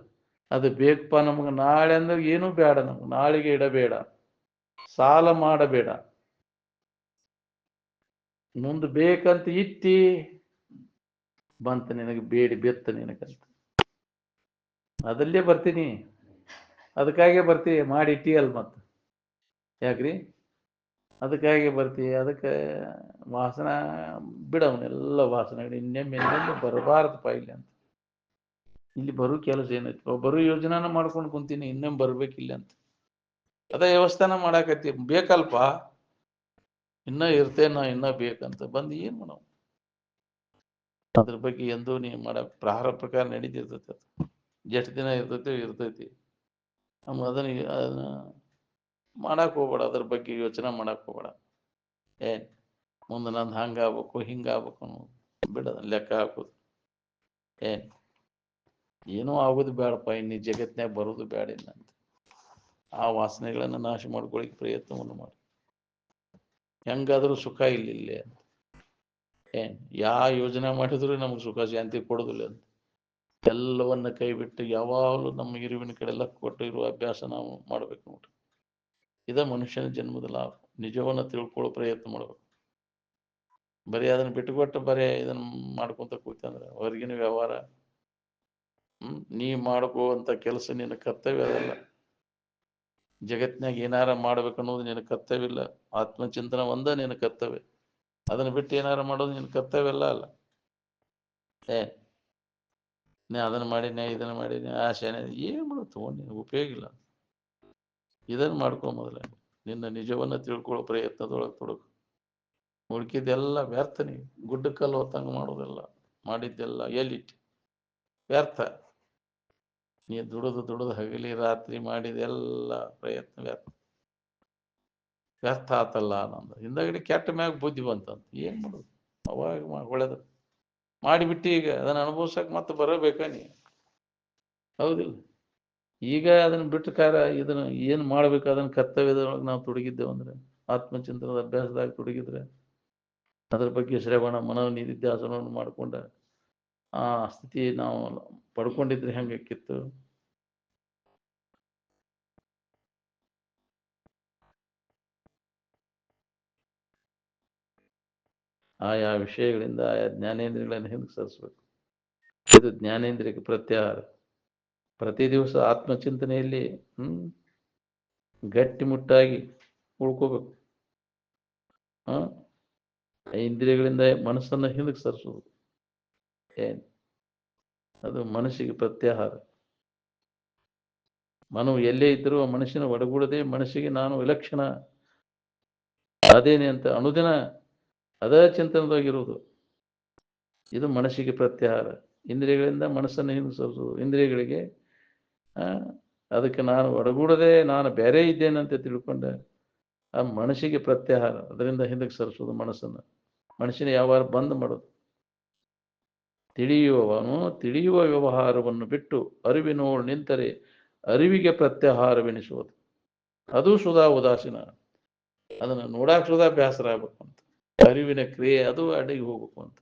ಅದು ಬೇಕಪ್ಪ ನಮ್ಗೆ ನಾಳೆ ಅಂದ್ರೆ ಏನೂ ಬೇಡ, ನಮ್ಗೆ ನಾಳೆಗೆ ಇಡಬೇಡ, ಸಾಲ ಮಾಡಬೇಡ, ಮುಂದೆ ಬೇಕಂತ ಇಟ್ಟಿ ಬಂತ ನಿನಗೆ ಬೇಡಿ ಬೆತ್ತ ನಿನಗಂತ ಅದಲ್ಲೇ ಬರ್ತೀನಿ. ಅದಕ್ಕಾಗೆ ಬರ್ತೀವಿ ಮಾಡಿ ಇಟ್ಟಿ ಅಲ್ ಮತ್ತ ಯಾಕ್ರಿ ಅದಕ್ಕಾಗಿ ಬರ್ತೀವಿ. ಅದಕ್ಕೆ ವಾಸನ ಬಿಡವನ್ನೆಲ್ಲ ವಾಸನೆಗಳು ಇನ್ನೆಮ್ಮೆ ಬರಬಾರದಪ್ಪ ಇಲ್ಲಿ ಅಂತ. ಇಲ್ಲಿ ಬರೋ ಕೆಲಸ ಏನೈತಿ, ಬರೋ ಯೋಜನಾನ ಮಾಡ್ಕೊಂಡು ಕುಂತೀನಿ, ಇನ್ನೊಮ್ಮೆ ಬರ್ಬೇಕಿಲ್ಲ ಅಂತ. ಅದ ವ್ಯವಸ್ಥಾನ ಮಾಡಾಕತ್ತಿ, ಬೇಕಲ್ಪ ಇನ್ನ ಇರ್ತೇನ ಇನ್ನ ಬೇಕಂತ ಬಂದು ಏನ್ ಮಾಡವ್. ಅದ್ರ ಬಗ್ಗೆ ಎಂದೂ ನೀ ಪ್ರಾಹಾರ ಪ್ರಕಾರ ನಡೀತಿರ್ತೈತಿ. ಅದು ಎಷ್ಟು ದಿನ ಇರ್ತೈತಿ ಅದನ್ನ ಮಾಡಕ್ ಹೋಗ್ಬೇಡ. ಅದ್ರ ಬಗ್ಗೆ ಯೋಚನೆ ಮಾಡಕ್ ಹೋಗ್ಬೇಡ. ಏನ್ ಮುಂದೆ ನಂದು ಹಂಗಾಗ್ಬೇಕು ಹಿಂಗಾಗ್ಬೇಕು ಅನ್ನೋದು ಬಿಡ, ಲೆಕ್ಕ ಹಾಕೋದು. ಏನೂ ಆಗೋದು ಬೇಡಪ್ಪ, ಇನ್ನು ಜಗತ್ನ್ಯಾಗ ಬರೋದು ಬೇಡ ಇನ್ನಂತ. ಆ ವಾಸನೆಗಳನ್ನು ನಾಶ ಮಾಡ್ಕೊಳ್ಳಿಕ್ಕೆ ಪ್ರಯತ್ನವನ್ನು ಮಾಡಿ. ಹೆಂಗಾದ್ರೂ ಸುಖ ಇಲ್ಲಿ ಅಂತ. ಯಾವ ಯೋಜನೆ ಮಾಡಿದ್ರು ನಮ್ಗೆ ಸುಖ ಶಾಂತಿ ಕೊಡೋದಿಲ್ಲ ಅಂತ. ಎಲ್ಲವನ್ನ ಕೈ ಬಿಟ್ಟು ಯಾವಾಗಲೂ ನಮ್ಮ ಇರುವಿನ ಕಡೆ ಎಲ್ಲ ಕೊಟ್ಟು ಇರುವ ಅಭ್ಯಾಸ ನಾವು ಮಾಡ್ಬೇಕು ನೋಡ್ರಿ. ಇದ ಮನುಷ್ಯನ ಜನ್ಮದ ಲಾಭ. ನಿಜವನ್ನ ತಿಳ್ಕೊಳ್ಳೋ ಪ್ರಯತ್ನ ಮಾಡ್ಬೇಕು. ಬರೀ ಅದನ್ನ ಬಿಟ್ಟುಕೊಟ್ಟು ಬರೀ ಇದನ್ನ ಮಾಡ್ಕೊಂತ ಕೂತಂದ್ರೆ ಹೊರಗಿನ ವ್ಯವಹಾರ ನೀ ಮಾಡ್ಕೋಂತ ಕೆಲಸ ನಿನ್ನ ಕರ್ತವ್ಯ ಅದಲ್ಲ. ಜಗತ್ನಾಗ ಏನಾರ ಮಾಡ್ಬೇಕನ್ನೋದು ನಿನ್ನ ಕರ್ತವ್ಯ ಇಲ್ಲ. ಆತ್ಮಚಿಂತನ ಒಂದ ನಿನ್ನ ಕರ್ತವ್ಯ. ಅದನ್ನ ಬಿಟ್ಟು ಏನಾರ ಮಾಡೋದು ನಿನ್ನ ಕರ್ತವ್ಯ ಅಲ್ಲ. ನೀ ಅದನ್ನ ಮಾಡಿನೇ ಇದನ್ನ ಮಾಡಿನೇ ಆಸೆ ಏನ್ ಮಾಡೋದು ತಗೊಂಡು ಉಪಯೋಗ ಇಲ್ಲ. ಇದನ್ನ ಮಾಡ್ಕೊ ಮೊದಲ ನಿನ್ನ ನಿಜವನ್ನ ತಿಳ್ಕೊಳ್ಳೋ ಪ್ರಯತ್ನದೊಳಗೆ ತೊಡಗು. ಉಳ್ಕಿದ್ದೆಲ್ಲ ವ್ಯರ್ಥ. ನೀ ಗುಡ್ಡಕ್ಕಲ್ಲಿ ಹೊತ್ತಂಗ ಮಾಡೋದೆಲ್ಲ ಮಾಡಿದ್ದೆಲ್ಲ ಎಲ್ಲಿಟ್ಟು ವ್ಯರ್ಥ. ನೀ ದುಡಿದು ಹಗಲಿ ರಾತ್ರಿ ಮಾಡಿದೆಲ್ಲ ಪ್ರಯತ್ನ ವ್ಯರ್ಥ ಆತಲ್ಲ ಅನ್ನೋದು. ಹಿಂದಗಡೆ ಕೆಟ್ಟ ಮ್ಯಾಗ ಬುದ್ಧಿ ಬಂತಂತ ಏನ್ ಮಾಡೋದು. ಅವಾಗ ಒಳ್ಳೇದು ಮಾಡಿಬಿಟ್ಟು ಈಗ ಅದನ್ನ ಅನುಭವಿಸಕ್ ಮತ್ತೆ ಬರಬೇಕ ನೀ. ಹೌದಿಲ್ಲ, ಈಗ ಅದನ್ನ ಬಿಟ್ಟು ಇದನ್ನ ಏನ್ ಮಾಡ್ಬೇಕು ಅದನ್ನ ಕರ್ತವ್ಯದೊಳಗೆ ನಾವು ತೊಡಗಿದ್ದೇವೆ ಅಂದ್ರೆ, ಆತ್ಮಚಿಂತನದ ಅಭ್ಯಾಸದಾಗ ತೊಡಗಿದ್ರೆ, ಅದ್ರ ಬಗ್ಗೆ ಶ್ರವಣ ಮನವ ನಿಧಿಧ್ಯಾಸನವನ್ನು ಮಾಡ್ಕೊಂಡ ಆ ಸ್ಥಿತಿ ನಾವು ಪಡ್ಕೊಂಡಿದ್ರೆ ಹೆಂಗಕ್ಕಿತ್ತು. ಆಯಾ ವಿಷಯಗಳಿಂದ ಆಯಾ ಜ್ಞಾನೇಂದ್ರಿಯಗಳನ್ನು ಹಿಂದಕ್ಕೆ ಸರಿಸ್ಬೇಕು. ಇದು ಜ್ಞಾನೇಂದ್ರಿಯಕ್ಕೆ ಪ್ರತ್ಯಾಹಾರ. ಪ್ರತಿ ದಿವಸ ಆತ್ಮಚಿಂತನೆಯಲ್ಲಿ ಗಟ್ಟಿಮುಟ್ಟಾಗಿ ಉಳ್ಕೋಬೇಕು. ಇಂದ್ರಿಯಗಳಿಂದ ಮನಸ್ಸನ್ನು ಹಿಂದಕ್ಕೆ ಸರಿಸೋದು ಅದು ಮನಸ್ಸಿಗೆ ಪ್ರತ್ಯಾಹಾರ. ಮನವು ಎಲ್ಲೇ ಇದ್ದರೂ ಆ ಮನುಷ್ಯನ ಒಡಗೂಡದೆ ಮನಸ್ಸಿಗೆ ನಾನು ವಿಲಕ್ಷಣ ಅದೇನೆ ಅಂತ ಅನುದಿನ ಅದ ಚಿಂತನದಾಗಿರುವುದು. ಇದು ಮನಸ್ಸಿಗೆ ಪ್ರತ್ಯಾಹಾರ. ಇಂದ್ರಿಯಗಳಿಂದ ಮನಸ್ಸನ್ನು ಹಿಂದಕ್ಕೆ ಸರಿಸೋದು. ಇಂದ್ರಿಯಗಳಿಗೆ ಅದಕ್ಕೆ ನಾನು ಒಡಗೂಡದೆ ನಾನು ಬೇರೆ ಇದ್ದೇನೆ ಅಂತ ತಿಳ್ಕೊಂಡೆ ಆ ಮನಸ್ಸಿಗೆ ಪ್ರತ್ಯಾಹಾರ. ಅದರಿಂದ ಹಿಂದಕ್ಕೆ ಸರಿಸೋದು ಮನಸ್ಸನ್ನು. ಮನುಷ್ಯನ ವ್ಯವಹಾರ ಬಂದ್ ಮಾಡೋದು. ತಿಳಿಯುವವನು ತಿಳಿಯುವ ವ್ಯವಹಾರವನ್ನು ಬಿಟ್ಟು ಅರಿವಿನೋಳು ನಿಂತರೆ ಅರಿವಿಗೆ ಪ್ರತ್ಯಾಹಾರವೆನಿಸುವುದು. ಅದು ಸುಧಾ ಉದಾಸೀನ. ಅದನ್ನ ನೋಡಾಕ ಸುಧಾ ಬೇಸರ ಆಗ್ಬೇಕು ಅಂತ. ಅರಿವಿನ ಕ್ರಿಯೆ ಅದು ಅಡಿಗೆ ಹೋಗ್ಬೇಕು ಅಂತ.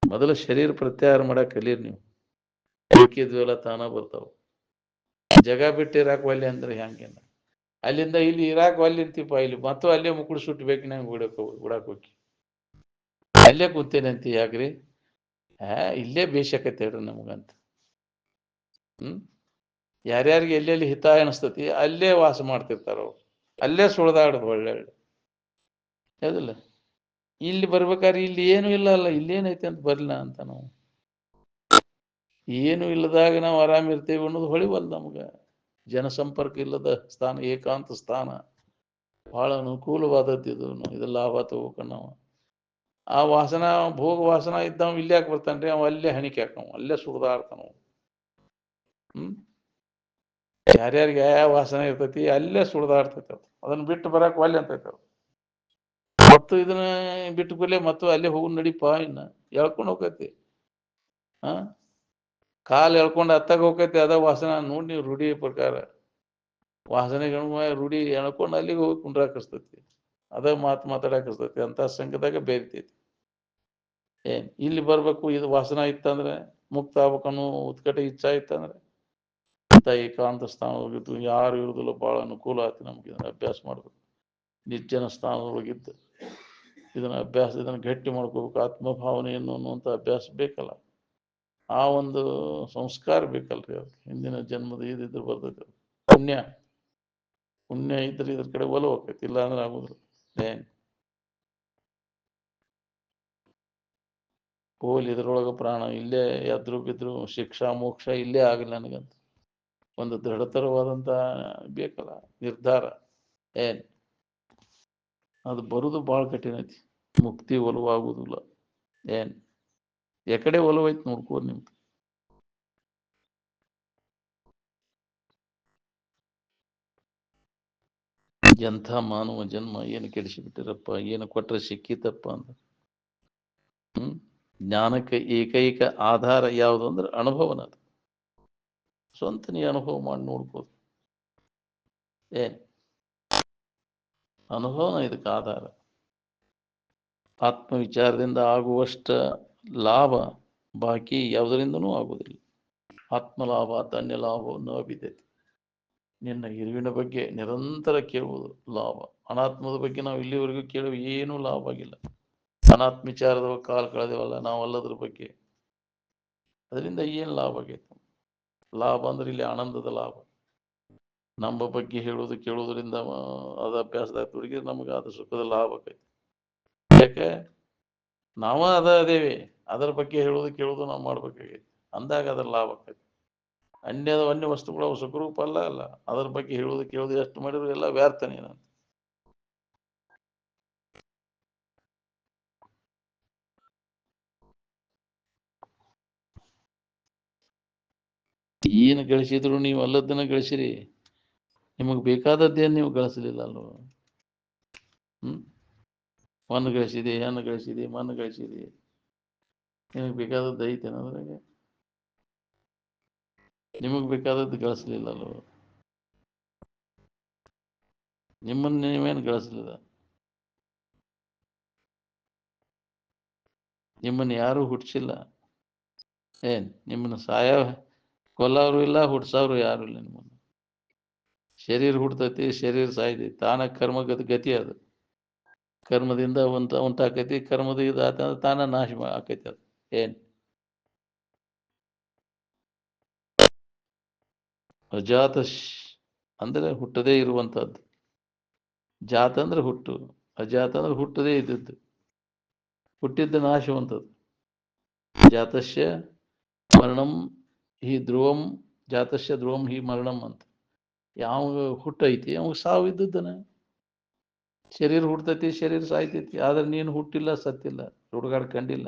ಮೊದಲು ಶರೀರ ಪ್ರತ್ಯಾಹಾರ ಮಾಡಕ್ ಕಲೀರಿ ನೀವು. ಬೇಕಿದ್ವೆಲ್ಲ ತಾನ ಬರ್ತಾವ. ಜಗ ಬಿಟ್ಟು ಇರಾಕ್ ಒಲ್ಲೆ ಅಂದ್ರೆ ಹೆಂಗೇನ? ಅಲ್ಲಿಂದ ಇಲ್ಲಿ ಇರಾಕ್ ಒಲ್ಲೆ ಅಂತೀಪ, ಇಲ್ಲಿ ಮತ್ತು ಅಲ್ಲೇ ಮುಕ್ಕಳು ಸುಟ್ಟು ಬೇಕು ನಂಗೆ ಬಿಡಕ್ ಹೋಗಿ ಅಲ್ಲೇ ಕೂತೇನೆ ಅಂತ ಯಾಕ್ರಿ? ಇಲ್ಲೇ ಬೇಷಕತ್ತೆ ಹೇಳ್ರಿ ನಮಗಂತ. ಯಾರ್ಯಾರಿಗೆ ಎಲ್ಲೆಲ್ಲಿ ಹಿತ ಅನಿಸ್ತತಿ ಅಲ್ಲೇ ವಾಸ ಮಾಡ್ತಿರ್ತಾರ ಅವ್ರು. ಅಲ್ಲೇ ಸುಳ್ದಾಡ್ದು ಒಳ್ಳೆ ಹೌದಿಲ್ಲ? ಇಲ್ಲಿ ಬರ್ಬೇಕಾದ್ರೆ ಇಲ್ಲಿ ಏನು ಇಲ್ಲ ಅಲ್ಲ, ಇಲ್ಲೇನೈತೆ ಅಂತ ಬರ್ಲಿಲ್ಲ ಅಂತ ನಾವು. ಏನು ಇಲ್ಲದಾಗ ನಾವು ಆರಾಮ್ ಇರ್ತೇವೆ ಅನ್ನೋದು ಹೊಳಿವಲ್ಲ ನಮ್ಗ. ಜನಸಂಪರ್ಕ ಇಲ್ಲದ ಸ್ಥಾನ, ಏಕಾಂತ ಸ್ಥಾನ ಬಹಳ ಅನುಕೂಲವಾದದ್ದು. ಇದು ಲಾಭ ತಗೋಕ ನಾವು. ಆ ವಾಸನ ಭೋಗ ವಾಸನ ಇದ್ದಾವ ಇಲ್ಲಿ ಯಾಕೆ ಬರ್ತಾನ್ರಿ? ಅವ ಅಲ್ಲೇ ಹಣಿಕೆ ಹಾಕವ, ಅಲ್ಲೇ ಸುಡ್ದಾಡ್ತಾನ. ಯಾರ್ಯಾರಿಗೆ ಯಾವ ವಾಸನೆ ಇರ್ತೈತಿ ಅಲ್ಲೇ ಸುಡ್ದಾಡ್ತೈತಿ. ಅದನ್ನ ಬಿಟ್ಟು ಬರಕ್ ಒಲ್ಲೆ ಅಂತೈತಿ. ಮತ್ತು ಇದನ್ನ ಬಿಟ್ಟು ಕೂಡಲೇ ಮತ್ತು ಅಲ್ಲೇ ಹೋಗು ನಡಿಪ, ಇನ್ನ ಎಳ್ಕೊಂಡು ಹೋಗೈತಿ. ಕಾಲು ಎಳ್ಕೊಂಡು ಹತ್ತಾಗ ಹೋಗೈತಿ. ಅದ ವಾಸನ ನೋಡಿ ನೀವು ರೂಢಿ ಪ್ರಕಾರ ವಾಸನೆಗಳು ರೂಢಿ ಎಳ್ಕೊಂಡು ಅಲ್ಲಿಗೆ ಹೋಗಿ ಕುಂಡ್ರಾಕಸ್ತೈತಿ. ಅದ ಮಾತಾಡಕಸ್ತೈತಿ. ಅಂತ ಸಂಘದಾಗ ಬೇರ್ತೈತಿ. ಇಲ್ಲಿ ಬರ್ಬೇಕು, ಇದು ವಾಸನ ಇತ್ತಂದ್ರೆ ಮುಕ್ತ ಆಗ್ಬೇಕನ್ನೋ ಉತ್ಕಟ ಇಚ್ಛಾ ಇತ್ತಂದ್ರೆ ಅಂತ ಏಕಾಂತ ಸ್ಥಾನದೊಳಗಿದ್ದು ಯಾರು ಇರುದಿಲ್ಲ. ಬಹಳ ಅನುಕೂಲ ಆಯ್ತು ನಮ್ಗೆ. ಇದನ್ನ ಅಭ್ಯಾಸ ಮಾಡ್ಬೇಕು. ನಿರ್ಜನ ಸ್ಥಾನದೊಳಗಿದ್ದು ಇದನ್ನ ಗಟ್ಟಿ ಮಾಡ್ಕೋಬೇಕು. ಆತ್ಮಭಾವನೆಯನ್ನು ಅನ್ನುವಂಥ ಅಭ್ಯಾಸ ಬೇಕಲ್ಲ. ಆ ಒಂದು ಸಂಸ್ಕಾರ ಬೇಕಲ್ರಿ. ಅವ್ರಿಗೆ ಹಿಂದಿನ ಜನ್ಮದ ಇದಿದ್ರು ಬರ್ತೈತಿ. ಪುಣ್ಯ ಇದ್ರೆ ಇದ್ರ ಕಡೆ ಒಲ ಹೋಗ್ತೈತಿ. ಇಲ್ಲ ಅಂದ್ರೆ ಆಗುದಿಲ್ಲ. ಹೋಲಿ ಇದ್ರೊಳಗ ಪ್ರಾಣ. ಇಲ್ಲೇ ಎದ್ರು ಬಿದ್ರು ಶಿಕ್ಷಾ ಮೋಕ್ಷ ಇಲ್ಲೇ ಆಗಲ್ಲ ನನಗಂತ ಒಂದು ದೃಢತರವಾದಂತ ಬೇಕಲ್ಲ ನಿರ್ಧಾರ. ಅದು ಬರುದು ಬಹಳ ಕಠಿಣ ಐತಿ. ಮುಕ್ತಿ ಒಲವಾಗುದಿಲ್ಲ. ಎಕಡೆ ಒಲವೈತಿ ನೋಡ್ಕೋರಿ ನಿಮ್ದು. ಎಂಥ ಮಾನವ ಜನ್ಮ ಏನು ಕೆಡಿಸಿಬಿಟ್ಟಿರಪ್ಪ, ಏನು ಕೊಟ್ರೆ ಸಿಕ್ಕಿತಪ್ಪ ಅಂದ್ರೆ. ಜ್ಞಾನಕ್ಕೆ ಏಕೈಕ ಆಧಾರ ಯಾವುದು ಅಂದ್ರೆ ಅನುಭವನ. ಅದು ಸ್ವಂತ ನೀ ಅನುಭವ ಮಾಡಿ ನೋಡ್ಬೋದು. ಅನುಭವನ ಇದಕ್ಕೆ ಆಧಾರ. ಆತ್ಮವಿಚಾರದಿಂದ ಆಗುವಷ್ಟ ಲಾಭ ಬಾಕಿ ಯಾವುದರಿಂದನೂ ಆಗುವುದಿಲ್ಲ. ಆತ್ಮಲಾಭ ಧನ್ಯ ಲಾಭವನ್ನು ಅಭಿದೈತಿ. ನಿನ್ನ ಇರುವಿನ ಬಗ್ಗೆ ನಿರಂತರ ಕೇಳುವುದು ಲಾಭ. ಅನಾತ್ಮದ ಬಗ್ಗೆ ನಾವು ಇಲ್ಲಿವರೆಗೂ ಕೇಳುವ ಏನೂ ಲಾಭ ಆಗಿಲ್ಲ. ಅನಾತ್ಮ ವಿಚಾರದ ಕಾಲ ಕಳೆದೇವಲ್ಲ ನಾವಲ್ಲದ್ರ ಬಗ್ಗೆ. ಅದರಿಂದ ಏನು ಲಾಭ ಆಗೈತೆ? ಲಾಭ ಅಂದ್ರೆ ಇಲ್ಲಿ ಆನಂದದ ಲಾಭ. ನಮ್ಮ ಬಗ್ಗೆ ಹೇಳೋದು ಕೇಳೋದ್ರಿಂದ ಅದ ಅಭ್ಯಾಸದಾಗ ತೊಡಗಿದ್ರೆ ನಮಗೆ ಅದು ಸುಖದ ಲಾಭ ಆಕೈತಿ. ಯಾಕೆ? ನಾವ ಅದೇವಿ ಅದರ ಬಗ್ಗೆ ಹೇಳೋದು ಕೇಳೋದು ನಾವು ಮಾಡ್ಬೇಕಾಗೈತಿ. ಅಂದಾಗ ಅದ್ರ ಲಾಭ ಆಕೈತಿ. ಅನ್ಯ ವಸ್ತುಗಳು ಅವು ಸುಖರೂಪ ಅಲ್ಲ. ಅದ್ರ ಬಗ್ಗೆ ಹೇಳೋದು ಕೇಳೋದು ಎಷ್ಟು ಮಾಡಿದ್ರು ಎಲ್ಲ ವ್ಯರ್ಥನೇ. ನಾನು ಏನು ಗಳಿಸಿದ್ರು ನೀವು ಅಲ್ಲದನ್ನ ಗಳಿಸಿರಿ. ನಿಮಗೆ ಬೇಕಾದದ್ದೇನು ನೀವು ಗಳಿಸಲಿಲ್ಲ ಅಲ್ವ? ಮಣ್ಣು ಗಳಿಸಿದೆ, ಹೆಣ್ಣು ಗಳಿಸಿದೆ, ಮಣ್ಣು ಗಳಿಸಿದೆ. ನಿಮಗೆ ಬೇಕಾದದ್ದು ಐತೇನ ಅದ್ರಾಗೆ? ನಿಮಗೆ ಬೇಕಾದದ್ದು ಗಳಿಸ್ಲಿಲ್ಲ ಅಲ್ವ? ನಿಮ್ಮನ್ನು ನೀವೇನು ಗಳಿಸ್ಲಿಲ್ಲ. ನಿಮ್ಮನ್ನು ಯಾರು ಹುಟ್ಟಿಸಿಲ್ಲ. ನಿಮ್ಮನ್ನು ಕೊಲ್ಲವರು ಇಲ್ಲ, ಹುಟ್ಸವ್ರು ಯಾರು ಇಲ್ಲ. ನಿಮ್ಮನ್ನು ಶರೀರ ಹುಡ್ತೈತಿ, ಶರೀರ ಸಾಯ್ತೈತಿ. ತಾನ ಕರ್ಮಗತ ಗತಿ. ಅದು ಕರ್ಮದಿಂದ ಉಂಟಾಕೈತಿ. ಕರ್ಮದ ಇದಾತಂದ್ರೆ ತಾನ ನಾಶ ಆಕೈತಿ. ಅದು ಅಜಾತ ಅಂದ್ರೆ ಹುಟ್ಟದೇ ಇರುವಂತಹದ್ದು. ಜಾತ ಅಂದ್ರೆ ಹುಟ್ಟು, ಅಜಾತ ಅಂದ್ರೆ ಹುಟ್ಟದೇ ಇದ್ದದ್ದು, ಹುಟ್ಟಿದ್ದ ನಾಶವಂತದ್ದು. ಜಾತಸ್ಯ ಮರಣಂ ಹಿ ಧ್ರುವಂ, ಜಾತಸ್ಯ ಧ್ರುವಂ ಹಿ ಮರಣಂ ಅಂತ. ಯಾವ ಹುಟ್ಟೈತಿ ಅವಾಗ ಸಾವು ಇದ್ದದ್ದನ. ಶರೀರ ಹುಟ್ಟತೈತಿ, ಶರೀರ ಸಾಯ್ತೈತಿ. ಆದ್ರೆ ನೀನು ಹುಟ್ಟಿಲ್ಲ, ಸತ್ತಿಲ್ಲ, ಹುಡುಗಾಡ್ ಕಂಡಿಲ್ಲ.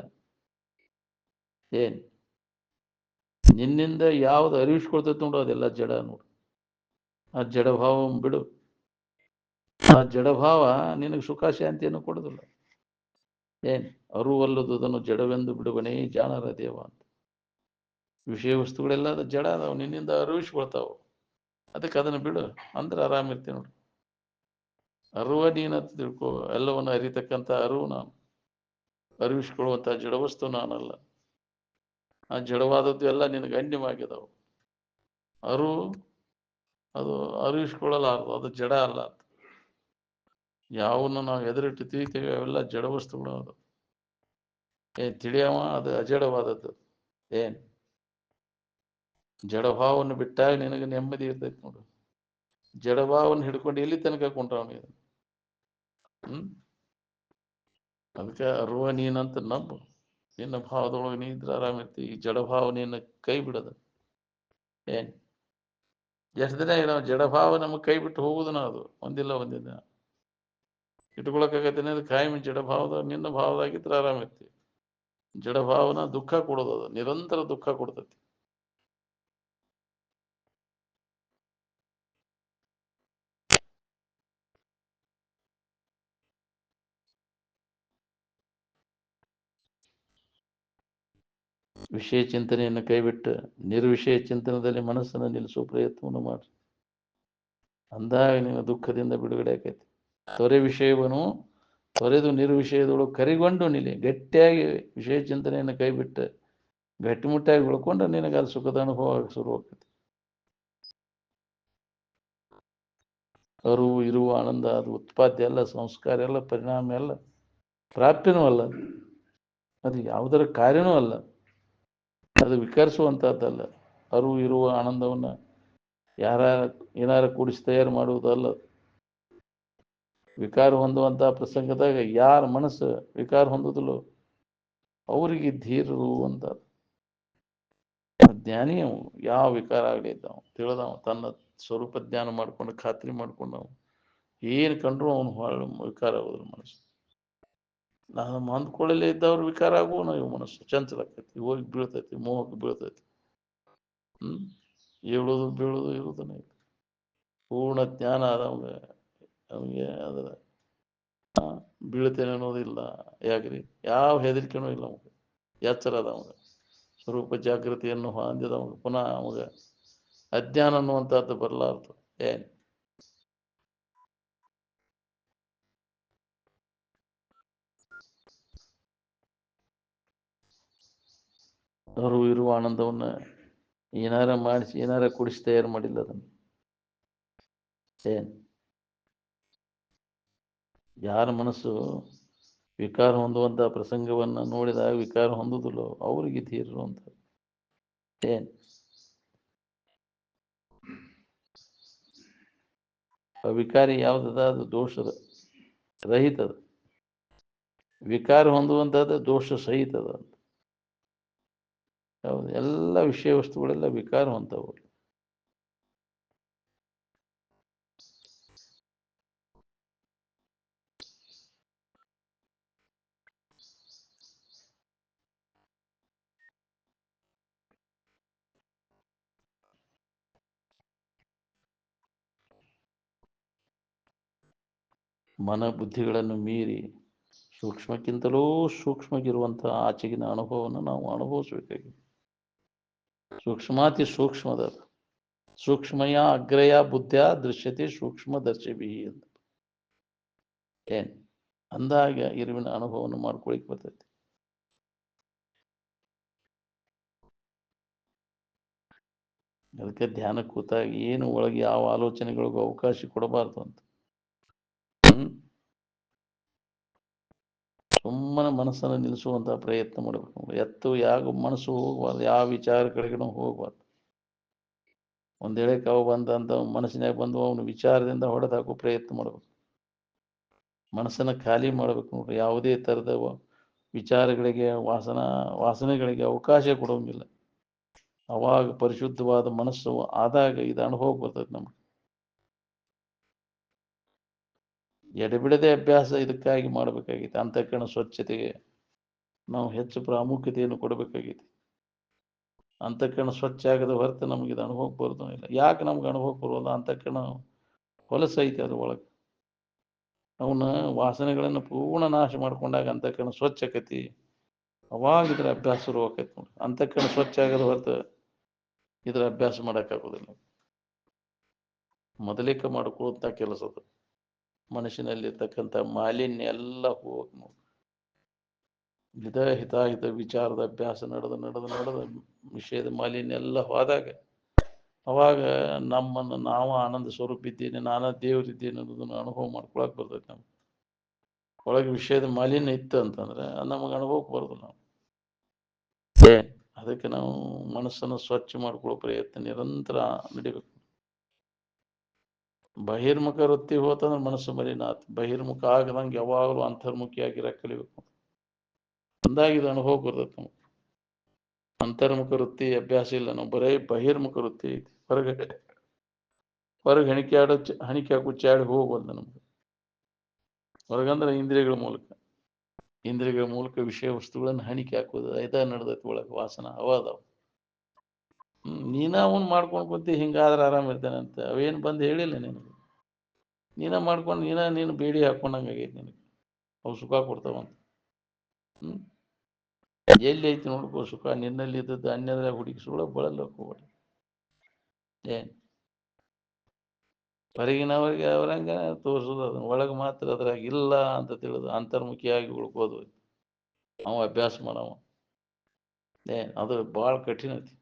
ನಿನ್ನಿಂದ ಯಾವ್ದು ಅರಿವಿಸ್ಕೊಳ್ತೈತಿ ನೋಡು ಅದೆಲ್ಲ ಜಡ ನೋಡು. ಆ ಜಡಭಾವ ಬಿಡು. ಆ ಜಡಭಾವ ನಿನಗೆ ಸುಖ ಶಾಂತಿಯನ್ನು ಕೊಡುದಿಲ್ಲ. ಏನ್ ಅರುವಲ್ಲದುದನ್ನು ಜಡವೆಂದು ಬಿಡುವನೇ ಜಾಣರ ದೇವ ಅಂತ. ವಿಷಯ ವಸ್ತುಗಳೆಲ್ಲ ಅದು ಜಡ ಅದಾವ, ನಿನ್ನಿಂದ ಅರಿವಿಸ್ಕೊಳ್ತಾವ. ಅದಕ್ಕೆ ಅದನ್ನು ಬಿಡು ಅಂದ್ರೆ ಆರಾಮಿರ್ತೀವಿ ನೋಡಿ. ಅರುವ ನೀನಂತ ತಿಳ್ಕೊ, ಎಲ್ಲವನ್ನು ಅರಿತಕ್ಕಂಥ ಅರಿವು ನಾನು, ಅರಿವಿಸ್ಕೊಳ್ಳುವಂಥ ಜಡವಸ್ತು ನಾನಲ್ಲ. ಆ ಜಡವಾದದ್ದು ಎಲ್ಲ ನಿನಗೆ ಅನ್ಯವಾಗಿದಾವು. ಅರು ಅದು ಅರಿವಿಸ್ಕೊಳ್ಳಲಾರದು, ಅದು ಜಡ ಅಲ್ಲ ಅಂತ. ಯಾವನ್ನು ನಾವು ಎದುರಿಟ್ಟು ತಿಳಿತೇವೆ ಅವೆಲ್ಲ ಜಡ ವಸ್ತುಗಳು. ಅದು ತಿಳಿಯವ ಅದು ಅಜಡವಾದದ್ದು. ಏನ್ ಜಡಭಾವವನ್ನು ಬಿಟ್ಟಾಗ ನಿನಗೆ ನೆಮ್ಮದಿ ಇರ್ತೈತಿ ನೋಡು. ಜಡಭಾವವನ್ನು ಹಿಡ್ಕೊಂಡು ಎಲ್ಲಿ ತನಕ ಕೊಂಡ್ರವನಿಗೆ. ಅದಕ್ಕೆ ಅರುವ ನೀನಂತ ನಂಬು. ನಿನ್ನ ಭಾವದೊಳಗೆ ನೀ ಇದ್ರೆ ಆರಾಮಿರ್ತಿ. ಈ ಜಡಭಾವನೆಯನ್ನು ಕೈ ಬಿಡದ. ಏನ್ ಎಷ್ಟು ದಿನ ನಾವು ಜಡಭಾವ ನಮಗೆ ಕೈ ಬಿಟ್ಟು ಹೋಗುದನ ಅದು ಒಂದಿಲ್ಲ ಒಂದಿನ ಇಟ್ಕೊಳಕಾಗತ್ತೇನೆ. ಅದು ಕಾಯಂ ಜಡಭಾವದ ನಿನ್ನ ಭಾವದಾಗಿದ್ರೆ ಆರಾಮಿರ್ತಿ. ಜಡಭಾವನ ದುಃಖ ಕೊಡೋದು, ಅದು ನಿರಂತರ ದುಃಖ ಕೊಡ್ತೈತಿ. ವಿಷಯ ಚಿಂತನೆಯನ್ನು ಕೈಬಿಟ್ಟು ನಿರ್ವಿಷಯ ಚಿಂತನದಲ್ಲಿ ಮನಸ್ಸನ್ನು ನಿಲ್ಲಿಸುವ ಪ್ರಯತ್ನವನ್ನು ಮಾಡಿ. ಅಂದಾಗ ನೀವು ದುಃಖದಿಂದ ಬಿಡುಗಡೆ ಆಕೈತಿ. ತೊರೆ ವಿಷಯವನ್ನು ತೊರೆದು ನಿರ್ವಿಷಯದೊಳಗೆ ಕರಿಗೊಂಡು ನಿಲ್ಲಿ. ಗಟ್ಟಿಯಾಗಿ ವಿಷಯ ಚಿಂತನೆಯನ್ನು ಕೈಬಿಟ್ಟು ಗಟ್ಟಿಮುಟ್ಟಾಗಿ ಉಳ್ಕೊಂಡ್ರೆ ನಿನಗೆ ಅದು ಸುಖದ ಅನುಭವ ಶುರುವಾಗ್ತೈತಿ. ಅರಿವು ಇರುವ ಆನಂದ ಅದು ಉತ್ಪಾದ್ಯ ಅಲ್ಲ, ಸಂಸ್ಕಾರ ಎಲ್ಲ, ಪರಿಣಾಮ ಎಲ್ಲ, ಪ್ರಾಪ್ತಿನೂ ಅಲ್ಲ. ಅದು ಯಾವುದರ ಕಾರ್ಯನೂ ಅಲ್ಲ, ಅದು ವಿಕರಿಸುವಂಥದ್ದಲ್ಲ. ಅರಿವು ಇರುವ ಆನಂದವನ್ನು ಏನಾರ ಕೂಡಿಸಿ ತಯಾರು ಮಾಡುವುದಲ್ಲ. ವಿಕಾರ ಹೊಂದುವಂತಹ ಪ್ರಸಂಗದಾಗ ಯಾರ ಮನಸ್ಸು ವಿಕಾರ ಹೊಂದುದಿಲ್ಲೋ ಅವರಿಗೆ ಧೀರರು ಅಂತ. ಜ್ಞಾನಿ ಅವು ಯಾವ ವಿಕಾರ ಆಗಲಿ ಇದ್ದಾವ ತಿಳಿದವ, ತನ್ನ ಸ್ವರೂಪ ಜ್ಞಾನ ಮಾಡ್ಕೊಂಡು ಖಾತ್ರಿ ಮಾಡ್ಕೊಂಡವು ಏನು ಕಂಡ್ರು ಅವನು ವಿಕಾರ ಆಗೋದಿಲ್ಲ ಮನಸ್ಸು. ನಾನು ಅಂದ್ಕೊಳ್ಳಲೇ ಇದ್ದವ್ರು ವಿಕಾರ ಆಗುವ ಇವು ಮನಸ್ಸು ಚಂಚಲ ಆಕೈತಿ, ಹೋಗಿ ಬೀಳ್ತೈತಿ, ಮೋಹಕ್ಕೆ ಬೀಳ್ತೈತಿ. ಏಳೋದು ಬೀಳೋದು ಇರುವುದನ್ನ ಪೂರ್ಣ ಜ್ಞಾನ ಆದವಂಗ ಅವನಿಗೆ ಅದರ ಬೀಳ್ತೇನೆ ಅನ್ನೋದಿಲ್ಲ. ಯಾಕ್ರಿ ಯಾವ ಹೆದರಿಕೆನೂ ಇಲ್ಲ ಅವಾಗ, ಎಚ್ಚರ ಅದ ಸ್ವರೂಪ ಜಾಗೃತಿಯನ್ನು ಹೊಂದಿದವಾಗ ಪುನಃ ಅವಾಗ ಅಜ್ಞಾನ ಅನ್ನುವಂಥದ್ದು ಬರಲಾರ್ದು. ಏನ್ ಅವರು ಇರುವ ಆನಂದವನ್ನ ಏನಾರ ಮಾಡಿಸಿ ಏನಾರ ಕುಡಿಸಿ ತಯಾರು ಮಾಡಿಲ್ಲ ಅದನ್ನು. ಏನ್ ಯಾರ ಮನಸ್ಸು ವಿಕಾರ ಹೊಂದುವಂತ ಪ್ರಸಂಗವನ್ನ ನೋಡಿದಾಗ ವಿಕಾರ ಹೊಂದುದಿಲ್ಲೋ ಅವರಿಗೆ ಧೀರರು ಅಂತ. ಏನ್ ಅವಿಕಾರಿ ಯಾವ್ದದ ಅದು ದೋಷದ ರಹಿತದ. ವಿಕಾರ ಹೊಂದುವಂತದ್ದು ದೋಷ ಸಹಿತದ ಅಂತ. ಹೌದು, ಎಲ್ಲ ವಿಷಯ ವಸ್ತುಗಳೆಲ್ಲ ವಿಕಾರ ಹೊಂದವು. ಮನ ಬುದ್ಧಿಗಳನ್ನು ಮೀರಿ ಸೂಕ್ಷ್ಮಕ್ಕಿಂತಲೂ ಸೂಕ್ಷ್ಮಗಿರುವಂತಹ ಆಚೆಗಿನ ಅನುಭವವನ್ನು ನಾವು ಅನುಭವಿಸ್ಬೇಕಾಗಿದೆ. ಸೂಕ್ಷ್ಮಾತಿ ಸೂಕ್ಷ್ಮದ ಸೂಕ್ಷ್ಮಯ ಅಗ್ರಯ ಬುದ್ಧ ದೃಶ್ಯತೆ ಸೂಕ್ಷ್ಮದರ್ಶಿಭಿ ಅಂತ. ಏನ್ ಅಂದಾಗ ಇರುವಿನ ಅನುಭವವನ್ನು ಮಾಡ್ಕೊಳಿಕ್ ಬರ್ತೈತಿ. ಅದಕ್ಕೆ ಧ್ಯಾನ ಕೂತಾಗ ಏನು ಒಳಗೆ ಯಾವ ಆಲೋಚನೆಗಳಿಗೂ ಅವಕಾಶ ಕೊಡಬಾರ್ದು ಅಂತ. ಸುಮ್ಮನೆ ಮನಸ್ಸನ್ನು ನಿಲ್ಲಿಸುವಂತಹ ಪ್ರಯತ್ನ ಮಾಡಬೇಕು. ಎತ್ತು ಯಾವ ಮನಸ್ಸು ಹೋಗ್ಬಾರ್ದು, ಯಾವ ವಿಚಾರ ಕಡೆಗೂ ಹೋಗ್ಬಾರ್ದು. ಒಂದೇಳೆ ಕಾವು ಬಂದಂತ ಮನಸ್ಸಿನಾಗ ಬಂದು ಅವನು ವಿಚಾರದಿಂದ ಹೊಡೆದು ಹಾಕೋ ಪ್ರಯತ್ನ ಮಾಡಬೇಕು. ಮನಸ್ಸನ್ನ ಖಾಲಿ ಮಾಡ್ಬೇಕು ನೋಡ್ರಿ. ಯಾವುದೇ ತರದ ವಿಚಾರಗಳಿಗೆ ವಾಸನೆಗಳಿಗೆ ಅವಕಾಶ ಕೊಡೋಂಗಿಲ್ಲ. ಅವಾಗ ಪರಿಶುದ್ಧವಾದ ಮನಸ್ಸು ಆದಾಗ ಇದು ಅನುಭವ ಬರ್ತದೆ ನಮ್ಗೆ. ಎಡೆಬಿಡದೆ ಅಭ್ಯಾಸ ಇದಕ್ಕಾಗಿ ಮಾಡಬೇಕಾಗಿತ್ತು. ಅಂತಃಕರಣ ಸ್ವಚ್ಛತೆಗೆ ನಾವು ಹೆಚ್ಚು ಪ್ರಾಮುಖ್ಯತೆಯನ್ನು ಕೊಡಬೇಕಾಗಿತ್ತು. ಅಂತಃಕರಣ ಸ್ವಚ್ಛ ಆಗದ ಹೊರತು ನಮ್ಗೆ ಇದು ಅನುಭವ ಬರೋದು ಇಲ್ಲ. ಯಾಕೆ ನಮ್ಗೆ ಅನುಭವ ಬರೋಲ್ಲ? ಅಂತಃಕರಣ ಹೊಲಸೈತೆ ಅದ್ರ ಒಳಗೆ. ಅವನ ವಾಸನೆಗಳನ್ನು ಪೂರ್ಣ ನಾಶ ಮಾಡ್ಕೊಂಡಾಗ ಅಂತಃಕರಣ ಸ್ವಚ್ಛ ಆಕತಿ. ಅವಾಗ ಇದ್ರ ಅಭ್ಯಾಸ ಶುರು ಆಕೈತಿ ನೋಡಿ. ಅಂತಃಕರಣ ಸ್ವಚ್ಛ ಆಗದ ಹೊರತು ಇದ್ರ ಅಭ್ಯಾಸ ಮಾಡೋಕ್ಕಾಗೋದಿಲ್ಲ. ಮೊದಲಿಕ ಮಾಡ್ಕೊಳ್ಳುವಂಥ ಕೆಲಸದು. ಮನುಷ್ಯನಲ್ಲಿರ್ತಕ್ಕಂಥ ಮಾಲಿನ್ಯ ಎಲ್ಲ ಹೋಗಕ್ ನೋಡಿ. ಹಿತಾಹಿತ ವಿಚಾರದ ಅಭ್ಯಾಸ ನಡೆದ ವಿಷಯದ ಮಾಲಿನ್ಯ ಎಲ್ಲ ಹೋದಾಗ ಅವಾಗ ನಮ್ಮನ್ನು ನಾವು ಆನಂದ ಸ್ವರೂಪ ಇದ್ದೀನಿ, ನಾನಾ ದೇವರಿದ್ದೀನಿ ಅನ್ನೋದನ್ನು ಅನುಭವ ಮಾಡ್ಕೊಳಕ್ ಬರ್ತೈತೆ. ನಮ್ಗೆ ಒಳಗೆ ವಿಷಯದ ಮಾಲಿನ್ಯ ಇತ್ತು ಅಂತಂದ್ರೆ ನಮಗೆ ಅನುಭವಕ್ಕೆ ಬರೋದು. ನಾವು ಅದಕ್ಕೆ ನಾವು ಮನಸ್ಸನ್ನು ಸ್ವಚ್ಛ ಮಾಡ್ಕೊಳ್ಳೋ ಪ್ರಯತ್ನ ನಿರಂತರ ನಡಿಬೇಕು. ಬಹಿರ್ಮುಖ ವೃತ್ತಿ ಹೋತಂದ್ರೆ ಮನಸ್ಸು ಮಲಿನಾತ್. ಬಹಿರ್ಮುಖ ಆಗದಂಗೆ ಯಾವಾಗಲೂ ಅಂತರ್ಮುಖಿಯಾಗಿರ ಕಲಿಬೇಕು. ಅಂದಾಗ ಇದು ಅನುಭವ ಬರ್ತೈತೆ ನಮ್ಗೆ. ಅಂತರ್ಮುಖ ವೃತ್ತಿ ಅಭ್ಯಾಸ ಇಲ್ಲ, ನಾವು ಬರೀ ಬಹಿರ್ಮುಖ ವೃತ್ತಿ ಐತಿ. ಹೊರಗೆ ಹಣಿಕೆ ಹಾಕು ಚಾಡಿ ಹೋಗ್ಬಂದ ನಮ್ಗೆ. ಹೊರಗಂದ್ರೆ ಇಂದ್ರಿಯಗಳ ಮೂಲಕ ವಿಷಯ ವಸ್ತುಗಳನ್ನು ಹಣಿಕೆ ಹಾಕೋದು ಐದ ನಡೆದೈತಿ. ಒಳಗೆ ವಾಸನ ಅವಾದವು. ನೀನ ಅವನ್ ಮಾಡ್ಕೊಂಡು ಕೂತಿ ಹಿಂಗಾದ್ರೆ ಆರಾಮ್ ಇರ್ತಾನೆ ಅಂತ ಅವೇನು ಬಂದು ಹೇಳಿಲ್ಲ ನಿನಗೆ. ಮಾಡ್ಕೊಂಡು ನೀನು ಬೇಡಿ ಹಾಕೊಂಡಂಗೆ ಆಗೈತಿ ನಿನಗೆ. ಅವು ಸುಖ ಕೊಡ್ತಾವಂತ. ಎಲ್ಲಿ ಐತಿ ನೋಡ್ಕೋ ಸುಖ. ನಿನ್ನಲ್ಲಿ ಇದ್ದದ್ದು ಅನ್ಯದ್ರ ಹುಡುಕಿಸ್ಕೊಳ ಬಳಲ್ಲ ಹೋಗ್ಬೇಡ. ಏನ್ ಹೊರಗಿನವರಿಗೆ ಅವರಂಗ ತೋರಿಸೋದು, ಅದನ್ನ ಒಳಗೆ ಮಾತ್ರ ಅದ್ರಾಗ ಇಲ್ಲ ಅಂತ ತಿಳಿದು ಅಂತರ್ಮುಖಿಯಾಗಿ ಉಳ್ಕೋದು. ಅವ ಅಭ್ಯಾಸ ಮಾಡವ. ಅದು ಭಾಳ ಕಠಿಣ ಐತಿ.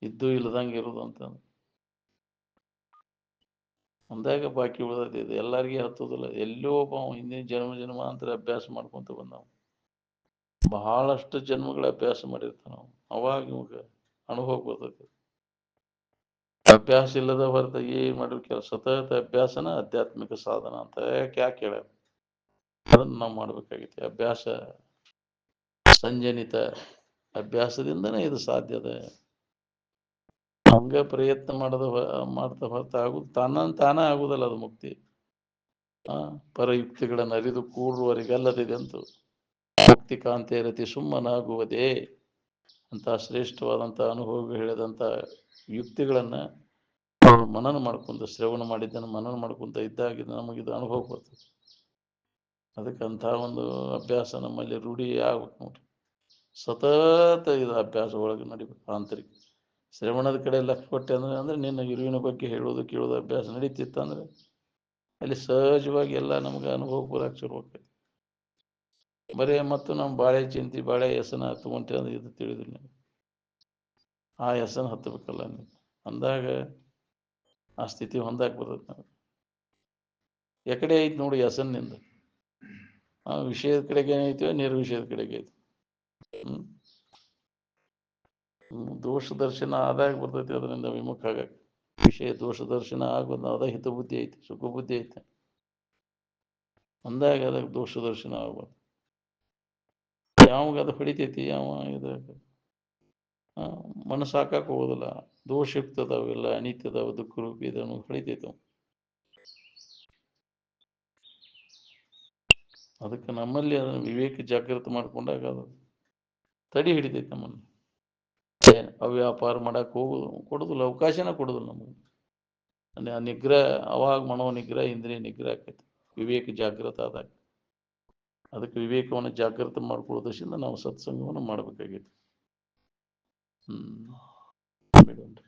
ಇದ್ದು ಇಲ್ಲದಂಗೆ ಇರೋದು ಅಂತ ಅಂದಾಗ ಬಾಕಿ ಉಳಿದೈತಿ. ಇದು ಎಲ್ಲರಿಗೂ ಹತ್ತೋದಿಲ್ಲ. ಎಲ್ಲೋ ಒಬ್ಬ ಹಿಂದಿನ ಜನ್ಮಾಂತರ ಅಭ್ಯಾಸ ಮಾಡ್ಕೊಂತ ಬಂದವ. ಬಹಳಷ್ಟು ಜನ್ಮಗಳ ಅಭ್ಯಾಸ ಮಾಡಿರ್ತಾನ ನಾವು. ಅವಾಗ ಇವಾಗ ಅನುಭವ ಬರ್ತೈತಿ. ಅಭ್ಯಾಸ ಇಲ್ಲದ ಹೊರತ ಏನ್ ಮಾಡಿರ್ಕಿಲ್ಲ. ಸತತ ಅಭ್ಯಾಸನ ಆಧ್ಯಾತ್ಮಿಕ ಸಾಧನ ಅಂತ ಯಾಕೆ ಹೇಳ. ಅದನ್ನ ನಾವು ಮಾಡ್ಬೇಕಾಗೈತಿ. ಅಭ್ಯಾಸ ಸಂಜನಿತ ಅಭ್ಯಾಸದಿಂದನೇ ಇದು ಸಾಧ್ಯದ. ಹಂಗ ಪ್ರಯತ್ನ ಮಾಡ್ತಾ ಹೊರತ ಆಗುದು ತಾನ ಆಗುದಲ್ಲ ಅದು ಮುಕ್ತಿ. ಪರಯುಕ್ತಿಗಳನ್ನು ಅರಿದು ಕೂಡುವವರಿಗಲ್ಲದಿದೆ ಅಂತ ಮುಕ್ತಿ ಕಾಂತೆ ರತಿ ಸುಮ್ಮನಾಗುವುದೇ ಅಂತ ಶ್ರೇಷ್ಠವಾದಂಥ ಅನುಭವ ಹೇಳಿದಂಥ ಯುಕ್ತಿಗಳನ್ನ ಮನನ ಮಾಡ್ಕೊಂಡು ಶ್ರವಣ ಮಾಡಿದ್ದನ್ನು ಮನನ ಮಾಡ್ಕೊಂತ ಇದ್ದಾಗ ನಮಗಿದು ಅನುಭವ ಬರ್ತದೆ. ಅದಕ್ಕಂಥ ಒಂದು ಅಭ್ಯಾಸ ನಮ್ಮಲ್ಲಿ ರೂಢಿ ಆಗ್ಬೇಕು ನೋಡ್ರಿ. ಸತತ ಇದು ಅಭ್ಯಾಸ ಒಳಗೆ ನಡಿಬೇಕು. ಆಂತರಿಕ ಶ್ರವಣದ ಕಡೆ ಲಕ್ಷ್ಯ ಕೊಟ್ಟೆ ಅಂದ್ರೆ ನಿನ್ನ ಗುರುವಿನ ಬಗ್ಗೆ ಹೇಳೋದು ಕೇಳೋದು ಅಭ್ಯಾಸ ನಡೀತಿತ್ತಂದ್ರೆ ಅಲ್ಲಿ ಸಹಜವಾಗಿ ಎಲ್ಲ ನಮ್ಗೆ ಅನುಭವ ಬರಕ್ಕೆ ಶುರು ಆಗ್ತೈತಿ. ಬರೇ ಮತ್ತು ನಮ್ಮ ಬಾಳೆ ಚಿಂತಿ ಬಾಳೆ ಹೆಸನ ಹತ್ಕೊಂತೆ ಅಂದ್ರೆ ಇದು ತಿಳಿದಿಲ್ಲ. ಆ ಹೆಸನ ಹತ್ತಬೇಕಲ್ಲ ನೀವು. ಅಂದಾಗ ಆ ಸ್ಥಿತಿ ಹೊಂದಾಕ್ ಬರ್ತೈತೆ. ನಾವು ಎಕಡೆ ಐತಿ ನೋಡಿ ಹೆಸನಿಂದ. ಆ ವಿಷಯದ ಕಡೆಗೆ ಏನೈತಿವ ನಿರ್ವಿಷಯದ ಕಡೆಗೆ ಐತಿ. ದೋಷ ದರ್ಶನ ಆದಾಗ ಬರ್ತೈತಿ. ಅದರಿಂದ ವಿಮುಖ ಆಗಕ್ಕೆ ವಿಷಯ ದೋಷ ದರ್ಶನ ಆಗೋದು ಅದ ಹಿತ ಬುದ್ಧಿ ಐತಿ, ಸುಖ ಬುದ್ಧಿ ಐತಿ. ಅಂದಾಗ ಅದಕ್ಕೆ ದೋಷ ದರ್ಶನ ಆಗ್ಬಾರ್ದು. ಯಾವಾಗ ಅದು ಹೊಡಿತೈತಿ ಯಾವ ಇದಾಗ ಮನಸ್ಸು ಹಾಕಕ್ಕೆ ಹೋಗೋದಿಲ್ಲ. ದೋಷಯುಕ್ತದವೆಲ್ಲ ಅನಿತ್ಯದವ ದುಃಖ ರೂಪಿ ಇದನ್ನು ಹೊಡಿತೈತವ. ಅದಕ್ಕೆ ನಮ್ಮಲ್ಲಿ ಅದನ್ನು ವಿವೇಕ ಜಾಗೃತಿ ಮಾಡ್ಕೊಂಡಾಗ ಅದು ತಡಿ ಹಿಡಿತೈತಿ ನಮ್ಮನ್ನು. ಅವ್ಯಾಪಾರ ಮಾಡಕ್ಕೆ ಹೋಗುದು ಕೊಡುದಿಲ್ಲ, ಅವಕಾಶನ ಕೊಡುದಿಲ್ಲ ನಮಗೆ. ಆ ನಿಗ್ರಹ ಅವಾಗ ಮನೋ ನಿಗ್ರಹ ಇಂದ್ರಿಯ ನಿಗ್ರಹ ಆಕೈತಿ ವಿವೇಕ ಜಾಗೃತ ಆದಾಗ. ಅದಕ್ಕೆ ವಿವೇಕವನ್ನು ಜಾಗೃತ ಮಾಡ್ಕೊಳ್ಳೋದ್ರಿಂದ ನಾವು ಸತ್ಸಂಗವನ್ನು ಮಾಡಬೇಕಾಗೈತಿ. ಬಿಡೋಣ್ರಿ.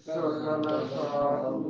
ಸಕಲ ಸಾಧು